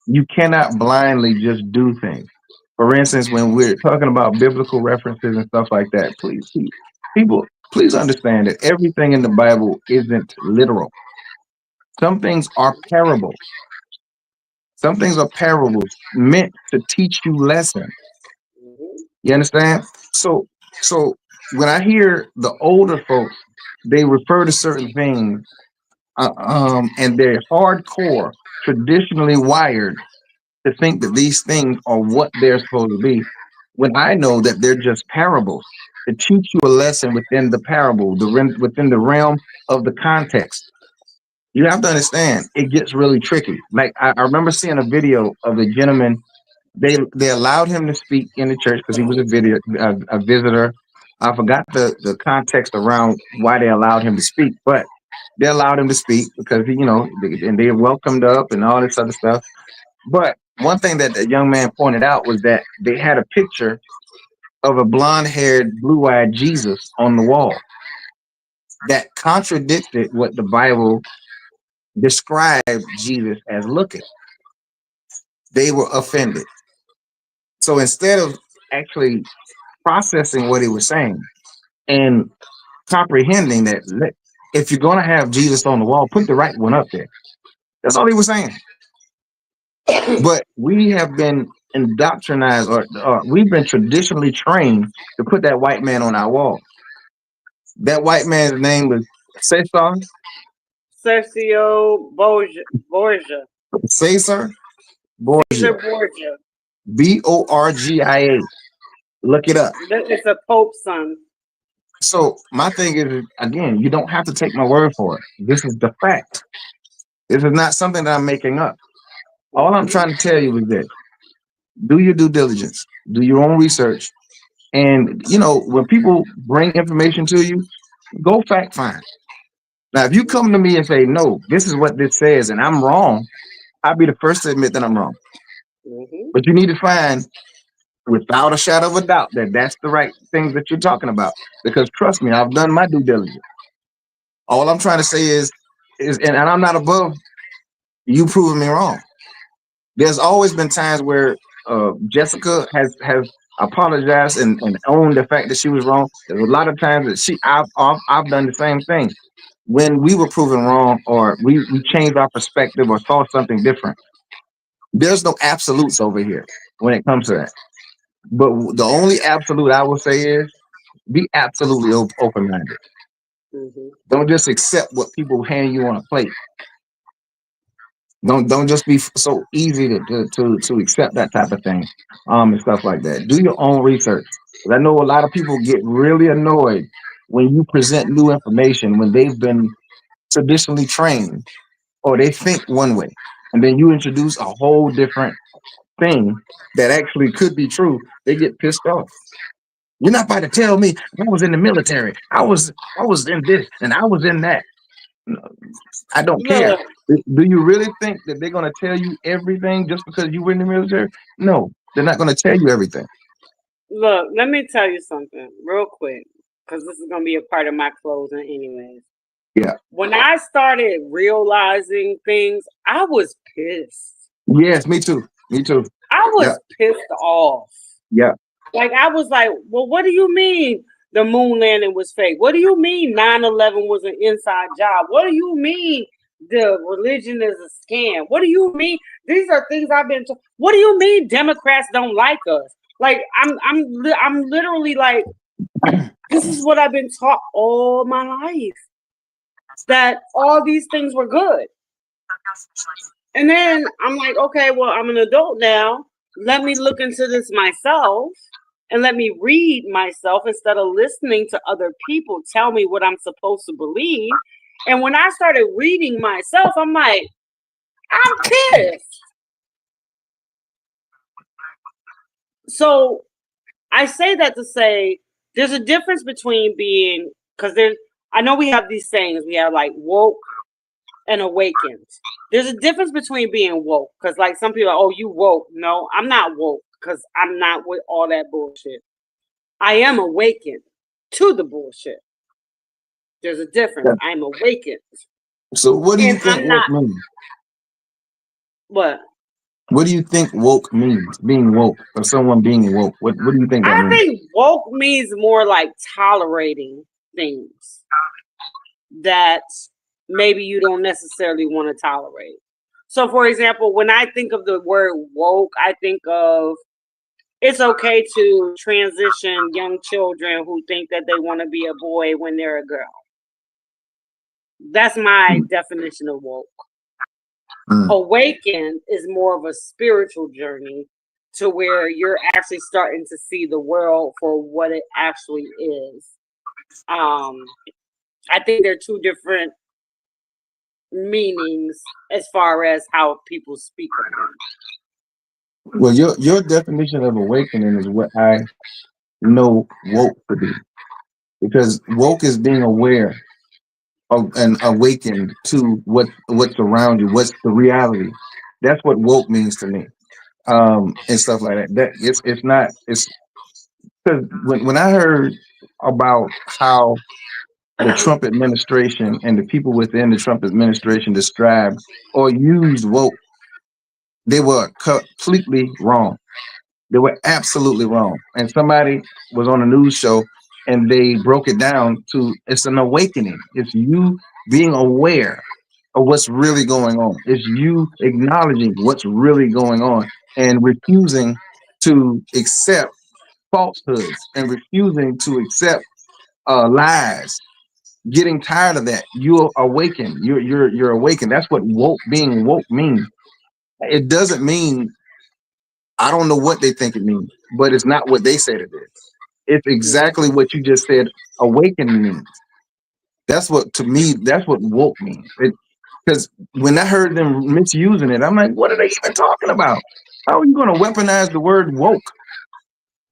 you cannot blindly just do things. For instance, when we're talking about biblical references and stuff like that, people, please understand that everything in the Bible isn't literal. Some things are parables. Some things are parables meant to teach you lessons. You understand? So when I hear the older folks, they refer to certain things, and they're hardcore, traditionally wired to think that these things are what they're supposed to be, when I know that they're just parables to teach you a lesson within the parable, within the realm of the context. You have to understand, it gets really tricky. Like I remember seeing a video of a gentleman. They allowed him to speak in the church because he was a visitor. I forgot the context around why they allowed him to speak, but they allowed him to speak because and they welcomed up and all this other stuff. But one thing that the young man pointed out was that they had a picture of a blonde-haired, blue-eyed Jesus on the wall that contradicted what the Bible described Jesus as looking. They were offended. So instead of actually processing what he was saying and comprehending that if you're going to have Jesus on the wall, put the right one up there. That's all he was saying. But we have been indoctrinized, or we've been traditionally trained to put that white man on our wall. That white man's name was Cesar. Sergio Borgia. Cesar Borgia. Cesar Borgia. Borgia. Look it up. It's a Pope's son. So my thing is, again, you don't have to take my word for it. This is the fact. This is not something that I'm making up. All I'm trying to tell you is this: do your due diligence, do your own research, and when people bring information to you, go fact find. Now, if you come to me and say, "No, this is what this says," and I'm wrong, I'll be the first to admit that I'm wrong. But you need to find, without a shadow of a doubt, that that's the right things that you're talking about. Because trust me, I've done my due diligence. All I'm trying to say is, and I'm not above you proving me wrong. There's always been times where Jessica has apologized and owned the fact that she was wrong. There's a lot of times that I've done the same thing when we were proven wrong, or we changed our perspective or saw something different. There's no absolutes over here when it comes to that. But the only absolute I will say is be absolutely open-minded. Don't just accept what people hand you on a plate. Don't just be so easy to accept that type of thing, and stuff like that. Do your own research. I know a lot of people get really annoyed when you present new information when they've been traditionally trained, or they think one way, and then you introduce a whole different thing that actually could be true. They get pissed off. You're not about to tell me I was in the military. I was in this and I was in that. No, I don't care. Do you really think that they're going to tell you everything just because you were in the military? No, they're not going to tell you everything. Look, let me tell you something real quick, because this is going to be a part of my closing anyways. Yeah. When I started realizing things, I was pissed. Yes, me too. Me too. I was pissed off. Yeah. Like, I was like, well, what do you mean the moon landing was fake? What do you mean 9/11 was an inside job? What do you mean the religion is a scam? What do you mean? These are things I've been told. What do you mean Democrats don't like us? Like, I'm literally like, this is what I've been taught all my life, that all these things were good. And then I'm like, okay, well, I'm an adult now. Let me look into this myself and let me read myself instead of listening to other people tell me what I'm supposed to believe. And when I started reading myself, I'm like, I'm pissed. So I say that to say there's a difference between being, because I know we have these sayings. We have like woke and awakened. There's a difference between being woke, because like some people are, oh, you woke. No, I'm not woke. because I'm not with all that bullshit. I am awakened to the bullshit. There's a difference. I'm awakened. So what do you And think I'm woke not. means? What? What do you think woke means? Being woke, or someone being woke. What do you think that I means? think woke means more like tolerating things that maybe you don't necessarily want to tolerate. So, for example, when I think of the word woke, I think of it's okay to transition young children who think that they want to be a boy when they're a girl. That's my definition of woke. Awakened is more of a spiritual journey to where you're actually starting to see the world for what it actually is. I think they're two different meanings as far as how people speak of them. Well, your definition of awakening is what I know woke to be, because woke is being aware of and awakened to what's around you, what's the reality. That's what woke means to me, and stuff like that. That it's not it's because when I heard about how the Trump administration and the people within the Trump administration described or used woke, they were completely wrong. They were absolutely wrong. And somebody was on a news show and they broke it down to it's an awakening. It's you being aware of what's really going on. It's you acknowledging what's really going on and refusing to accept falsehoods and refusing to accept lies. Getting tired of that. You're awakened. You're awakened. That's what being woke means. It doesn't mean, I don't know what they think it means, but it's not what they said it is. It's exactly what you just said awakening means. That's what, to me, that's what woke means. Because when I heard them misusing it, I'm like, what are they even talking about? How are you going to weaponize the word woke?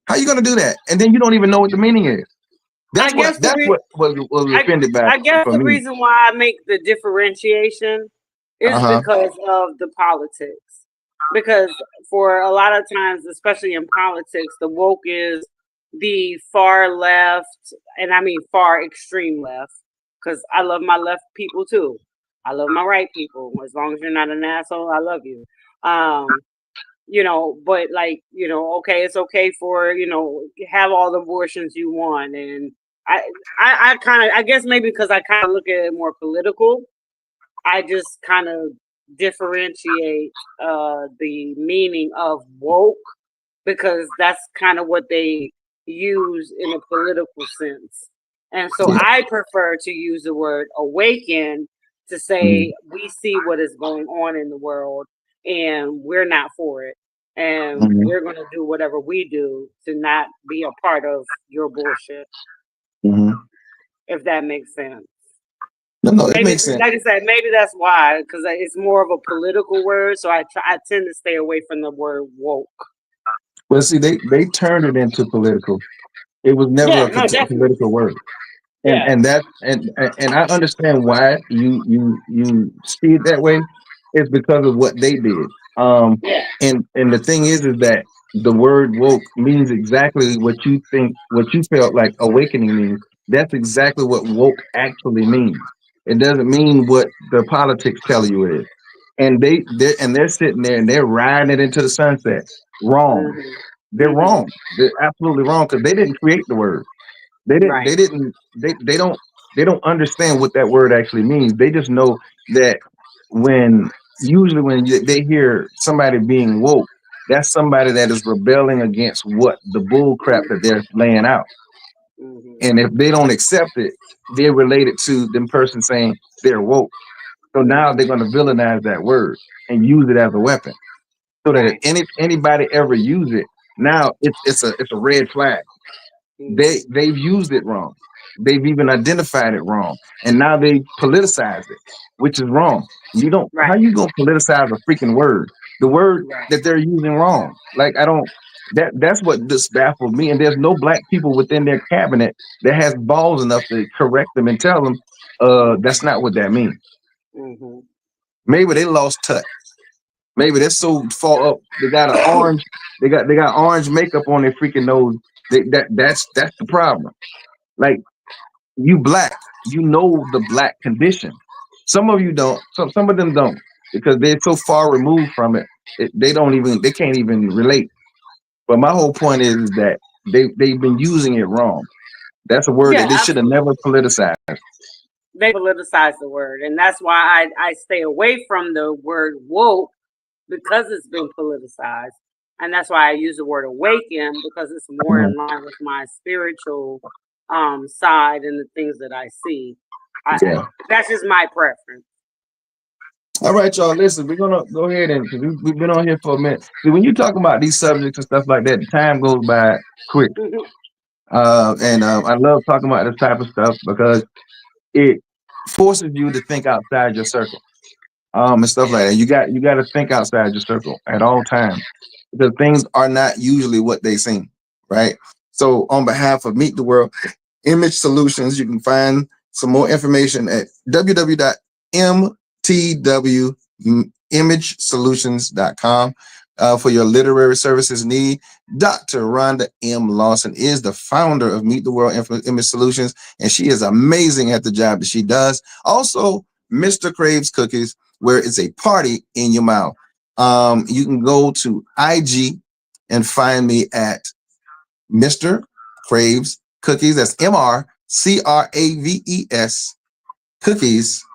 How are you going to do that? And then you don't even know what the meaning is. That's what was offended by. I guess for the me. reason why I make the differentiation is because of the politics. Because for a lot of times, especially in politics, the woke is the far left, and I mean far extreme left, because I love my left people too. I love my right people. As long as you're not an asshole, I love you. You know, but like, you know, okay, it's okay for, you know, have all the abortions you want. And I kind of, I guess maybe because I kind of look at it more political, I just kind of differentiate the meaning of woke, because that's kind of what they use in a political sense. And so I prefer to use the word awaken to say we see what is going on in the world and we're not for it. And we're going to do whatever we do to not be a part of your bullshit. If that makes sense. No, it Maybe, makes sense. like I said, maybe that's why, because it's more of a political word. So I tend to stay away from the word woke. Well, see, they turned it into political. It was never a political word. And that and I understand why you see it that way. It's because of what they did. And the thing is that the word woke means exactly what you think, what you felt like awakening means. That's exactly what woke actually means. It doesn't mean what the politics tell you it is. And they're sitting there and they're riding it into the sunset. Wrong. They're wrong. They're absolutely wrong, because they didn't create the word. They don't understand what that word actually means. They just know that usually when they hear somebody being woke, that's somebody that is rebelling against what the bull crap that they're laying out. And if they don't accept it, they're related to them person saying they're woke. So now they're going to villainize that word and use it as a weapon. So that if anybody ever use it, now it's a red flag. They've used it wrong. They've even identified it wrong, and now they politicize it, which is wrong. You don't. How you gonna politicize a freaking word? The word that they're using wrong. Like I don't. That's what just baffled me. And there's no black people within their cabinet that has balls enough to correct them and tell them that's not what that means. Maybe they lost touch. Maybe they're so far up. They got an orange. They got orange makeup on their freaking nose. That's the problem. Like, you black, you know the black condition. Some of you don't. Some of them don't, because they're so far removed from it. They can't even relate. But my whole point is that they've been using it wrong. That's a word that they should have never politicized. They politicize the word, and that's why I stay away from the word woke, because it's been politicized. And that's why I use the word awaken, because it's more in line with my spiritual side and the things that I see. That's just my preference. All right, y'all. Listen, we're gonna go ahead and we've been on here for a minute. See, when you talk about these subjects and stuff like that, time goes by quick. I love talking about this type of stuff because it forces you to think outside your circle, and stuff like that. You got to think outside your circle at all times, because things are not usually what they seem, right? So, on behalf of Meet the World Image Solutions, you can find some more information at www.mtwimagesolutions.com. For your literary services need. Dr. Rhonda M. Lawson is the founder of Meet the World Image Solutions, and she is amazing at the job that she does. Also, Mr. Craves Cookies, where it's a party in your mouth. You can go to IG and find me at Mr. Craves Cookies. That's MrCraves Cookies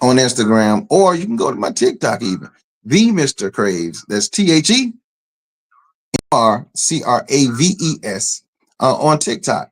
on Instagram, or you can go to my TikTok even. The Mr. Craves. That's TheMrCraves on TikTok.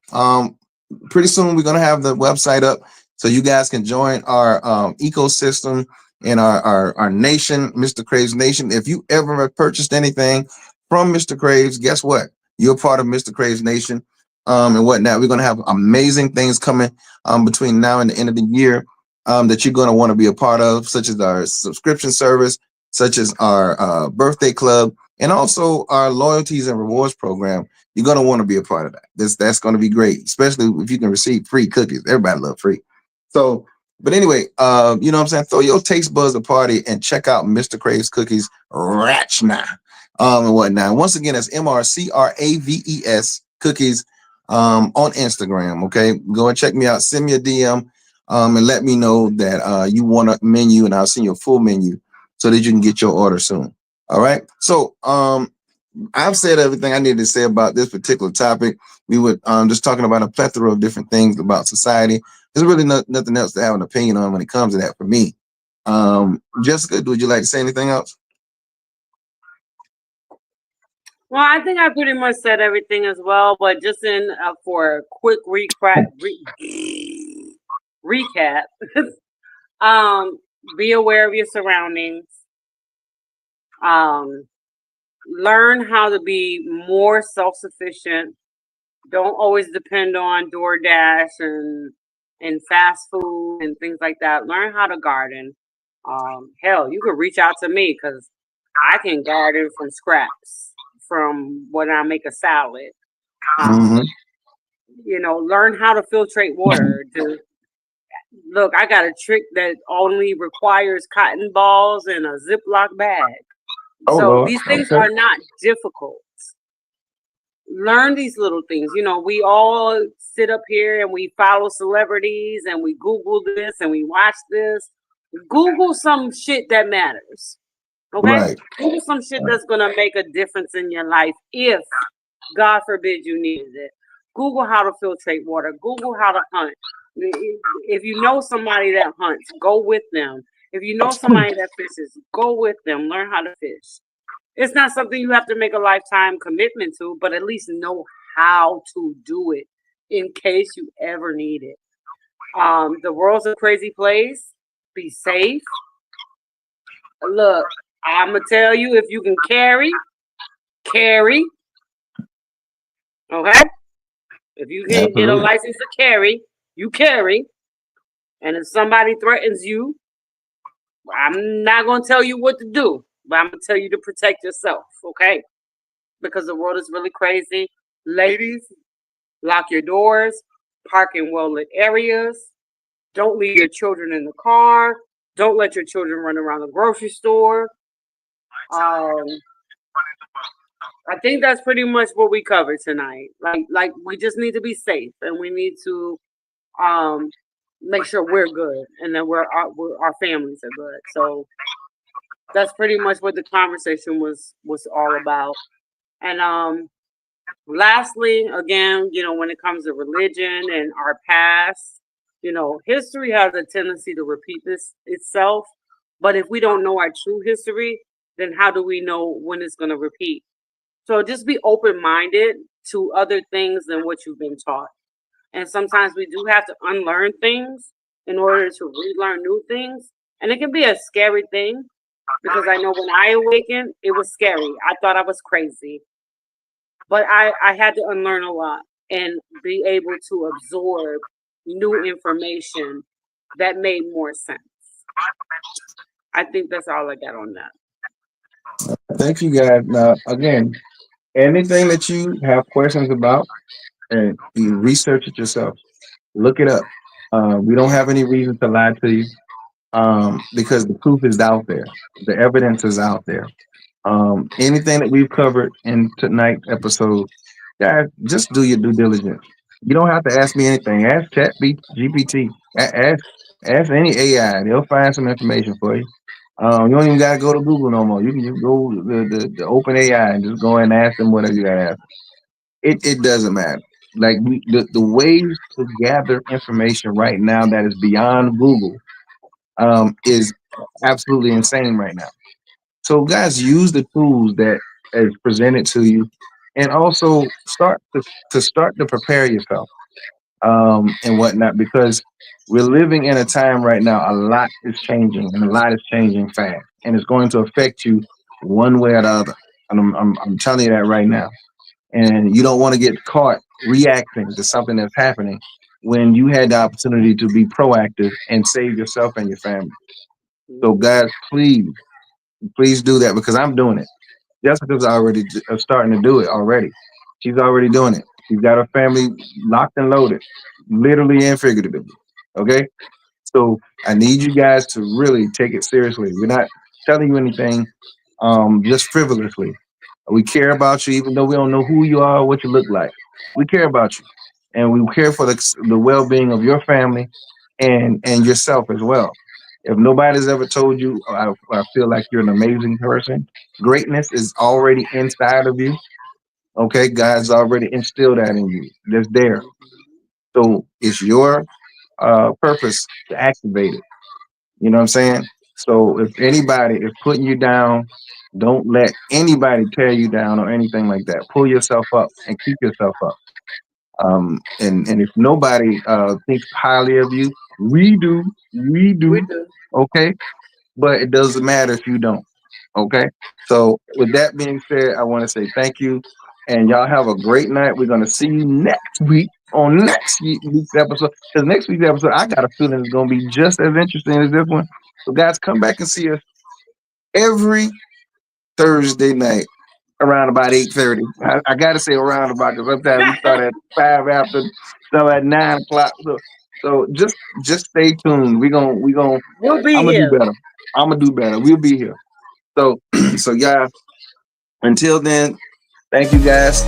Pretty soon we're gonna have the website up so you guys can join our ecosystem and our nation, Mr. Craves Nation. If you ever have purchased anything from Mr. Craves, guess what? You're part of Mr. Craves Nation and whatnot. We're gonna have amazing things coming between now and the end of the year that you're gonna want to be a part of, such as our subscription service, such as our birthday club, and also our loyalties and rewards program. You're going to want to be a part of that. That's going to be great, especially if you can receive free cookies. Everybody love free. So, but anyway, you know what I'm saying? Throw your taste buds a party and check out Mr. Craves Cookies right now and whatnot. Once again, that's MrCraves Cookies on Instagram. Okay, go and check me out. Send me a DM and let me know that you want a menu, and I'll send you a full menu so that you can get your order soon. All right. So I've said everything I needed to say about this particular topic. We were just talking about a plethora of different things about society. There's really nothing else to have an opinion on when it comes to that for me. Jessica, would you like to say anything else? Well, I think I pretty much said everything as well, but just for a quick recap, be aware of your surroundings. Learn how to be more self-sufficient. Don't always depend on DoorDash and fast food and things like that. Learn how to garden. Hell, you could reach out to me because I can garden from scraps from when I make a salad. You know, learn how to filtrate water. Look, I got a trick that only requires cotton balls and a Ziploc bag. So these things are not difficult. Learn these little things. You know, we all sit up here and we follow celebrities and we Google this and we watch this. Google some shit that matters. Okay? Right. Google some shit that's going to make a difference in your life if, God forbid, you needed it. Google how to filtrate water. Google how to hunt. If you know somebody that hunts, go with them. If you know somebody that fishes, go with them. Learn how to fish. It's not something you have to make a lifetime commitment to, but at least know how to do it in case you ever need it. The world's a crazy place. Be safe. Look, I'm going to tell you, if you can carry. Okay? If you can get a license to carry, you carry. And if somebody threatens you, I'm not going to tell you what to do, but I'm going to tell you to protect yourself, okay? Because the world is really crazy. Ladies, lock your doors, park in well-lit areas. Don't leave your children in the car. Don't let your children run around the grocery store. I think that's pretty much what we covered tonight. Like we just need to be safe, and we need to make sure we're good, and that our families are good. So that's pretty much what the conversation was all about. And lastly, again, when it comes to religion and our past, history has a tendency to repeat itself. But if we don't know our true history, then how do we know when it's going to repeat? So just be open-minded to other things than what you've been taught. And sometimes we do have to unlearn things in order to relearn new things. And it can be a scary thing, because I know when I awakened, it was scary. I thought I was crazy. But I had to unlearn a lot and be able to absorb new information that made more sense. I think that's all I got on that. Thank you, guys. Now, again, anything that you have questions about, and you research it yourself, look it up. We don't have any reason to lie to you, because the proof is out there. The evidence is out there. Anything that we've covered in tonight's episode, guys, just do your due diligence. You don't have to ask me anything. Ask ChatGPT. Ask any AI. They'll find some information for you. You don't even gotta go to Google no more. You can just go to the open AI and just go and ask them whatever you gotta ask. It doesn't matter. Like the ways to gather information right now that is beyond Google is absolutely insane right now. So guys, use the tools that is presented to you, and also start to prepare yourself and whatnot, because we're living in a time right now. A lot is changing, and a lot is changing fast, and it's going to affect you one way or the other. And I'm telling you that right now. And you don't want to get caught reacting to something that's happening when you had the opportunity to be proactive and save yourself and your family. So guys, please do that, because I'm doing it. Jessica's already starting to do it already. She's already doing it. She's got her family locked and loaded, literally and figuratively. Okay? So I need you guys to really take it seriously. We're not telling you anything just frivolously. We care about you, even though we don't know who you are or what you look like. We care about you, and we care for the well-being of your family and yourself as well. If nobody's ever told you, I feel like you're an amazing person. Greatness is already inside of you. Okay, God's already instilled that in you. That's there. So it's your purpose to activate it. You know what I'm saying? So if anybody is putting you down, don't let anybody tear you down or anything like that. Pull yourself up and keep yourself up. And if nobody thinks highly of you, we do. Okay, but it doesn't matter if you don't. Okay, so with that being said, I want to say thank you, and y'all have a great night. We're gonna see you next week on next week's episode, because next week's episode, I got a feeling it's gonna be just as interesting as this one. So guys, come back and see us every Thursday night around about 8:30. I gotta say around about, because sometimes we start at 5 after, so at 9 o'clock. So just stay tuned. We'll be here. I'm gonna do better. We'll be here. So so guys, until then, thank you guys.